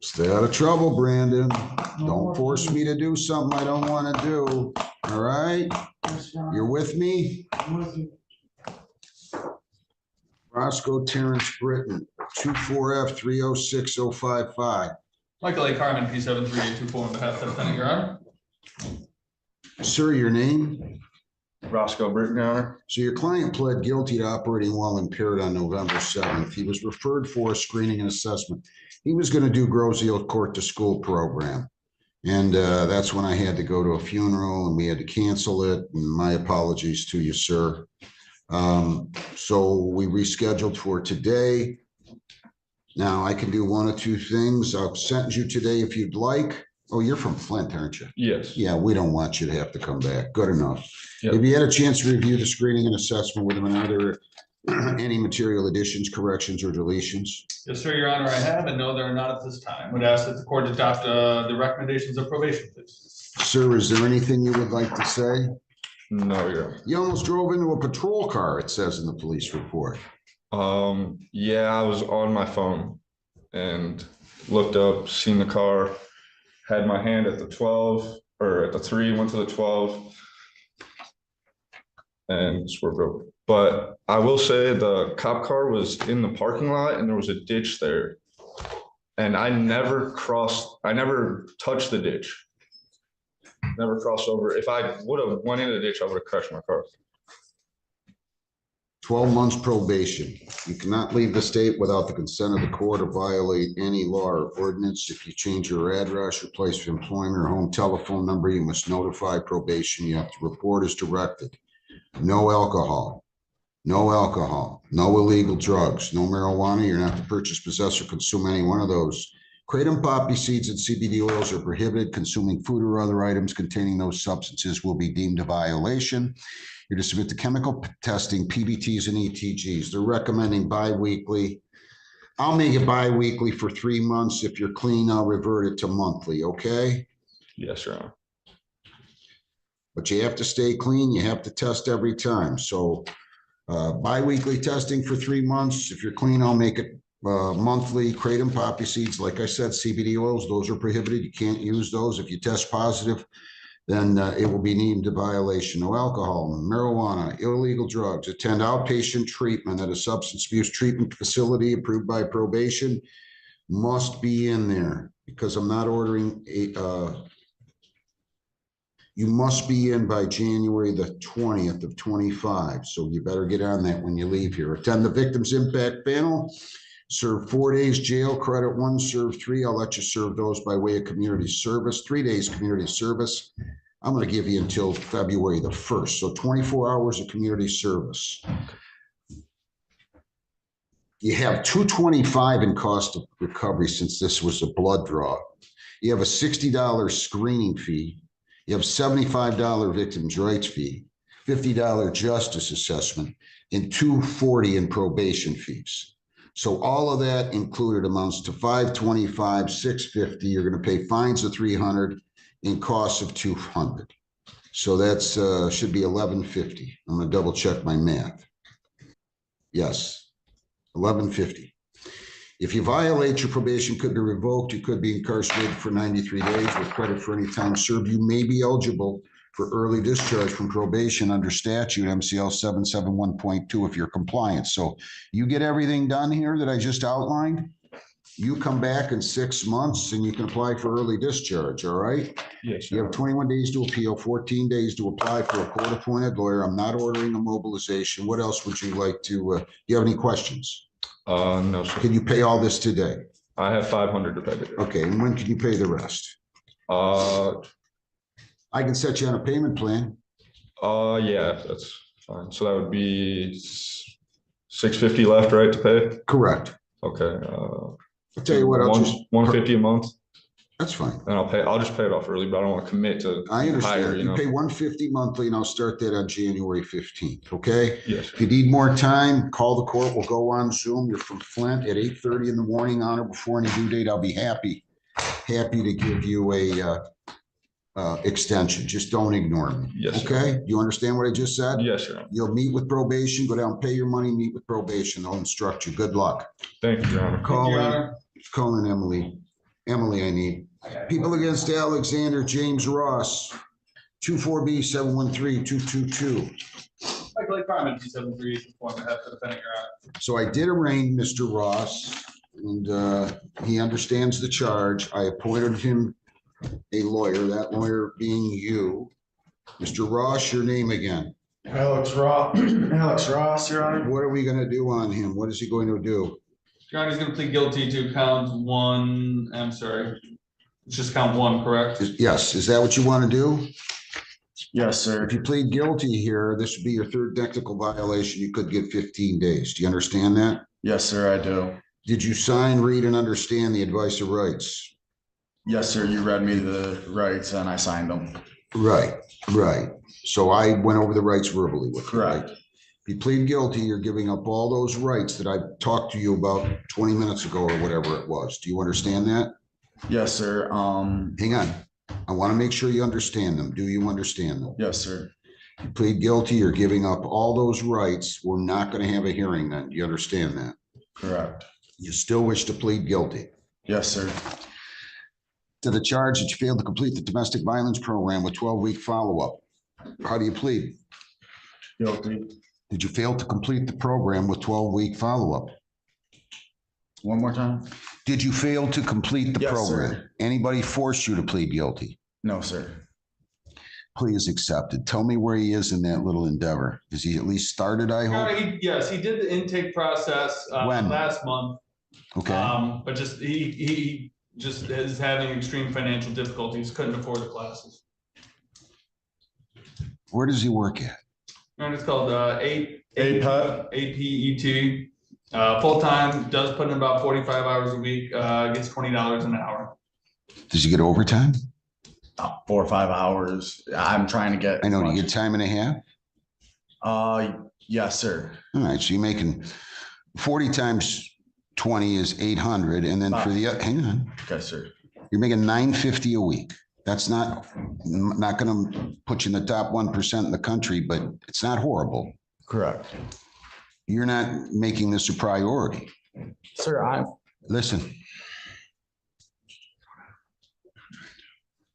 Stay out of trouble, Brandon. Don't force me to do something I don't want to do. All right? You're with me? I'm with you. Roscoe Terrence Britton, 24F306055. Michael A. Carmen, P73824 on behalf of the defendant, Your Honor. Sir, your name? Roscoe Britton, Your Honor. So your client pled guilty to operating while impaired on November 7th. He was referred for a screening and assessment. He was going to do Grosio Court to School program. And that's when I had to go to a funeral and we had to cancel it. And my apologies to you, sir. So we rescheduled for today. Now I can do one of two things. I'll sentence you today if you'd like. Oh, you're from Flint, aren't you? Yes. Yeah, we don't want you to have to come back. Good enough. Yep. Have you had a chance to review the screening and assessment with them and are there any material additions, corrections, or deletions? Yes, sir, Your Honor, I have, and no, there are not at this time. Would ask that the court adopt the recommendations of probation, please. Sir, is there anything you would like to say? No, Your Honor. You almost drove into a patrol car, it says in the police report. Yeah, I was on my phone and looked up, seen the car, had my hand at the 12 or at the 3, went to the 12 and swerved over. But I will say the cop car was in the parking lot and there was a ditch there. And I never touched the ditch. Never crossed over. If I would have went in the ditch, I would have crashed my car. 12 months probation. You cannot leave the state without the consent of the court or violate any law or ordinance. If you change your address, your place of employment, or home telephone number, you must notify probation. You have to report as directed. No alcohol. No alcohol. No illegal drugs. No marijuana. You're not to purchase, possess, or consume any one of those. Kratom poppy seeds and CBD oils are prohibited. Consuming food or other items containing those substances will be deemed a violation. You're to submit to chemical testing, PBTs and ETGs. They're recommending bi-weekly. I'll make it bi-weekly for 3 months. If you're clean, I'll revert it to monthly, okay? Yes, Your Honor. But you have to stay clean. You have to test every time. So bi-weekly testing for 3 months. If you're clean, I'll make it monthly. Kratom poppy seeds, like I said, CBD oils, those are prohibited. You can't use those. If you test positive, then it will be deemed a violation. No alcohol, marijuana, illegal drugs. Attend outpatient treatment at a substance abuse treatment facility approved by probation. Must be in there because I'm not ordering you must be in by January the 20th of 25. So you better get on that when you leave here. Attend the Victims Impact Panel. Serve 4 days jail, credit 1, serve 3. I'll let you serve those by way of community service. 3 days community service. I'm going to give you until February the 1st. So 24 hours of community service. You have $225 in cost of recovery since this was a blood draw. You have a $60 screening fee. You have $75 victims' rights fee, $50 justice assessment, and $240 in probation fees. So all of that included amounts to $525, $650. You're going to pay fines of $300 and costs of $200. So that's should be $1,150. I'm going to double check my math. Yes, $1,150. If you violate, your probation could be revoked. You could be incarcerated for 93 days with credit for any time served. You may be eligible for early discharge from probation under statute MCL 771.2 if you're compliant. So you get everything done here that I just outlined. You come back in 6 months and you can apply for early discharge, all right? Yes. You have 21 days to appeal, 14 days to apply for a court-appointed lawyer. I'm not ordering a mobilization. What else would you like to, do you have any questions? No, sir. Can you pay all this today? I have $500 to pay today. Okay, and when can you pay the rest? I can set you on a payment plan. Yeah, that's fine. So that would be $650 left, right, to pay? Correct. Okay. I'll tell you what, I'll just $150 a month. That's fine. And I'll just pay it off early, but I don't want to commit to I understand. higher, You pay $150 monthly, and I'll start that on January 15th. Okay. Yes. If you need more time, call the court. We'll go on Zoom. You're from Flint at 8:30 in the morning on or before any due date. I'll be happy to give you a extension. Just don't ignore me. Yes. Okay. You understand what I just said? Yes, sir. You'll meet with probation. Go down, pay your money, meet with probation. They'll instruct you. Good luck. Thank you, Your Honor. Call in Emily. Emily, I need. People against Alexander James Ross, 24B 713-222. Like Carmen, 273, one and a half to defending your honor. So I did arraign Mr. Ross, and he understands the charge. I appointed him a lawyer, that lawyer being you. Mr. Ross, your name again. Alex Ross, Your Honor. What are we going to do on him? What is he going to do? Your Honor, he's going to plead guilty to count 1. I'm sorry. It's just count 1, correct? Yes. Is that what you want to do? Yes, sir. If you plead guilty here, this would be your third technical violation. You could get 15 days. Do you understand that? Yes, sir, I do. Did you sign, read, and understand the advice of rights? Yes, sir. You read me the rights and I signed them. Right, right. So I went over the rights verbally with you, right? Correct. If you plead guilty, you're giving up all those rights that I talked to you about 20 minutes ago or whatever it was. Do you understand that? Yes, sir. Hang on. I want to make sure you understand them. Do you understand them? Yes, sir. You plead guilty, you're giving up all those rights. We're not going to have a hearing then. You understand that? Correct. You still wish to plead guilty? Yes, sir. To the charge that you failed to complete the domestic violence program with 12-week follow-up. How do you plead? Guilty. Did you fail to complete the program with 12-week follow-up? One more time. Did you fail to complete the Yes, program? sir. Anybody forced you to plead guilty? No, sir. Plea is accepted. Tell me where he is in that little endeavor. Has he at least started, I hope? Yes, he did the intake process When? last month. Okay. But just he just is having extreme financial difficulties, couldn't afford the classes. Where does he work at? And it's called APET. Full-time, does put in about 45 hours a week, gets $20 an hour. Does he get overtime? 4 or 5 hours. I'm trying to get. I know. Do you get time and a half? Yes, sir. All right. So you're making 40 times 20 is 800. And then for the, hang on. Okay, sir. You're making $950 a week. That's not going to put you in the top 1% in the country, but it's not horrible. Correct. You're not making this a priority. Sir, listen.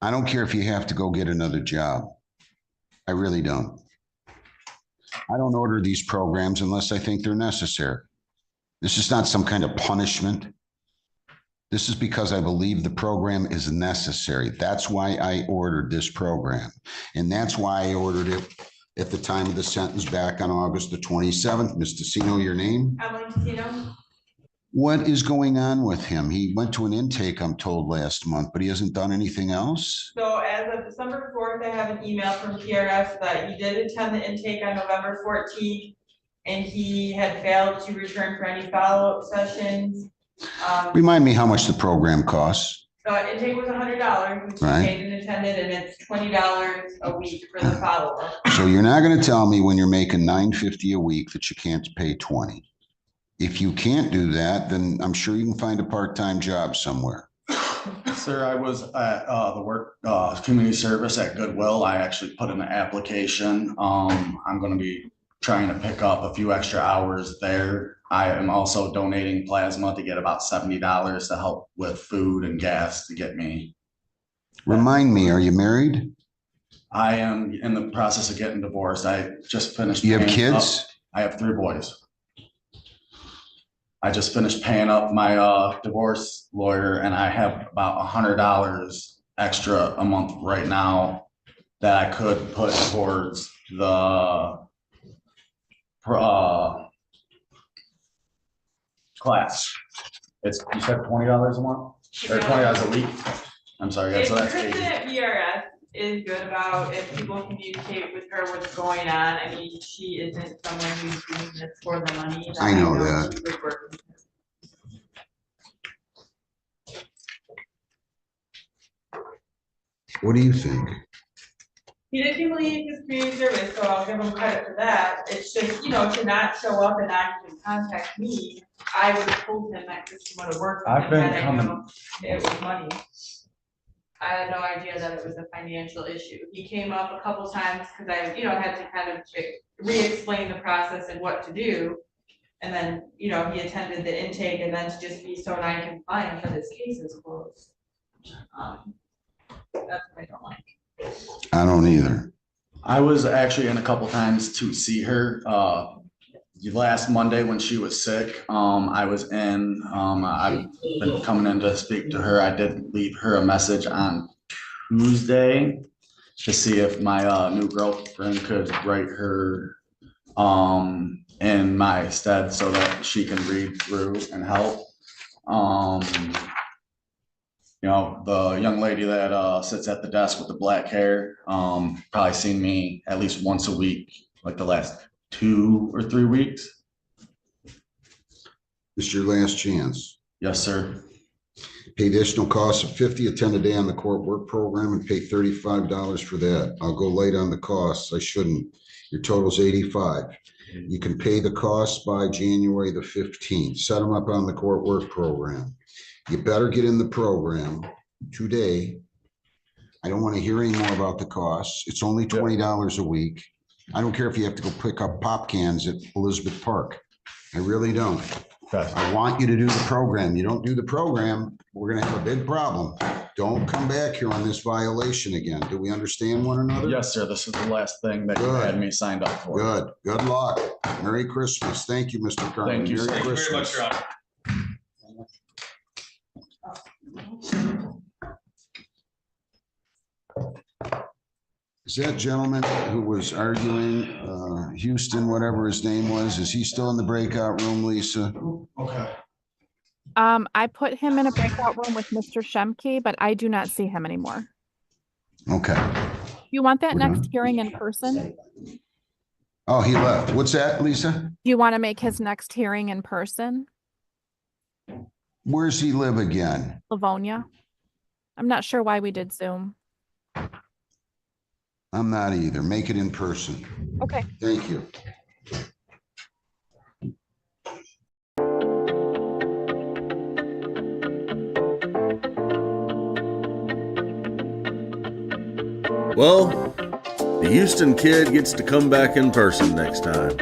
I don't care if you have to go get another job. I really don't. I don't order these programs unless I think they're necessary. This is not some kind of punishment. This is because I believe the program is necessary. That's why I ordered this program. And that's why I ordered it at the time of the sentence back on August the 27th. Ms. Tessino, your name? Emily Tessino. What is going on with him? He went to an intake, I'm told, last month, but he hasn't done anything else? So as of December 4th, I have an email from PRS that he did attend the intake on November 14th, and he had failed to return for any follow-up sessions. Remind me how much the program costs. So intake was $100, which he Right. paid and attended, and it's $20 a week for the follow-up. So you're not going to tell me when you're making $950 a week that you can't pay 20. If you can't do that, then I'm sure you can find a part-time job somewhere. Sir, I was at the work community service at Goodwill. I actually put in an application. I'm going to be trying to pick up a few extra hours there. I am also donating plasma to get about $70 to help with food and gas to get me. Remind me, are you married? I am in the process of getting divorced. I just finished. You have paying kids? up- I have 3 boys. I just finished paying up my divorce lawyer, and I have about $100 extra a month right now that I could put towards the class. It's, you said $20 a month or $20 a week? I'm sorry. If So that's Kristen 80. at PRS is good about if people communicate with her what's going on. I mean, she isn't someone who's doing this for the money. I know that. she would work with her. What do you think? He did complete his community service, so I'll give him credit for that. It's just, to not show up and not even contact me, I would have told him that Kristen would have worked. with I've him been had I coming- known it was money. I had no idea that it was a financial issue. He came up a couple times because I, had to kind of re-explain the process and what to do. And then, he attended the intake, and then to just be so non-compliant that his case is closed. That's what I don't like. I don't either. I was actually in a couple times to see her. Last Monday when she was sick, I was in. I've been coming in to speak to her. I did leave her a message on Tuesday to see if my new girlfriend could write her in my stead so that she can read through and help. The young lady that sits at the desk with the black hair, probably seen me at least once a week, like the last 2 or 3 weeks. This is your last chance. Yes, sir. Pay additional costs of $50, attend a day on the court work program, and pay $35 for that. I'll go late on the costs. I shouldn't. Your total's $85. You can pay the costs by January the 15th. Set them up on the court work program. You better get in the program today. I don't want to hear any more about the costs. It's only $20 a week. I don't care if you have to go pick up pop cans at Elizabeth Park. I really don't. I want you to do the program. You don't do the program, we're gonna have a big problem. Don't come back here on this violation again. Do we understand one another? Yes, sir. This is the last thing that you had me signed up for. Good. Good luck. Merry Christmas. Thank you, Mr. Carmen. Thank you, sir. Merry Thank you very much, Christmas. Your Honor. Is that gentleman who was arguing, Houston, whatever his name was, is he still in the breakout room, Lisa? Okay. I put him in a breakout room with Mr. Shemke, but I do not see him anymore. Okay. You want that We're next done? hearing in person? Oh, he left. What's that, Lisa? Do you want to make his next hearing in person? Where's he live again? Livonia. I'm not sure why we did Zoom. I'm not either. Make it in person. Okay. Thank you. Well, the Houston kid gets to come back in person next time.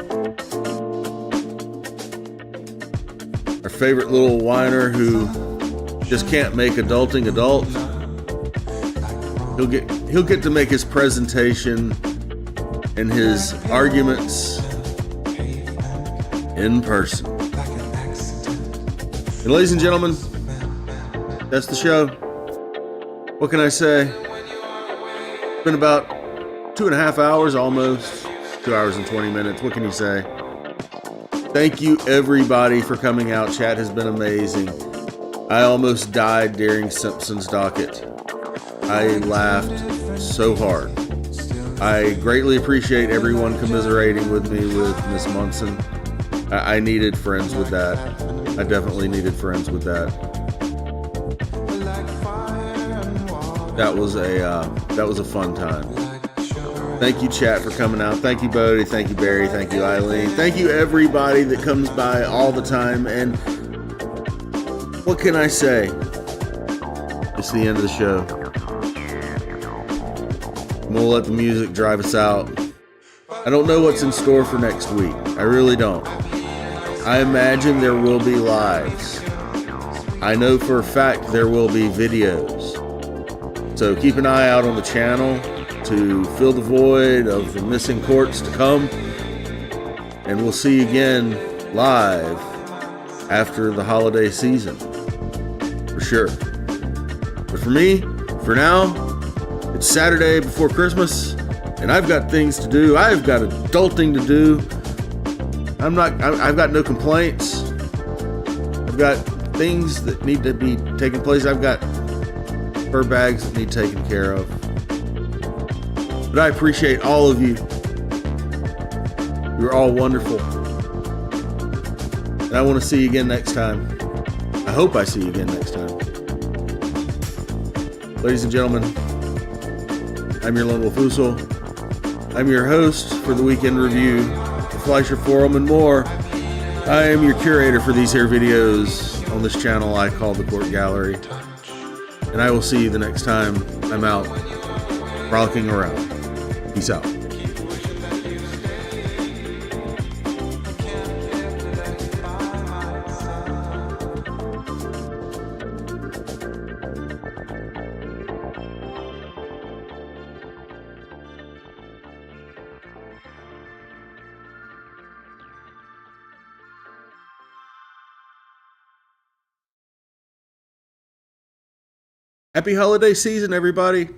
Our favorite little whiner who just can't make adulting adult. He'll get to make his presentation and his arguments in person. And ladies and gentlemen, that's the show. What can I say? It's been about 2.5 hours almost. 2 hours and 20 minutes. What can you say? Thank you everybody for coming out. Chat has been amazing. I almost died during Simpson's docket. I laughed so hard. I greatly appreciate everyone commiserating with me with Miss Munson. I needed friends with that. I definitely needed friends with that. That was a fun time. Thank you, chat, for coming out. Thank you, Bodie. Thank you, Barry. Thank you, Eileen. Thank you, everybody that comes by all the time. And what can I say? It's the end of the show. I'm gonna let the music drive us out. I don't know what's in store for next week. I really don't. I imagine there will be lives. I know for a fact there will be videos. So keep an eye out on the channel to fill the void of the missing courts to come. And we'll see you again live after the holiday season. For sure. But for me, for now, it's Saturday before Christmas, and I've got things to do. I've got adulting to do. I've got no complaints. I've got things that need to be taking place. I've got fur bags that need taken care of. But I appreciate all of you. You're all wonderful. And I want to see you again next time. I hope I see you again next time. Ladies and gentlemen, I'm your Lone Wolf Usul. I'm your host for the Weekend Review, the Fleischer Forum, and more. I am your curator for these here videos on this channel I call the Court Gallery. And I will see you the next time I'm out frolicking around. Peace out. Happy holiday season, everybody.